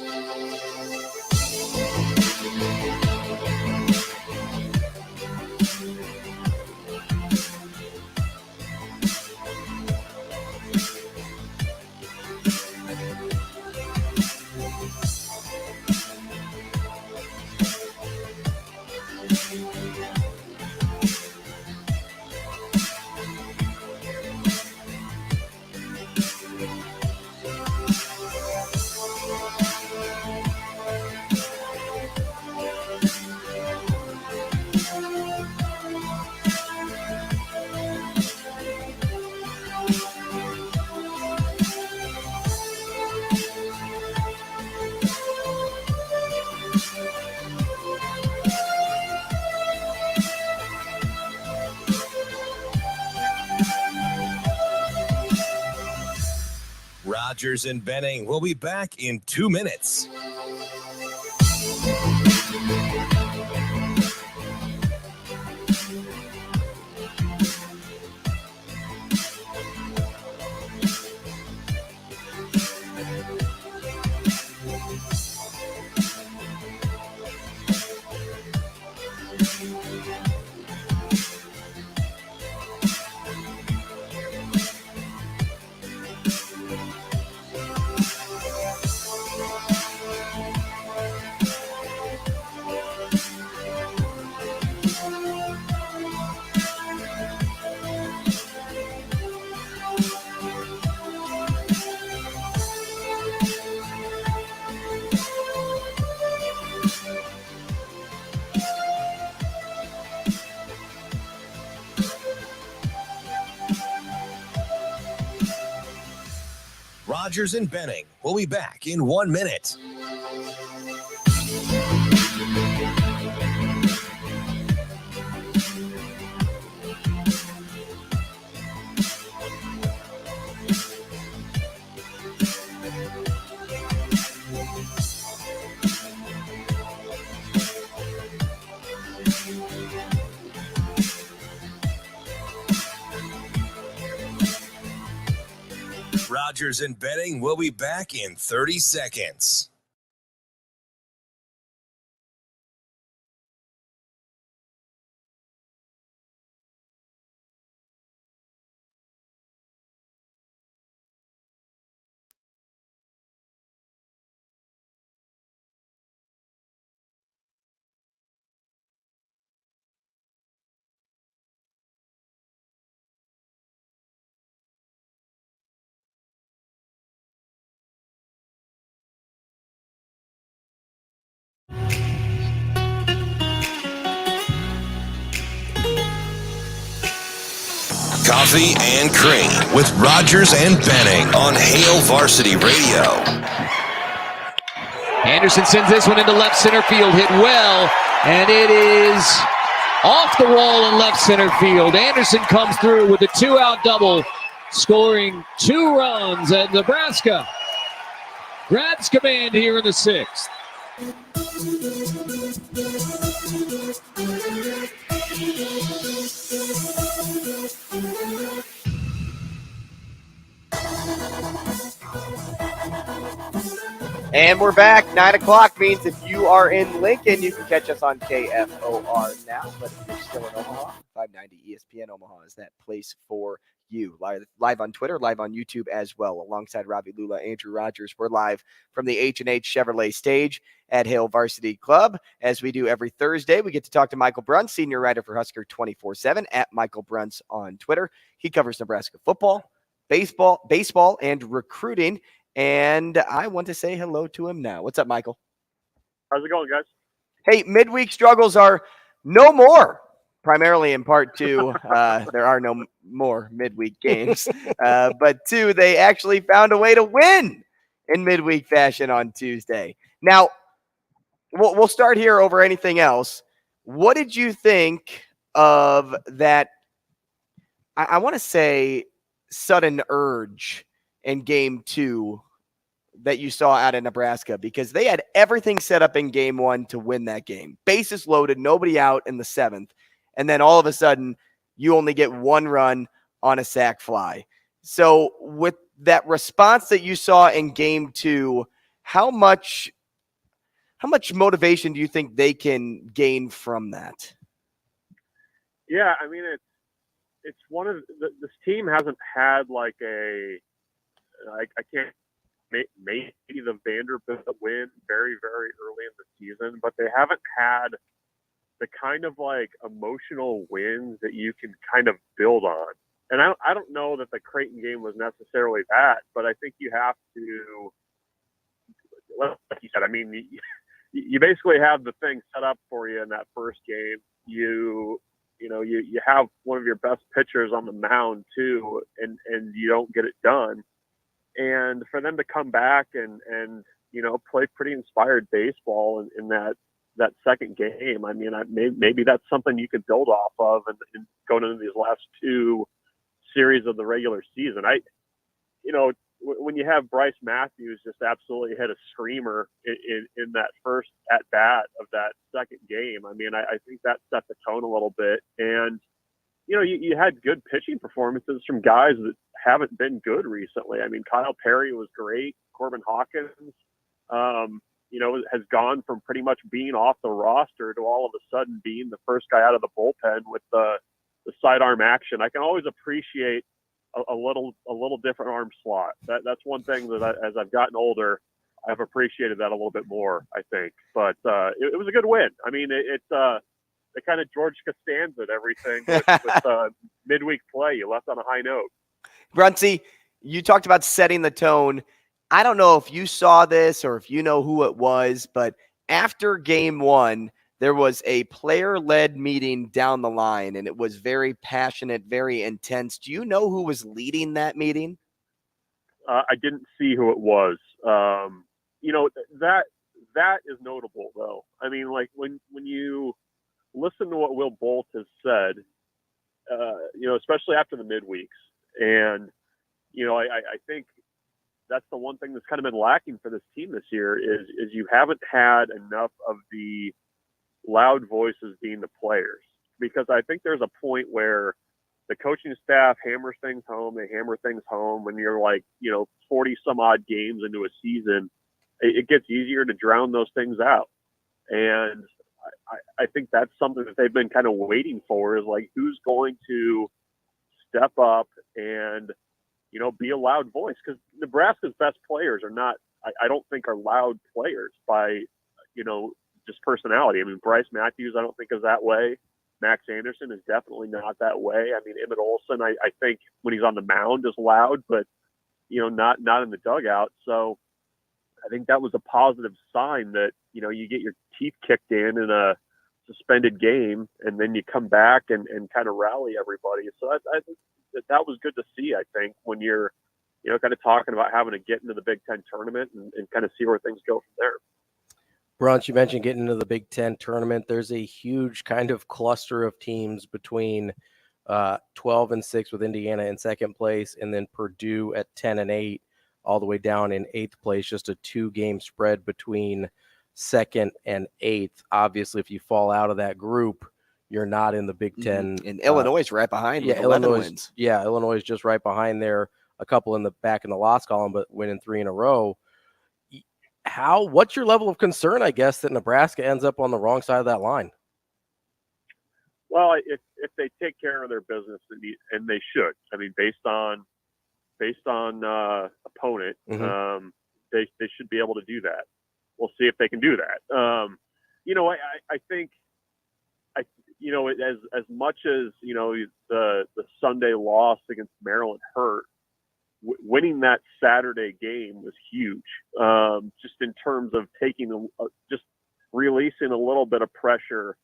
Rogers and Benning will be back in 2 minutes. Rogers and Benning will be back in 1 minute. Rogers and Benning will be back in 30 seconds. Coffee and Cream with Rogers and Benning on Hail Varsity Radio. Anderson sends this one into left center field, hit well, and it is off the wall in left center field. Anderson comes through with a 2-out double, scoring 2 runs, and Nebraska grabs command here in the 6th. And we're back. 9 o'clock means if you are in Lincoln, you can catch us on KFOR now. But if you're still in Omaha, 590 ESPN Omaha is that place for you. Live on Twitter, live on YouTube as well. Alongside Ravi, Lulla, Andrew Rogers, we're live from the H&H Chevrolet stage at Hail Varsity Club. As we do every Thursday, we get to talk to Michael Bruntz, senior writer for Husker 24/7 at Michael Bruntz on Twitter. He covers Nebraska football, baseball, and recruiting. And I want to say hello to him now. What's up, Michael? How's it going, guys? Hey, midweek struggles are no more, primarily in part two. There are no more midweek games. But two, they actually found a way to win in midweek fashion on Tuesday. Now, we'll start here over anything else. What did you think of that, I want to say, sudden urge in game 2 that you saw out of Nebraska? Because they had everything set up in game 1 to win that game. Bases loaded, nobody out in the 7th. And then all of a sudden, you only get one run on a sac fly. So with that response that you saw in game 2, how much motivation do you think they can gain from that? Yeah, I mean, it's one of this team hasn't had like I can't maybe the Vanderbilt win very, very early in the season, but they haven't had the kind of like emotional wins that you can kind of build on. And I don't know that the Creighton game was necessarily that, but I think you have to, like you said, I mean, you basically have the thing set up for you in that first game. You have one of your best pitchers on the mound too, and you don't get it done. And for them to come back and play pretty inspired baseball in that second game, I mean, maybe that's something you could build off of and going into these last 2 series of the regular season. When you have Bryce Matthews just absolutely hit a screamer in that first at bat of that second game, I mean, I think that set the tone a little bit. And you had good pitching performances from guys that haven't been good recently. I mean, Kyle Perry was great. Corbin Hawkins, has gone from pretty much being off the roster to all of a sudden being the first guy out of the bullpen with the sidearm action. I can always appreciate a little different arm slot. That's one thing that as I've gotten older, I've appreciated that a little bit more, I think. But it was a good win. I mean, it's kind of George Costanza everything with midweek play. You left on a high note. Bruntzy, you talked about setting the tone. I don't know if you saw this or if you know who it was, but after game 1, there was a player-led meeting down the line, and it was very passionate, very intense. Do you know who was leading that meeting? I didn't see who it was. That is notable, though. I mean, like when you listen to what Will Bolt has said, especially after the midweeks, and I think that's the one thing that's kind of been lacking for this team this year is you haven't had enough of the loud voices being the players, because I think there's a point where the coaching staff hammers things home. They hammer things home when you're like, 40 some odd games into a season. It gets easier to drown those things out. And I think that's something that they've been kind of waiting for, is like, who's going to step up and, be a loud voice? Because Nebraska's best players are not, I don't think are loud players by, just personality. I mean, Bryce Matthews, I don't think is that way. Max Anderson is definitely not that way. I mean, Emmett Olson, I think when he's on the mound is loud, but, not in the dugout. So I think that was a positive sign that, you get your teeth kicked in a suspended game, and then you come back and kind of rally everybody. So I think that was good to see, I think, when you're, kind of talking about having to get into the Big Ten tournament and kind of see where things go from there. Bruntz, you mentioned getting into the Big Ten tournament. There's a huge kind of cluster of teams between 12-6 with Indiana in second place, and then Purdue at 10-8, all the way down in 8th place. Just a 2-game spread between 2nd and 8th. Obviously, if you fall out of that group, you're not in the Big Ten. And Illinois is right behind. Yeah, with 11 wins. Yeah, Illinois is just right behind there. A couple in the back in the loss column, but winning 3 in a row. What's your level of concern, I guess, that Nebraska ends up on the wrong side of that line? Well, if they take care of their business, and they should, I mean, based on opponent, they should be able to do that. We'll see if they can do that. I think as much as the Sunday loss against Maryland hurt, winning that Saturday game was huge. Just in terms of just releasing a little bit of pressure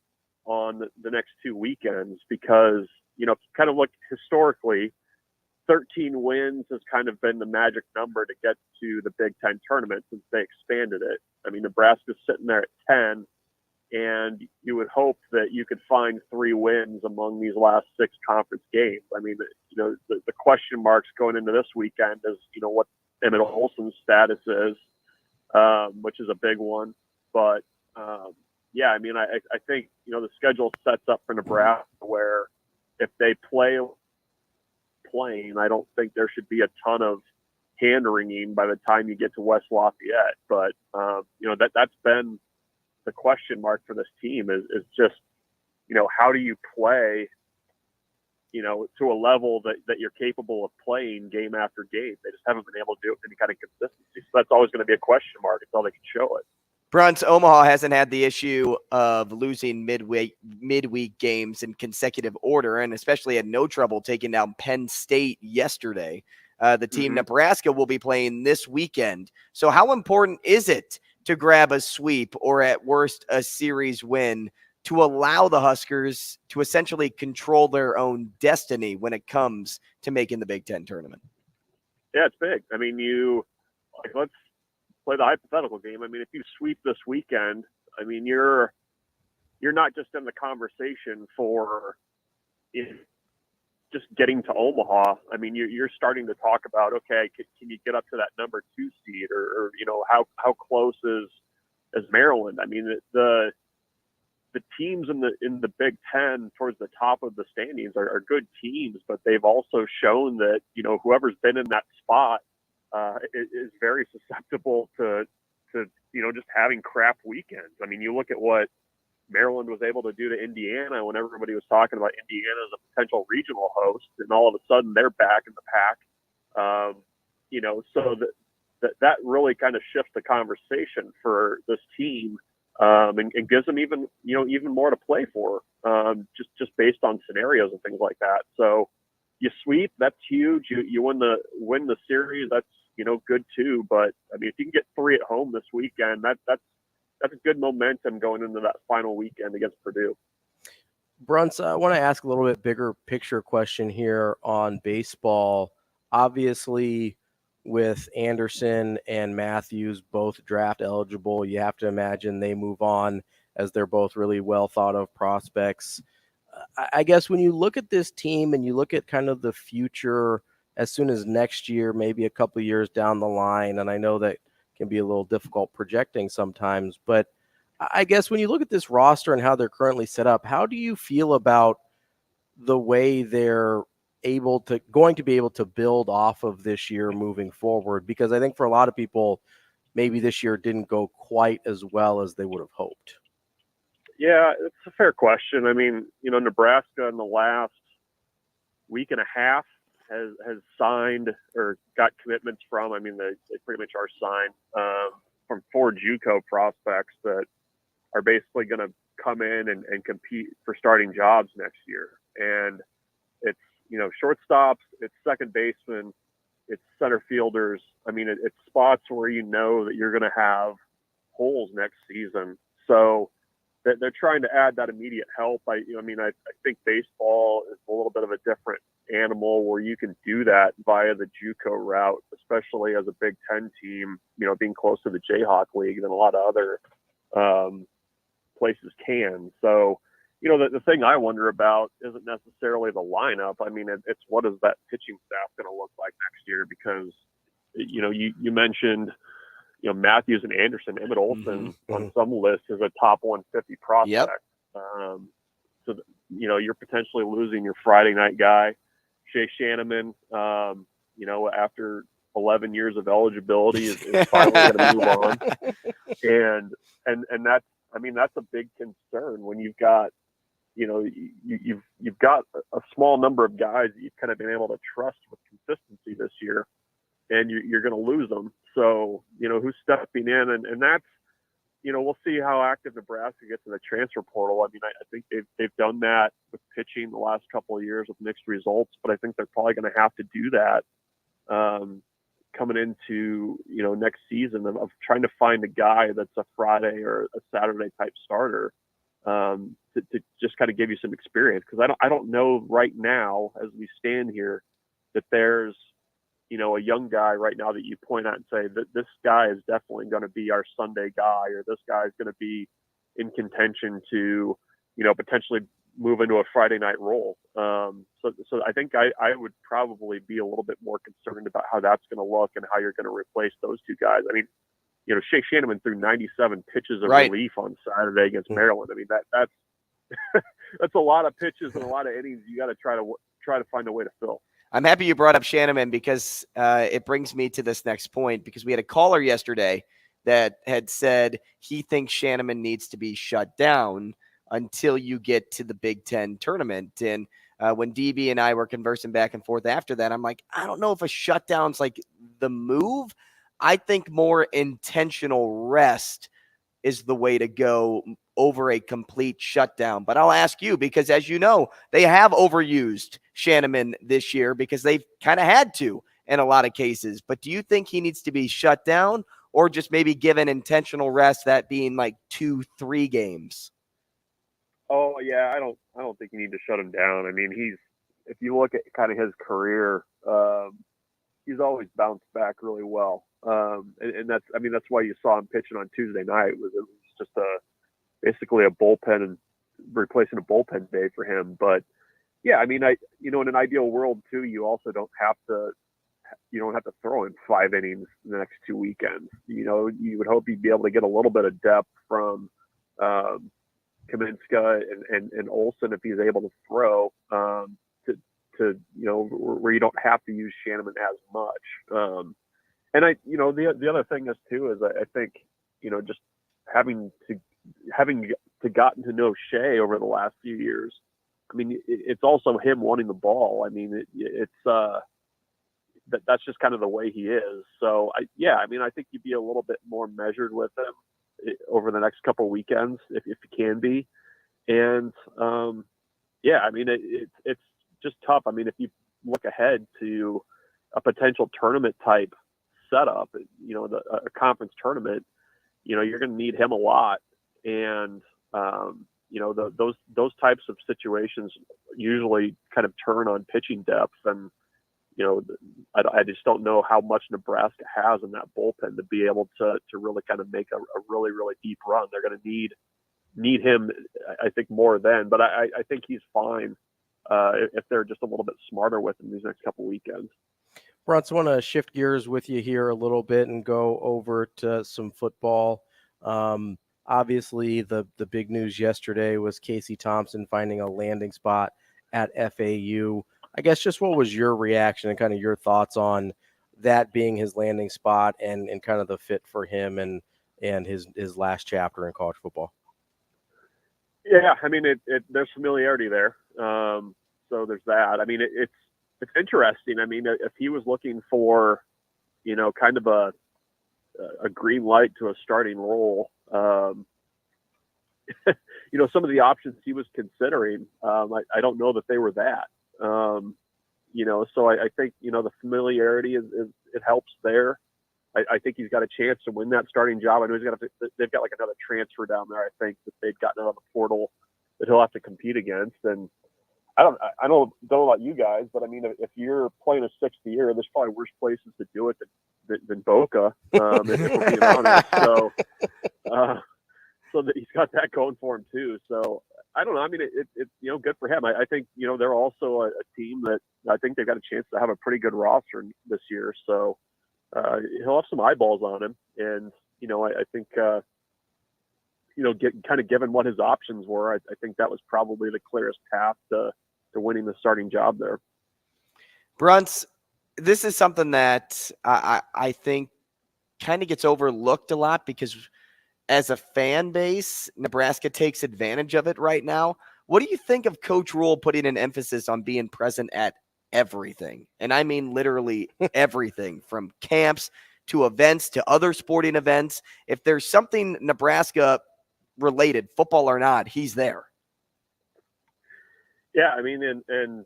on the next 2 weekends, because kind of look historically, 13 wins has kind of been the magic number to get to the Big Ten tournament since they expanded it. I mean, Nebraska's sitting there at 10, and you would hope that you could find 3 wins among these last 6 conference games. I mean, the question marks going into this weekend is, what Emmett Olson's status is, which is a big one. But yeah, I mean, I think the schedule sets up for Nebraska where if they playing, I don't think there should be a ton of hand wringing by the time you get to West Lafayette. But that's been the question mark for this team is just how do you play to a level that you're capable of playing game after game. They just haven't been able to do it with any kind of consistency. So that's always going to be a question mark until they can show it. Bruntz, Omaha hasn't had the issue of losing midweek games in consecutive order, and especially had no trouble taking down Penn State yesterday. The team Nebraska will be playing this weekend. So how important is it to grab a sweep or at worst a series win to allow the Huskers to essentially control their own destiny when it comes to making the Big Ten tournament? Yeah, it's big. I mean, let's play the hypothetical game. I mean, if you sweep this weekend, I mean, you're not just in the conversation for just getting to Omaha. I mean, you're starting to talk about, okay, can you get up to that number 2 seed, or how close is Maryland? I mean, the teams in the Big Ten towards the top of the standings are good teams, but they've also shown that whoever's been in that spot is very susceptible to just having crap weekends. I mean, you look at what Maryland was able to do to Indiana when everybody was talking about Indiana as a potential regional host, and all of a sudden they're back in the pack. So that really kind of shifts the conversation for this team, and gives them even more to play for, just based on scenarios and things like that. So you sweep, that's huge. You win the series, that's good too. But I mean, if you can get 3 at home this weekend, that's a good momentum going into that final weekend against Purdue. Bruntz, I want to ask a little bit bigger picture question here on baseball. Obviously, with Anderson and Matthews both draft eligible, you have to imagine they move on as they're both really well thought of prospects. I guess when you look at this team and you look at kind of the future as soon as next year, maybe a couple of years down the line, and I know that can be a little difficult projecting sometimes, but I guess when you look at this roster and how they're currently set up, how do you feel about the way they're going to be able to build off of this year moving forward? Because I think for a lot of people, maybe this year didn't go quite as well as they would have hoped. Yeah, it's a fair question. I mean, Nebraska in the last week and a half has signed or got commitments from, I mean, they pretty much are signed from 4 JUCO prospects that are basically going to come in and compete for starting jobs next year. And it's, shortstops, it's second baseman, it's center fielders. I mean, it's spots where that you're going to have holes next season. So they're trying to add that immediate help. I think baseball is a little bit of a different animal where you can do that via the JUCO route, especially as a Big Ten team, being close to the Jayhawk League than a lot of other places can. So, the thing I wonder about isn't necessarily the lineup. I mean, it's what is that pitching staff going to look like next year? Because, you mentioned, Matthews and Anderson, Emmett Olson on some lists is a top 150 prospect. Yep. So, you're potentially losing your Friday night guy, Shea Shanneman, after 11 years of eligibility is finally going to move on. And that's, I mean, that's a big concern when you've got, you've got a small number of guys that you've kind of been able to trust with consistency this year, and you're going to lose them. So, who's stepping in, and that's, we'll see how active Nebraska gets in the transfer portal. I mean, I think they've done that with pitching the last couple of years with mixed results, but I think they're probably going to have to do that coming into, next season of trying to find a guy that's a Friday or a Saturday type starter to just kind of give you some experience. Because I don't know right now, as we stand here, that there's, a young guy right now that you point out and say that this guy is definitely going to be our Sunday guy, or this guy is going to be in contention to, potentially move into a Friday night role. So I think I would probably be a little bit more concerned about how that's going to look and how you're going to replace those two guys. I mean, Shea Shannon threw 97 pitches of relief on Saturday against Maryland. I mean, that's that's a lot of pitches and a lot of innings you got to try to find a way to fill. I'm happy you brought up Shannon because it brings me to this next point, because we had a caller yesterday that had said he thinks Shannon needs to be shut down until you get to the Big Ten tournament. And when DB and I were conversing back and forth after that, I'm like, I don't know if a shutdown's like the move. I think more intentional rest is the way to go over a complete shutdown. But I'll ask you, because as you know, they have overused Shannon this year because they've kind of had to in a lot of cases. But do you think he needs to be shut down, or just maybe given intentional rest, that being like 2-3 games? Oh yeah, I don't think you need to shut him down. I mean, if you look at kind of his career, he's always bounced back really well. And that's why you saw him pitching on Tuesday night. It was just basically a bullpen and replacing a bullpen day for him. But yeah, I mean, in an ideal world too, you also don't have to throw in 5 innings in the next 2 weekends. You would hope you'd be able to get a little bit of depth from Kaminska and Olsen if he's able to throw to where you don't have to use Shannon as much. And the other thing is too is I think just having to gotten to know Shea over the last few years. I mean, it's also him wanting the ball. I mean, that's just kind of the way he is. So I think you'd be a little bit more measured with him over the next couple of weekends if you can be. And I mean, it's just tough. I mean, if you look ahead to a potential tournament type setup, a conference tournament, you're going to need him a lot. And, those types of situations usually kind of turn on pitching depth. And, I just don't know how much Nebraska has in that bullpen to be able to really kind of make a really, really deep run. They're going to need him, I think, more then. But I think he's fine if they're just a little bit smarter with him these next couple weekends. Bruntz, I want to shift gears with you here a little bit and go over to some football. Obviously, the big news yesterday was Casey Thompson finding a landing spot at FAU. I guess just what was your reaction and kind of your thoughts on that being his landing spot and kind of the fit for him and his last chapter in college football? Yeah, I mean, there's familiarity there. So there's that. I mean, it's interesting. I mean, if he was looking for, kind of a green light to a starting role, some of the options he was considering, I don't know that they were that. So I think, the familiarity it helps there. I think he's got a chance to win that starting job. I know they've got like another transfer down there, I think, that they've gotten out of the portal that he'll have to compete against. And I don't know about you guys, but I mean, if you're playing a 6th year, there's probably worse places to do it than Boca, if we're being honest. So that he's got that going for him too. So I don't know. I mean, it's good for him. I think they're also a team that I think they've got a chance to have a pretty good roster this year. So he'll have some eyeballs on him, and I think given what his options were, I think that was probably the clearest path to winning the starting job there. Bruntz, this is something that I think kind of gets overlooked a lot because as a fan base, Nebraska takes advantage of it right now. What do you think of Coach Rule putting an emphasis on being present at everything? And I mean literally everything, from camps to events to other sporting events. If there's something Nebraska related, football or not, he's there. Yeah, I mean, and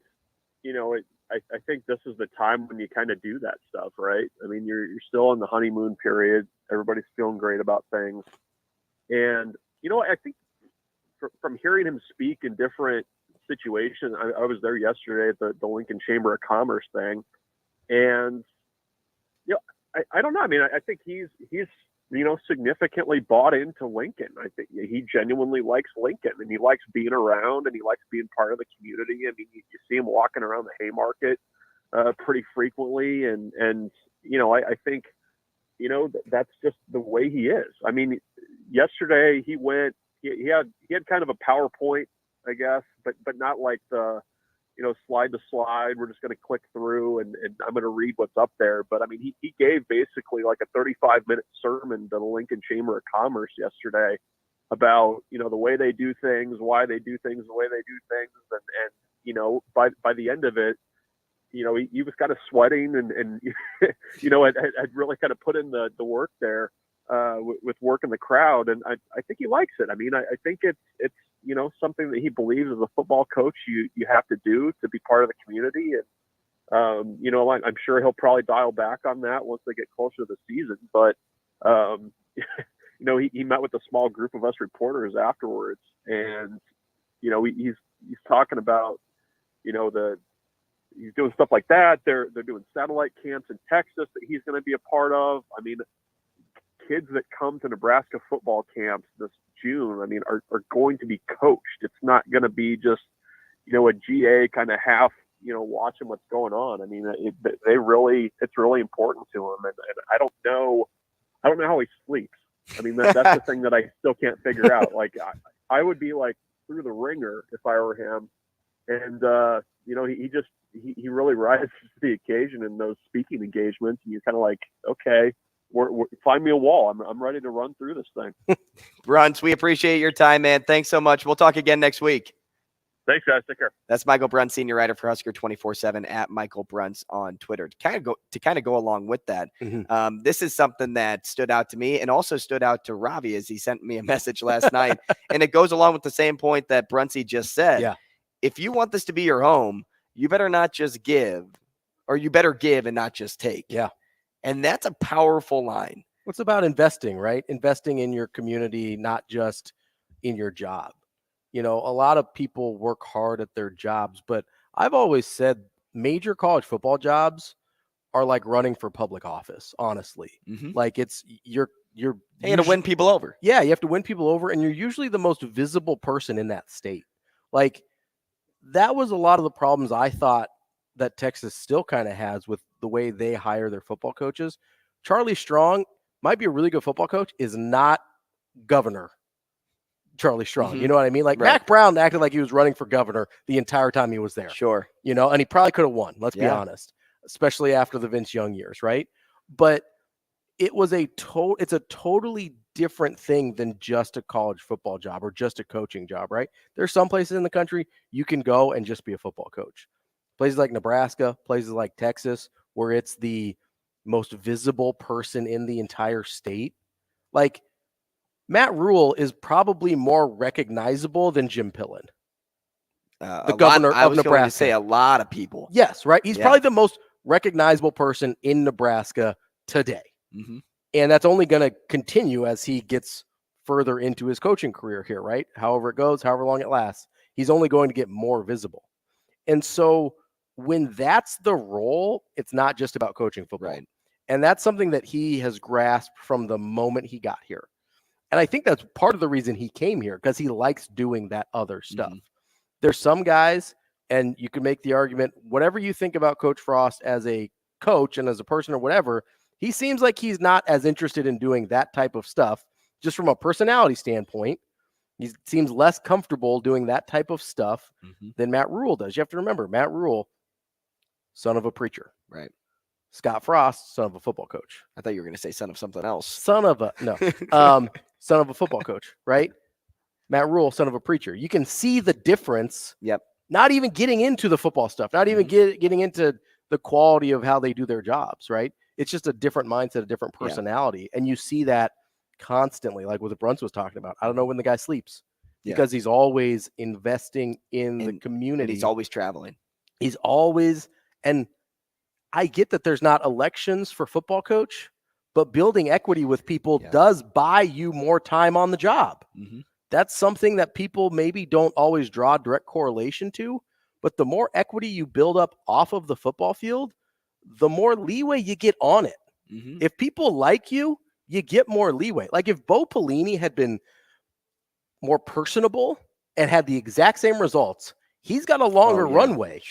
you know, I think this is the time when you kind of do that stuff, right? I mean, you're still in the honeymoon period. Everybody's feeling great about things. And, you know, I think from hearing him speak in different situations, I was there yesterday at the Lincoln Chamber of Commerce thing. And, you know, I don't know. I mean, I think he's you know, significantly bought into Lincoln. I think he genuinely likes Lincoln, and he likes being around, and he likes being part of the community. I mean, you see him walking around the Haymarket pretty frequently. And you know, I think, you know, that's just the way he is. I mean, yesterday he had kind of a PowerPoint, I guess, but not like the, you know, slide to slide. We're just going to click through and I'm going to read what's up there. But I mean, he gave basically like a 35-minute sermon to the Lincoln Chamber of Commerce yesterday about, you know, the way they do things, why they do things the way they do things. And you know, by the end of it, you know, he was kind of sweating and you know, had really kind of put in the work there with working the crowd. And I think he likes it. I mean, I think it's, you know, something that he believes as a football coach you have to do to be part of the community. And, you know, I'm sure he'll probably dial back on that once they get closer to the season. But, you know, he met with a small group of us reporters afterwards. And, you know, he's talking about, you know, he's doing stuff like that. They're doing satellite camps in Texas that he's going to be a part of. I mean, kids that come to Nebraska football camps this June, I mean, are going to be coached. It's not going to be just, you know, a GA kind of half, you know, watching what's going on. I mean, it's really important to him. And I don't know how he sleeps. I mean, that's the thing that I still can't figure out. Like, I would be like through the ringer if I were him. And, you know, he really rises to the occasion in those speaking engagements. And you're kind of like, okay, find me a wall. I'm ready to run through this thing. Bruntz, we appreciate your time, man. Thanks so much. We'll talk again next week. Thanks, guys. Take care. That's Michael Bruntz, senior writer for Husker 24/7 at Michael Bruntz on Twitter. To kind of go along with that, this is something that stood out to me and also stood out to Ravi as he sent me a message last night. And it goes along with the same point that Bruntz just said. Yeah. If you want this to be your home, you better not just give, or you better give and not just take. Yeah. And that's a powerful line. It's about investing, right? Investing in your community, not just in your job. You know, a lot of people work hard at their jobs, but I've always said major college football jobs are like running for public office, honestly. Like you're going to win people over. Yeah, you have to win people over, and you're usually the most visible person in that state. Like, that was a lot of the problems I thought that Texas still kind of has with the way they hire their football coaches. Charlie Strong might be a really good football coach, is not Governor Charlie Strong. You know what I mean? Like, Right. Mac Brown acted like he was running for governor the entire time he was there. Sure. You know, and he probably could have won, let's be Yeah. honest, especially after the Vince Young years, right? But it was it's a totally different thing than just a college football job or just a coaching job, right? There's some places in the country you can go and just be a football coach. Places like Nebraska, places like Texas, where it's the most visible person in the entire state. Like, Matt Rule is probably more recognizable than Jim Pillen, the governor of Nebraska. Going to say a lot of people. Yes, right. He's probably the most recognizable person in Nebraska today. And that's only going to continue as he gets further into his coaching career here, right? However it goes, however long it lasts, he's only going to get more visible. And so when that's the role, it's not just about coaching football. Right. And that's something that he has grasped from the moment he got here. And I think that's part of the reason he came here, because he likes doing that other stuff. There's some guys, and you can make the argument, whatever you think about Coach Frost as a coach and as a person or whatever, he seems like he's not as interested in doing that type of stuff. Just from a personality standpoint, he seems less comfortable doing that type of stuff than Matt Rule does. You have to remember, Matt Rule, son of a preacher. Right. Scott Frost, son of a football coach. I thought you were going to say son of something else. Son of a football coach, right? Matt Rule, son of a preacher. You can see the difference. Yep. Not even getting into the football stuff, not even getting into the quality of how they do their jobs, right? It's just a different mindset, a different personality. And you see that constantly, like what the Bruntz was talking about. I don't know when the guy sleeps because he's always investing in the community. And he's always traveling. He's always, and I get that there's not elections for football coach, but building equity with people does buy you more time on the job. Mm-hmm. That's something that people maybe don't always draw direct correlation to, but the more equity you build up off of the football field, the more leeway you get on it. Mm-hmm. If people like you, you get more leeway. Like if Bo Pelini had been more personable and had the exact same results, he's got a longer runway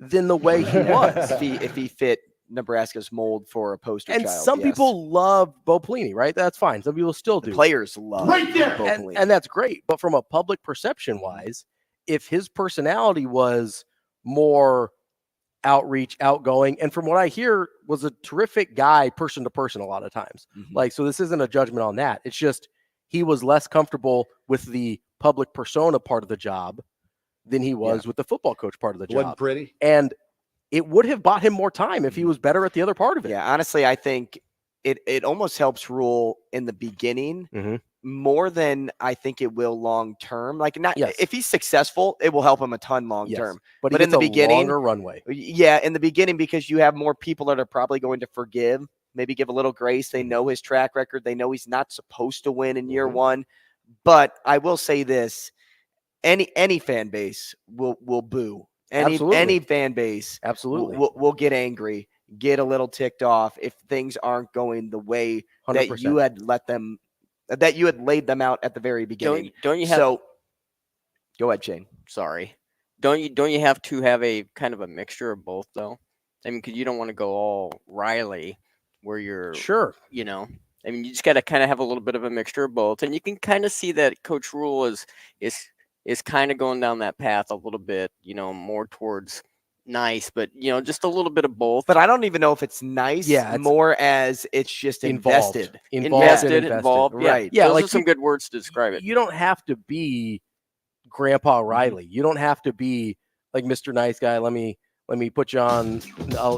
than the way he was. if he fit Nebraska's mold for a poster and child. Some people love Bo Pelini, right? That's fine. Some people still do. The players love Bo Pelini. And that's great. But from a public perception wise, if his personality was more outreach, outgoing, and from what I hear was a terrific guy person to person a lot of times. Mm-hmm. Like, so this isn't a judgment on that. It's just he was less comfortable with the public persona part of the job than he was with the football coach part of the job. Wasn't pretty. And it would have bought him more time if he was better at the other part of it. Yeah, honestly, I think it almost helps Rule in the beginning more than I think it will long term. Like, not if he's successful, it will help him a ton long term. But in the beginning, longer runway. Yeah, in the beginning, because you have more people that are probably going to forgive, maybe give a little grace. They know his track record. They know he's not supposed to win in year one. But I will say this: any fan base will boo. Any fan base will get angry, get a little ticked off if things aren't going the way 100%. that you had laid them out at the very beginning. Don't you have? So, go ahead, Shane. Sorry. Don't you have to have a kind of a mixture of both though? I mean, because you don't want to go all Riley, where you're you know. I mean, you just got to kind of have a little bit of a mixture of both, and you can kind of see that Coach Rule is kind of going down that path a little bit, you know, more towards nice, but, you know, just a little bit of both. But I don't even know if it's nice, more as it's just invested. Involved. Right. Yeah, those are some good words to describe it. You don't have to be Grandpa Riley. You don't have to be like Mr. Nice Guy. Let me put you on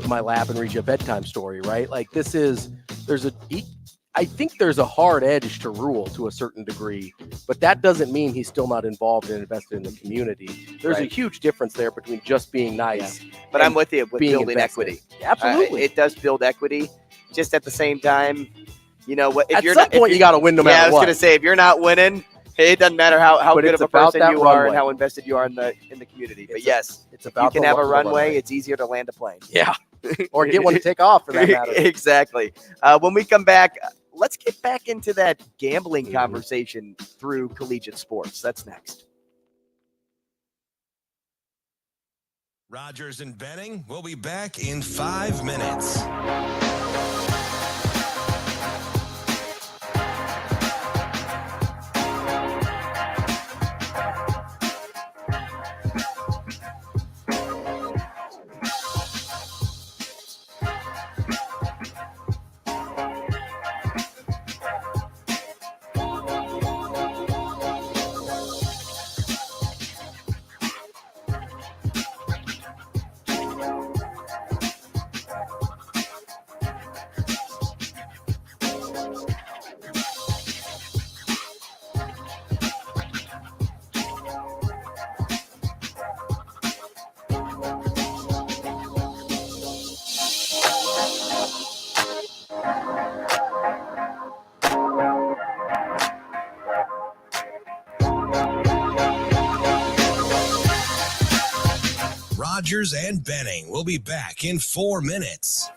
my lap and read you a bedtime story, right? Like I think there's a hard edge to Rule to a certain degree, but that doesn't mean he's still not involved and invested in the community. There's a huge difference there between just being nice. But I'm with you with building equity. Absolutely. It does build equity. Just at the same time, you know what? At some point, you got to win no matter what. I was going to say, if you're not winning, it doesn't matter how good of a person you are and how invested you are in the community. But yes, it's about you can have a runway. It's easier to land a plane. Yeah. Or get one to take off for that matter. Exactly. When we come back, let's get back into that gambling conversation through collegiate sports. That's next. Rogers and Benning will be back in 5 minutes. Rogers and Benning will be back in 4 minutes.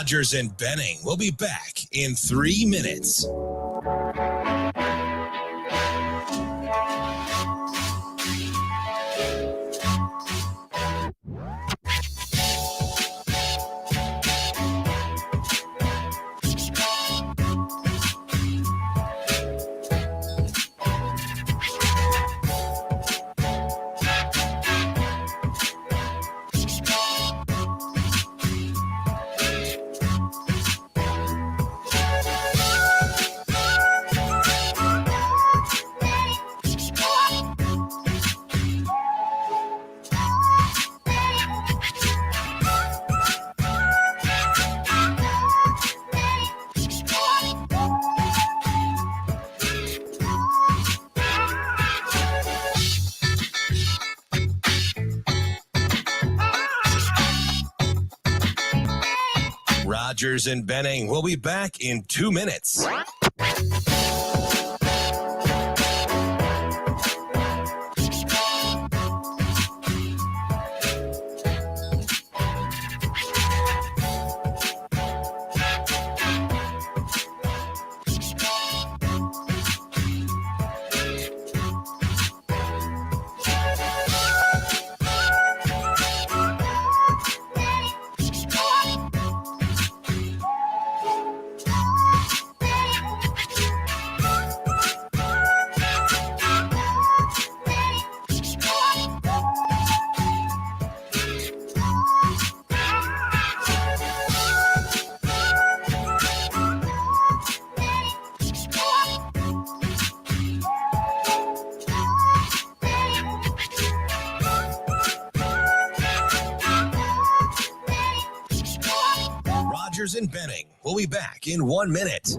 Rogers and Benning will be back in 3 minutes. Rogers and Benning will be back in 2 minutes. Rogers and Benning will be back in 1 minute.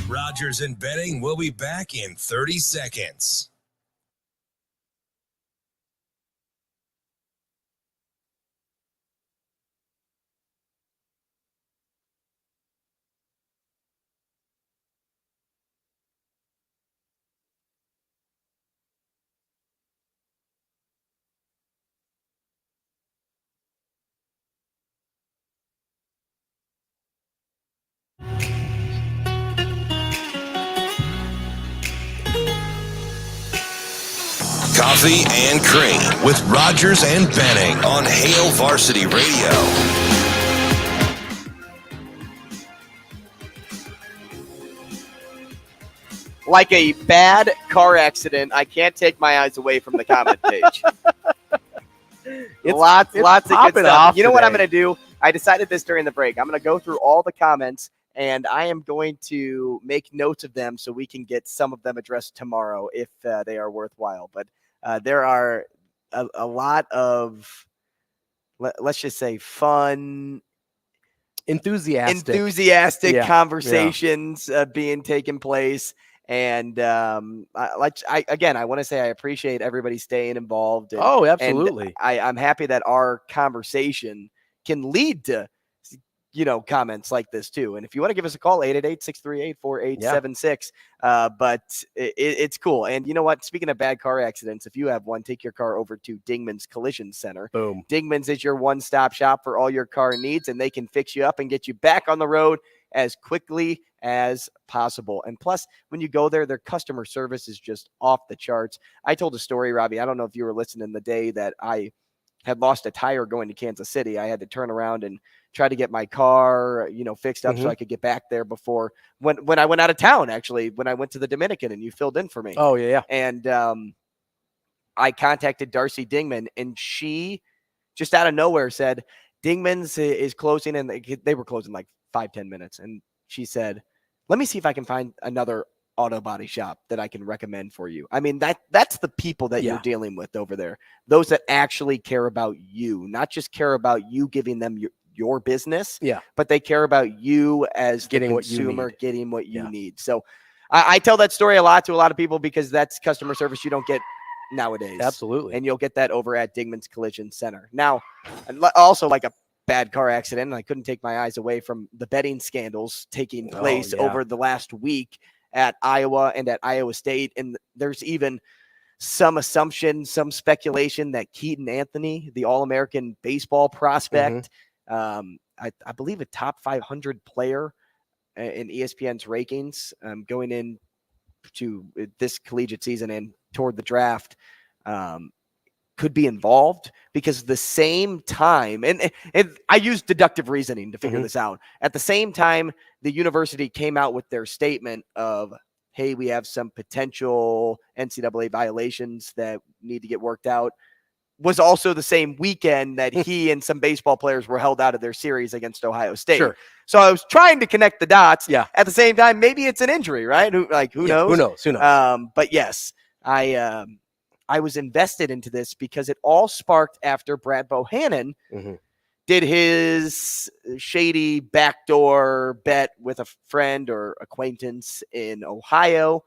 Rogers and Benning will be back in 30 seconds. Coffee and Cream with Rogers and Benning on Hail Varsity Radio. Like a bad car accident, I can't take my eyes away from the comment page. Lots of good stuff. You know what I'm going to do? I decided this during the break. I'm going to go through all the comments, and I am going to make notes of them so we can get some of them addressed tomorrow if they are worthwhile. But there are a lot of, let's just say, fun, enthusiastic conversations being taken place. And I want to say I appreciate everybody staying involved. And, oh, absolutely. And I'm happy that our conversation can lead to, comments like this too. And if you want to give us a call, 888-638-4876. But it's cool. And you know what? Speaking of bad car accidents, if you have one, take your car over to Dingman's Collision Center. Boom. Dingman's is your one-stop shop for all your car needs, and they can fix you up and get you back on the road as quickly as possible. And plus, when you go there, their customer service is just off the charts. I told a story, Ravi. I don't know if you were listening the day that I had lost a tire going to Kansas City. I had to turn around and try to get my car, fixed up so I could get back there before when I went out of town, actually, when I went to the Dominican and you filled in for me. Oh, yeah. And I contacted Darcy Dingman, and she just out of nowhere said, Dingman's is closing, and they were closing like 5-10 minutes. And she said, let me see if I can find another auto body shop that I can recommend for you. I mean, that's the people that you're dealing with over there. Those that actually care about you, not just care about you giving them your business. Yeah. But they care about you as Getting the what you consumer, need. getting what you Yeah. need. So I tell that story a lot to a lot of people because that's customer service you don't get nowadays. Absolutely. And you'll get that over at Dingman's Collision Center. Now, also like a bad car accident, and I couldn't take my eyes away from the betting scandals taking place over the last week at Iowa and at Iowa State. And there's even some assumption, some speculation that Keaton Anthony, the All-American baseball prospect, I believe a top 500 player in ESPN's rankings going in to this collegiate season and toward the draft, could be involved because the same time, and I used deductive reasoning to figure this out. At the same time, the university came out with their statement of, hey, we have some potential NCAA violations that need to get worked out, was also the same weekend that he and some baseball players were held out of their series against Ohio State. Sure. So I was trying to connect the dots. Yeah. At the same time, maybe it's an injury, right? Who knows? Who knows? But yes, I was invested into this because it all sparked after Brad Bohannon did his shady backdoor bet with a friend or acquaintance in Ohio.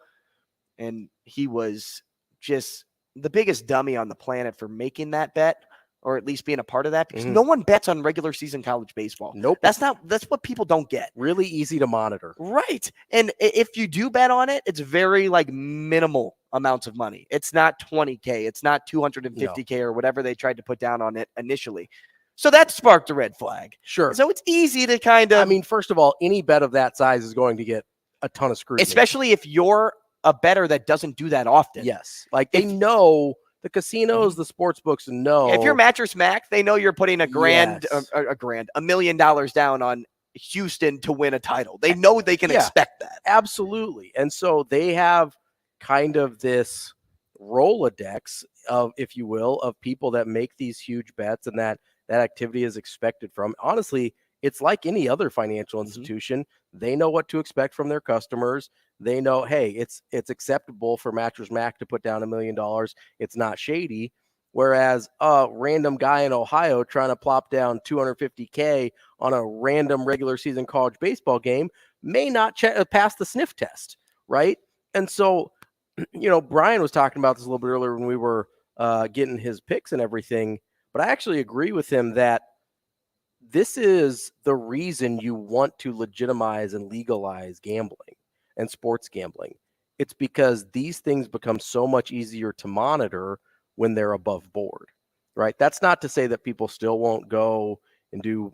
And he was just the biggest dummy on the planet for making that bet, or at least being a part of that, because no one bets on regular season college baseball. Nope. That's what people don't get. Really easy to monitor. Right. And if you do bet on it, it's very like minimal amounts of money. It's not 20K. It's not 250K or whatever they tried to put down on it initially. So that sparked a red flag. Sure. So it's easy to kind of, I mean, first of all, any bet of that size is going to get a ton of scrutiny. especially if you're a bettor that doesn't do that often. Yes. Like they know the casinos, the sports books know. If you're Mattress Mac, they know you're putting $1 million down on Houston to win a title. They know they can expect that. Absolutely. And so they have kind of this Rolodex of, if you will, of people that make these huge bets and that activity is expected from. Honestly, it's like any other financial institution. They know what to expect from their customers. They know, hey, it's acceptable for Mattress Mac to put down $1 million. It's not shady. Whereas a random guy in Ohio trying to plop down $250K on a random regular season college baseball game may not pass the sniff test, right? And so, Brian was talking about this a little bit earlier when we were getting his picks and everything, but I actually agree with him that this is the reason you want to legitimize and legalize gambling and sports gambling. It's because these things become so much easier to monitor when they're above board, right? That's not to say that people still won't go and do,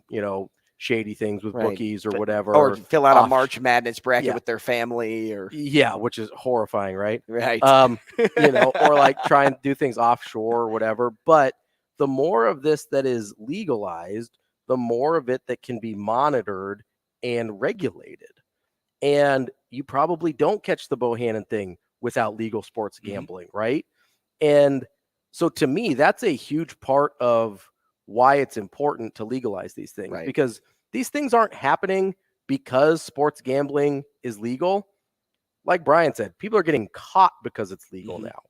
shady things with bookies or whatever. Or fill out a March Madness bracket with their family or. Yeah, which is horrifying, right? Right. Or like try and do things offshore or whatever. But the more of this that is legalized, the more of it that can be monitored and regulated. And you probably don't catch the Bohannon thing without legal sports gambling, right? And so to me, that's a huge part of why it's important to legalize these things, because these things aren't happening because sports gambling is legal. Like Brian said, people are getting caught because it's legal now.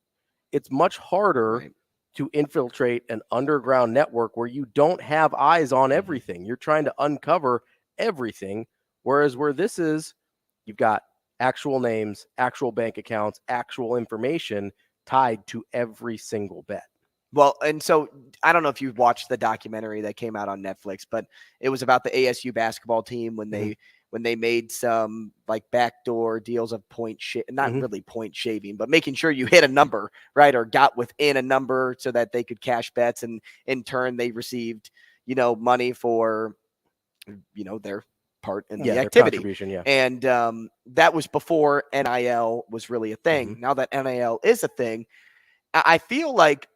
It's much harder to infiltrate an underground network where you don't have eyes on everything. You're trying to uncover everything. Whereas where this is, you've got actual names, actual bank accounts, actual information tied to every single bet. Well, and so I don't know if you've watched the documentary that came out on Netflix, but it was about the ASU basketball team when they made some like backdoor deals of not really point shaving, but making sure you hit a number, right? Or got within a number so that they could cash bets. And in turn, they received, money for, their part in the activity. And that was before NIL was really a thing. Now that NIL is a thing, I feel like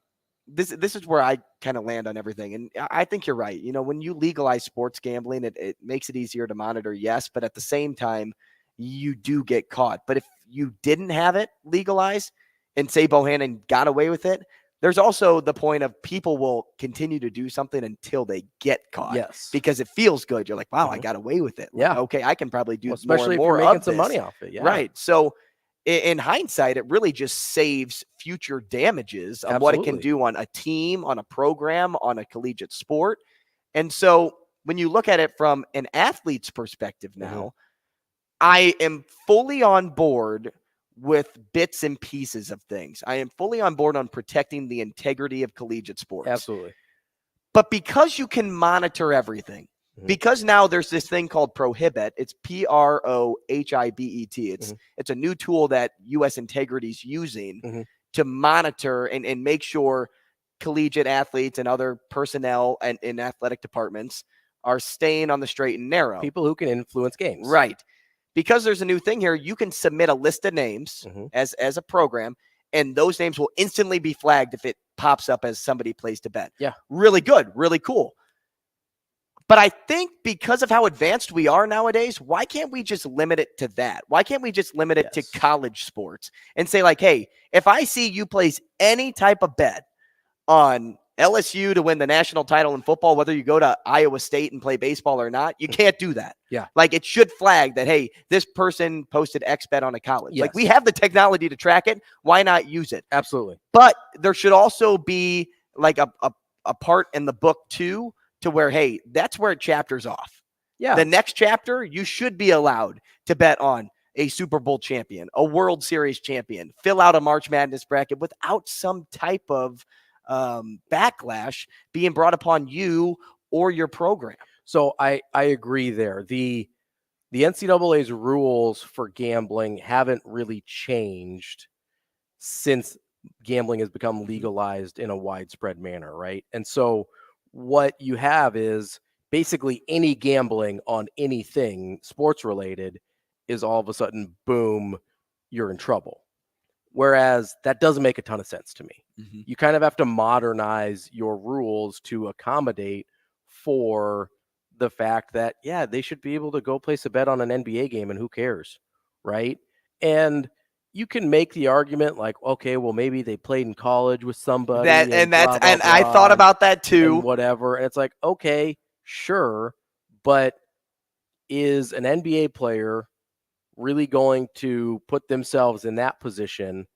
this is where I kind of land on everything. And I think you're right. When you legalize sports gambling, it makes it easier to monitor. Yes. But at the same time, you do get caught. But if you didn't have it legalized and say Bohannon got away with it, there's also the point of people will continue to do something until they get caught. Yes. Because it feels good. You're like, wow, I got away with it. Yeah. Okay. I can probably do especially more and if more you're making some money off it. Yeah. Right. So in hindsight, it really just saves future damages of what it can do on a team, on a program, on a collegiate sport. And so when you look at it from an athlete's perspective now, I am fully on board with bits and pieces of things. I am fully on board on protecting the integrity of collegiate sports. Absolutely. But because you can monitor everything, because now there's this thing called Prohibit, it's PROHIBET. It's a new tool that U.S. Integrity is using to monitor and make sure collegiate athletes and other personnel and in athletic departments are staying on the straight and narrow. People who can influence games. Right. Because there's a new thing here, you can submit a list of names as a program, and those names will instantly be flagged if it pops up as somebody placed a bet. Yeah. Really good. Really cool. But I think because of how advanced we are nowadays, why can't we just limit it to that? Why can't we just limit it to college sports and say, like, hey, if I see you place any type of bet on LSU to win the national title in football, whether you go to Iowa State and play baseball or not, you can't do that. Yeah. Like, it should flag that, hey, this person posted X bet on a college. Yes. Like, we have the technology to track it. Why not use it? Absolutely. But there should also be like a part in the book too, to where, hey, that's where it chapters off. Yeah. The next chapter, you should be allowed to bet on a Super Bowl champion, a World Series champion, fill out a March Madness bracket without some type of backlash being brought upon you or your program. So I agree there. The NCAA's rules for gambling haven't really changed since gambling has become legalized in a widespread manner, right? And so what you have is basically any gambling on anything sports related is all of a sudden, boom, you're in trouble. Whereas that doesn't make a ton of sense to me. You kind of have to modernize your rules to accommodate for the fact that, yeah, they should be able to go place a bet on an NBA game and who cares, right? And you can make the argument like, okay, well, maybe they played in college with somebody. And I thought about that too. And whatever. And it's like, okay, sure. But is an NBA player really going to put themselves in that position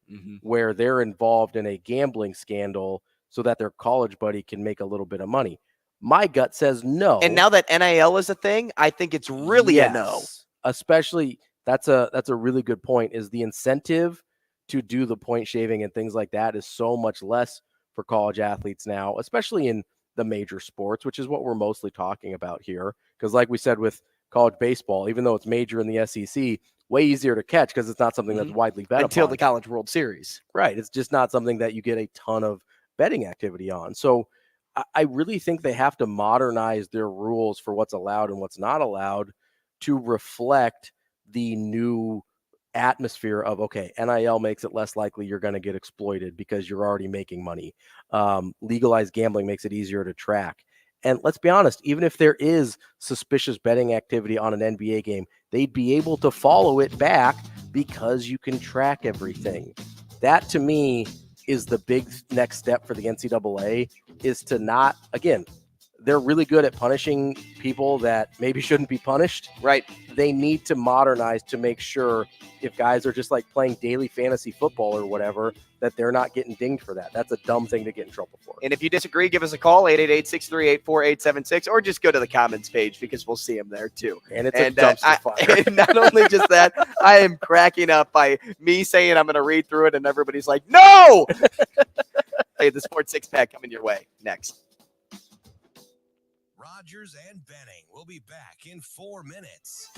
where they're involved in a gambling scandal so that their college buddy can make a little bit of money? My gut says no. And now that NIL is a thing, I think it's really a no. Especially, that's a really good point, is the incentive to do the point shaving and things like that is so much less for college athletes now, especially in the major sports, which is what we're mostly talking about here. Because like we said with college baseball, even though it's major in the SEC, way easier to catch because it's not something that's widely bet until upon. the College World Series. Right. It's just not something that you get a ton of betting activity on. So I really think they have to modernize their rules for what's allowed and what's not allowed to reflect the new atmosphere of, okay, NIL makes it less likely you're going to get exploited because you're already making money. Legalized gambling makes it easier to track. And let's be honest, even if there is suspicious betting activity on an NBA game, they'd be able to follow it back because you can track everything. That, to me, is the big next step for the NCAA, is to not, again, they're really good at punishing people that maybe shouldn't be punished. Right. They need to modernize to make sure if guys are just like playing daily fantasy football or whatever, that they're not getting dinged for that. That's a dumb thing to get in trouble for. And if you disagree, give us a call, 888-638-4876, or just go to the comments page because we'll see them there too. And it's a dumpster fire. And not only just that, I am cracking up by me saying I'm going to read through it and everybody's like, no! Hey, the Sports Six Pack coming your way next. Rogers and Benning will be back in 4 minutes.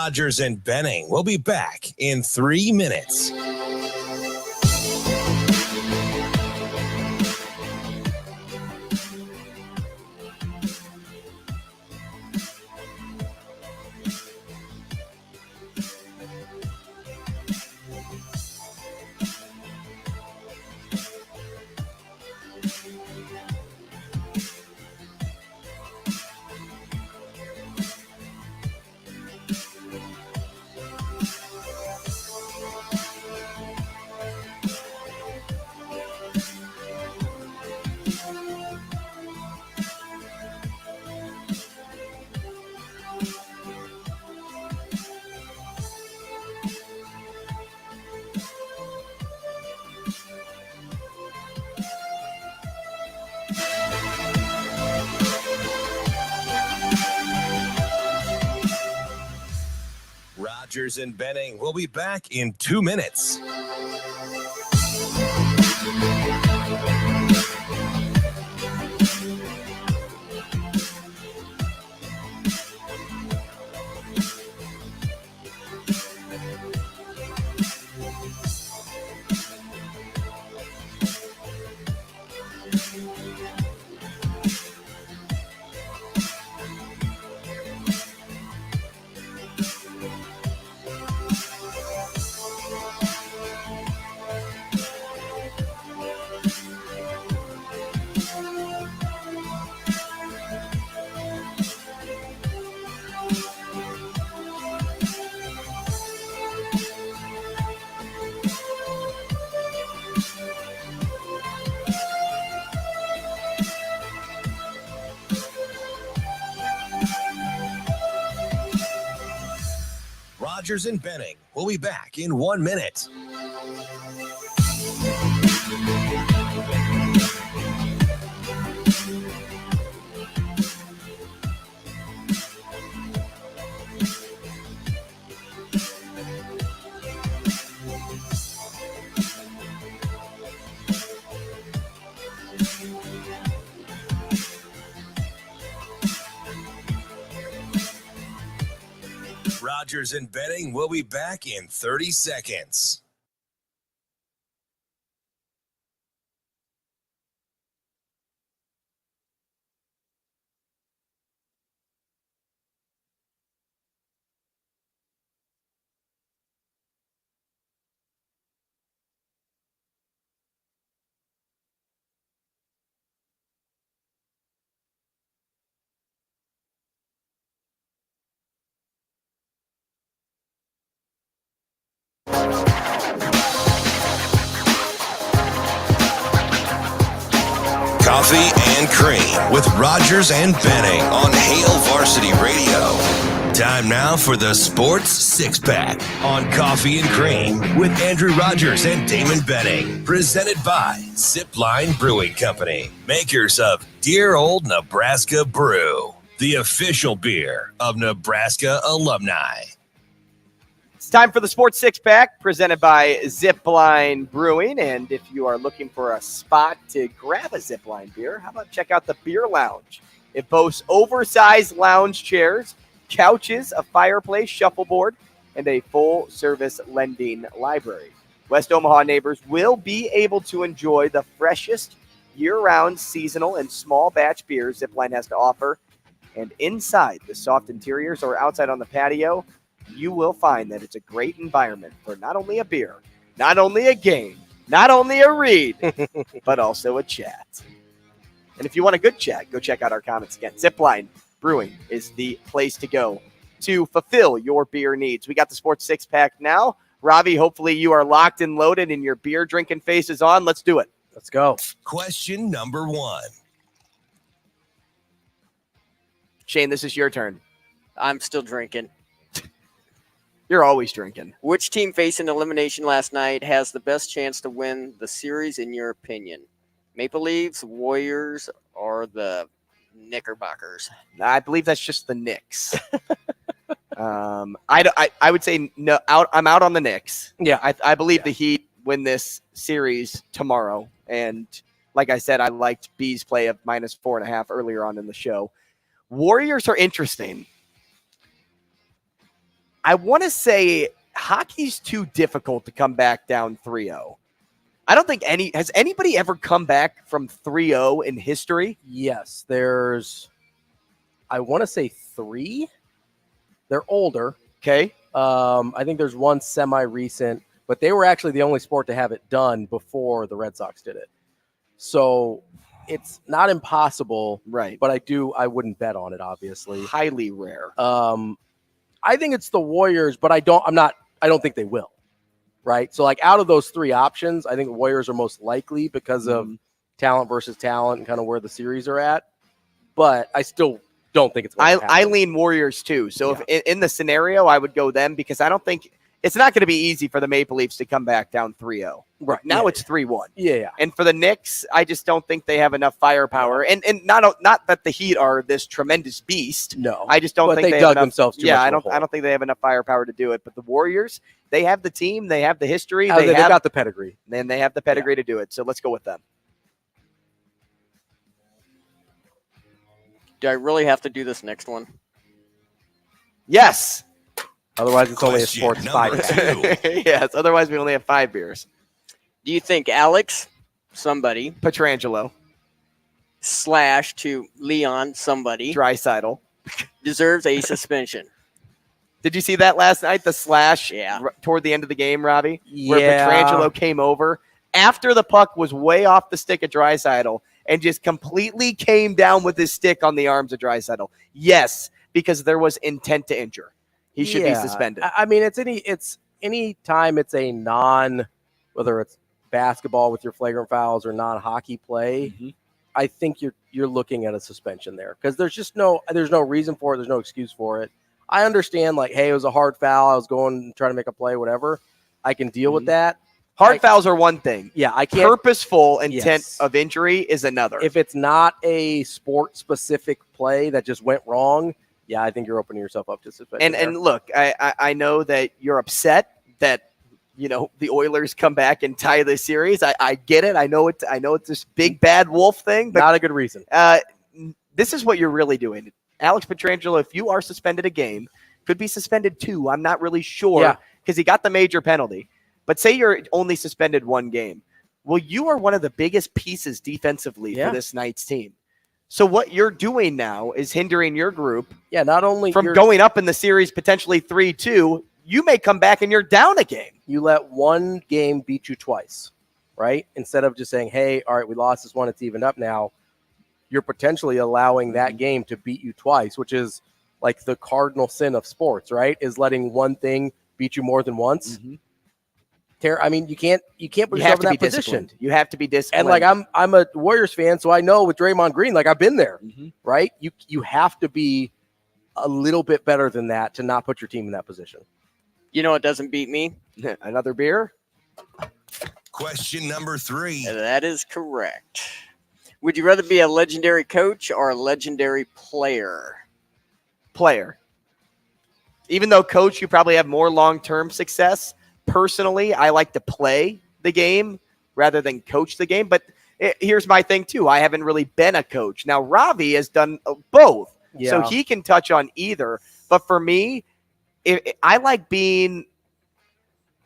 Rogers and Benning will be back in 3 minutes. Rogers and Benning will be back in 2 minutes. Rogers and Benning will be back in 1 minute. Rogers and Benning will be back in 30 seconds. Coffee and Cream with Rogers and Benning on Hail Varsity Radio. Time now for the Sports Six-Pack on Coffee and Cream with Andrew Rogers and Damon Benning. Presented by Zipline Brewing Company, makers of Dear Old Nebraska Brew, the official beer of Nebraska alumni. It's time for the Sports Six-Pack presented by Zipline Brewing. And if you are looking for a spot to grab a Zipline beer, how about check out the Beer Lounge? It boasts oversized lounge chairs, couches, a fireplace, shuffleboard, and a full-service lending library. West Omaha neighbors will be able to enjoy the freshest year-round seasonal and small batch beers Zipline has to offer. And inside the soft interiors or outside on the patio, you will find that it's a great environment for not only a beer, not only a game, not only a read, but also a chat. And if you want a good chat, go check out our comments again. Zipline Brewing is the place to go to fulfill your beer needs. We got the Sports Six-Pack now. Ravi, hopefully you are locked and loaded and your beer drinking face is on. Let's do it. Let's go. Question number 1. Shane, this is your turn. I'm still drinking. You're always drinking. Which team facing elimination last night has the best chance to win the series, in your opinion? Maple Leafs, Warriors, or the Knickerbockers? I believe that's just the Knicks. I would say no. I'm out on the Knicks. Yeah, I believe the Heat win this series tomorrow. And like I said, I liked B's play of -4.5 earlier on in the show. Warriors are interesting. I want to say hockey's too difficult to come back down 3-0. I don't think has anybody ever come back from 3-0 in history? Yes, there's, I want to say 3. They're older. Okay. I think there's one semi-recent, but they were actually the only sport to have it done before the Red Sox did it. So it's not impossible, right? But I wouldn't bet on it, obviously. Highly rare. I think it's the Warriors, but I don't think they will. Right. So, like, out of those 3 options, I think the Warriors are most likely because of talent versus talent and kind of where the series are at. But I still don't think it's going to happen. I lean Warriors too. So if in the scenario, I would go them because I don't think it's not going to be easy for the Maple Leafs to come back down 3-0. Right. Now it's 3-1. Yeah. And for the Knicks, I just don't think they have enough firepower. And not that the Heat are this tremendous beast. No. I just don't think they have dug enough, themselves too much I of a hole. don't think they have enough firepower to do it. But the Warriors, they have the team, they have the history, they've got the pedigree. And they have the pedigree to do it. So let's go with them. Do I really have to do this next one? Yes. Otherwise, it's only a sports 5. Yes. Otherwise, we only have 5 beers. Do you think Alex, somebody, Pietrangelo, / to Leon, somebody, Draisaitl, deserves a suspension? Did you see that last night? The slash toward the end of the game, Ravi? Where Pietrangelo came over after the puck was way off the stick of Draisaitl and just completely came down with his stick on the arms of Draisaitl. Yes, because there was intent to injure. He should be suspended. I mean, it's any time it's a whether it's basketball with your flagrant fouls or non-hockey play, I think you're looking at a suspension there because there's no reason for it. There's no excuse for it. I understand, like, hey, it was a hard foul. I was going trying to make a play, whatever. I can deal with that. Hard fouls are one thing. Yeah, I can't. Purposeful intent of injury is another. If it's not a sport-specific play that just went wrong, yeah, I think you're opening yourself up to suspension. And look, I know that you're upset that the Oilers come back and tie this series. I get it. I know it's this big bad wolf thing, but not a good reason. This is what you're really doing. Alex Pietrangelo, if you are suspended a game, could be suspended 2. I'm not really sure because he got the major penalty. But say you're only suspended 1 game. Well, you are one of the biggest pieces defensively for this night's team. So what you're doing now is hindering your group not only from going up in the series potentially 3-2. You may come back and you're down a game. You let 1 game beat you twice, right? Instead of just saying, hey, all right, we lost this one, it's evened up now. You're potentially allowing that game to beat you twice, which is like the cardinal sin of sports, right? Is letting one thing beat you more than once. I mean, you can't put yourself in that position. You have to be disciplined. And like I'm a Warriors fan, so I know with Draymond Green, like I've been there, right? You have to be a little bit better than that to not put your team in that position. You know what doesn't beat me? Another beer? Question number 3. That is correct. Would you rather be a legendary coach or a legendary player? Player. Even though coach, you probably have more long-term success. Personally, I like to play the game rather than coach the game. But here's my thing, too. I haven't really been a coach. Now, Ravi has done both. So he can touch on either. But for me, I like being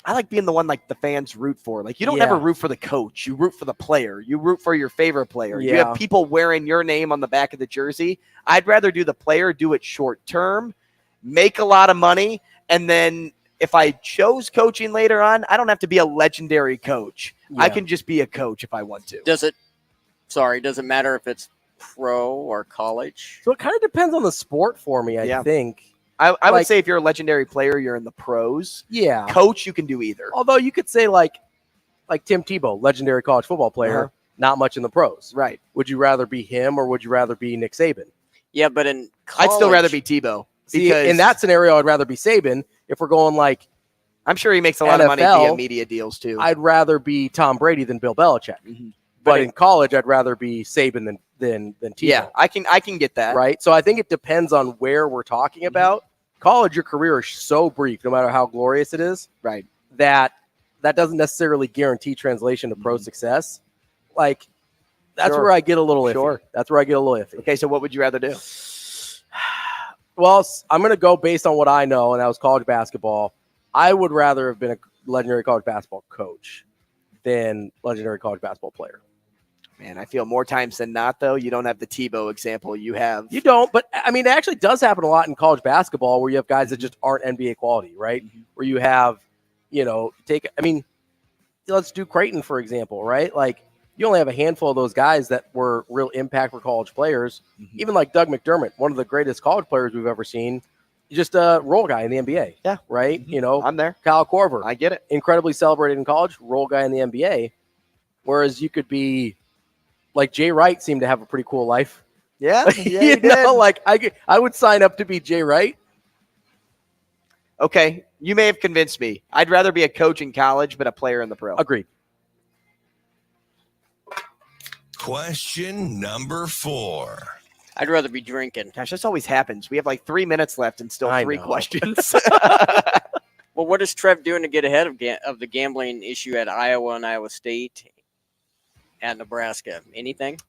the one like the fans root for. Like you don't ever root for the coach. You root for the player. You root for your favorite player. You have people wearing your name on the back of the jersey. I'd rather do the player, do it short term, make a lot of money, and then if I chose coaching later on, I don't have to be a legendary coach. I can just be a coach if I want to. Does it matter if it's pro or college? So it kind of depends on the sport for me, I think. I would say if you're a legendary player, you're in the pros. Yeah. Coach, you can do either. Although you could say like Tim Tebow, legendary college football player, not much in the pros. Right. Would you rather be him or would you rather be Nick Saban? Yeah, but in college, I'd still rather be Tebow. See, in that scenario, I'd rather be Saban. If we're going like, I'm sure he makes a lot of money via media deals too. I'd rather be Tom Brady than Bill Belichick. But in college, I'd rather be Saban than Tebow. Yeah, I can get that. Right. So I think it depends on where we're talking about. College, your career is so brief, no matter how glorious it is. Right. That doesn't necessarily guarantee translation to pro success. Like that's where I get a little iffy. That's where I get a little iffy. Okay, so what would you rather do? Well, I'm going to go based on what I know, and that was college basketball. I would rather have been a legendary college basketball coach than legendary college basketball player. Man, I feel more times than not, though, you don't have the Tebow example. You don't, but I mean, it actually does happen a lot in college basketball where you have guys that just aren't NBA quality, right? Mm-hmm. Where you have, let's do Creighton, for example, right? Like, you only have a handful of those guys that were real impact for college players. Mm-hmm. Even like Doug McDermott, one of the greatest college players we've ever seen, just a role guy in the NBA. Yeah. Right? Mm-hmm. I'm there. Kyle Korver. I get it. Incredibly celebrated in college, role guy in the NBA. Whereas you could be like Jay Wright seemed to have a pretty cool life. Yeah. Yeah, like I would sign up to be Jay Wright. Okay. You may have convinced me. I'd rather be a coach in college, but a player in the pro. Agreed. Question number 4. I'd rather be drinking. Gosh, this always happens. We have like 3 minutes left and still 3 questions. Well, what is Trev doing to get ahead of the gambling issue at Iowa and Iowa State, at Nebraska? Anything?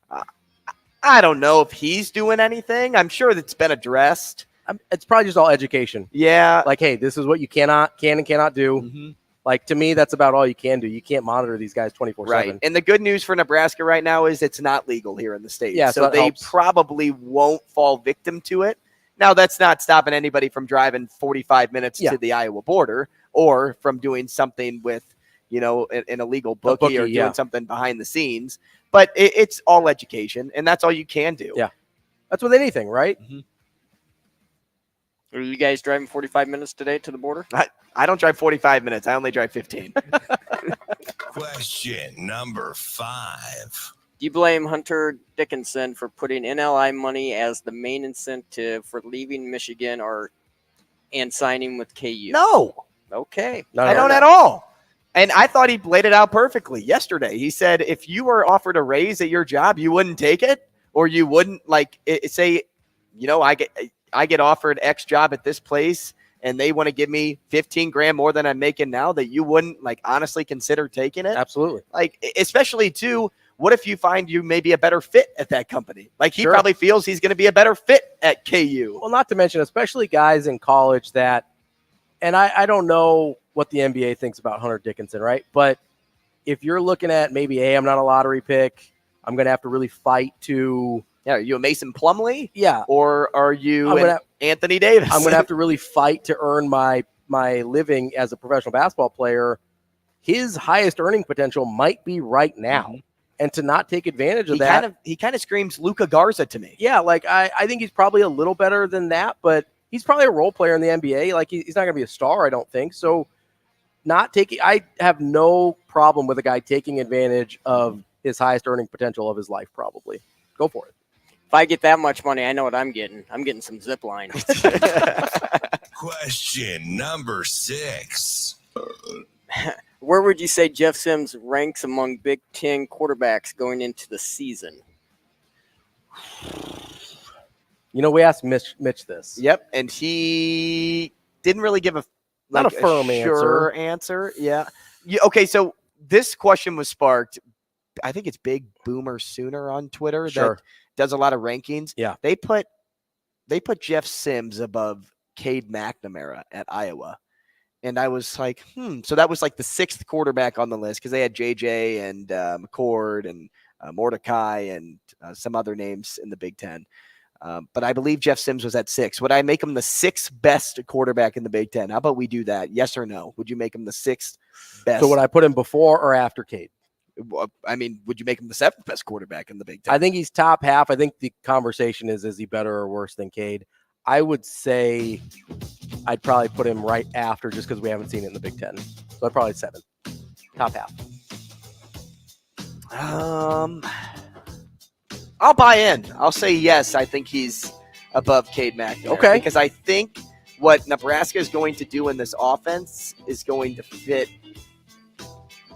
I don't know if he's doing anything. I'm sure that's been addressed. It's probably just all education. Yeah. Like, hey, this is what you can and cannot do. Mm-hmm. Like, to me, that's about all you can do. You can't monitor these guys 24/7. Right. And the good news for Nebraska right now is it's not legal here in the state. Yeah, so they probably won't fall victim to it. Now, that's not stopping anybody from driving 45 minutes to the Iowa border or from doing something with, an illegal bookie or doing something behind the scenes. But it's all education, and that's all you can do. Yeah. That's with anything, right? Mm-hmm. Are you guys driving 45 minutes today to the border? I don't drive 45 minutes. I only drive 15. Question number 5. Do you blame Hunter Dickinson for putting NLI money as the main incentive for leaving Michigan and signing with KU? No. Okay. I don't at all. And I thought he laid it out perfectly yesterday. He said if you were offered a raise at your job, you wouldn't take it, or you wouldn't say, I get offered X job at this place and they want to give me $15,000 more than I'm making now, that you wouldn't honestly consider taking it. Absolutely. Especially too, what if you find you may be a better fit at that company? He probably feels he's going to be a better fit at KU. Well, not to mention, especially guys in college that, and I don't know what the NBA thinks about Hunter Dickinson, right? But if you're looking at maybe, hey, I'm not a lottery pick, I'm going to have to really fight to. Yeah, are you a Mason Plumlee? Yeah. Or are you Anthony Davis? I'm going to have to really fight to earn my living as a professional basketball player. His highest earning potential might be right now. Mm-hmm. And to not take advantage of that. He kind of screams Luka Garza to me. Yeah, I think he's probably a little better than that, but he's probably a role player in the NBA. He's not going to be a star, I don't think. So I have no problem with a guy taking advantage of his highest earning potential of his life, probably. Go for it. If I get that much money, I know what I'm getting. I'm getting some zip line. Question number 6. Where would you say Jeff Sims ranks among Big Ten quarterbacks going into the season? We asked Mitch this. Yep, and he didn't really give a firm answer. Yeah. Okay, so this question was sparked. I think it's Big Boomer Sooner on Twitter that does a lot of rankings. Yeah. They put Jeff Sims above Cade McNamara at Iowa. And I was like, So that was the 6th quarterback on the list because they had JJ and McCord and Mordecai and some other names in the Big Ten. But I believe Jeff Sims was at 6. Would I make him the 6th best quarterback in the Big Ten? How about we do that? Yes or no? Would you make him the 6th best? So would I put him before or after Cade? I mean, would you make him the 7th best quarterback in the Big Ten? I think he's top half. I think the conversation is he better or worse than Cade? I would say I'd probably put him right after just because we haven't seen it in the Big Ten. So I'd probably 7. Top half. I'll buy in. I'll say yes. I think he's above Cade McNamara. Okay. Because I think what Nebraska is going to do in this offense is going to fit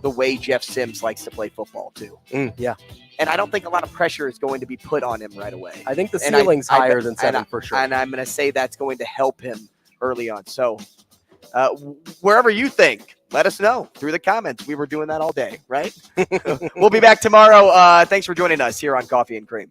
the way Jeff Sims likes to play football too. Yeah. And I don't think a lot of pressure is going to be put on him right away. I think the ceiling's higher than 7 for sure. And I'm going to say that's going to help him early on. So wherever you think, let us know through the comments. We were doing that all day, right? We'll be back tomorrow. Thanks for joining us here on Coffee and Cream.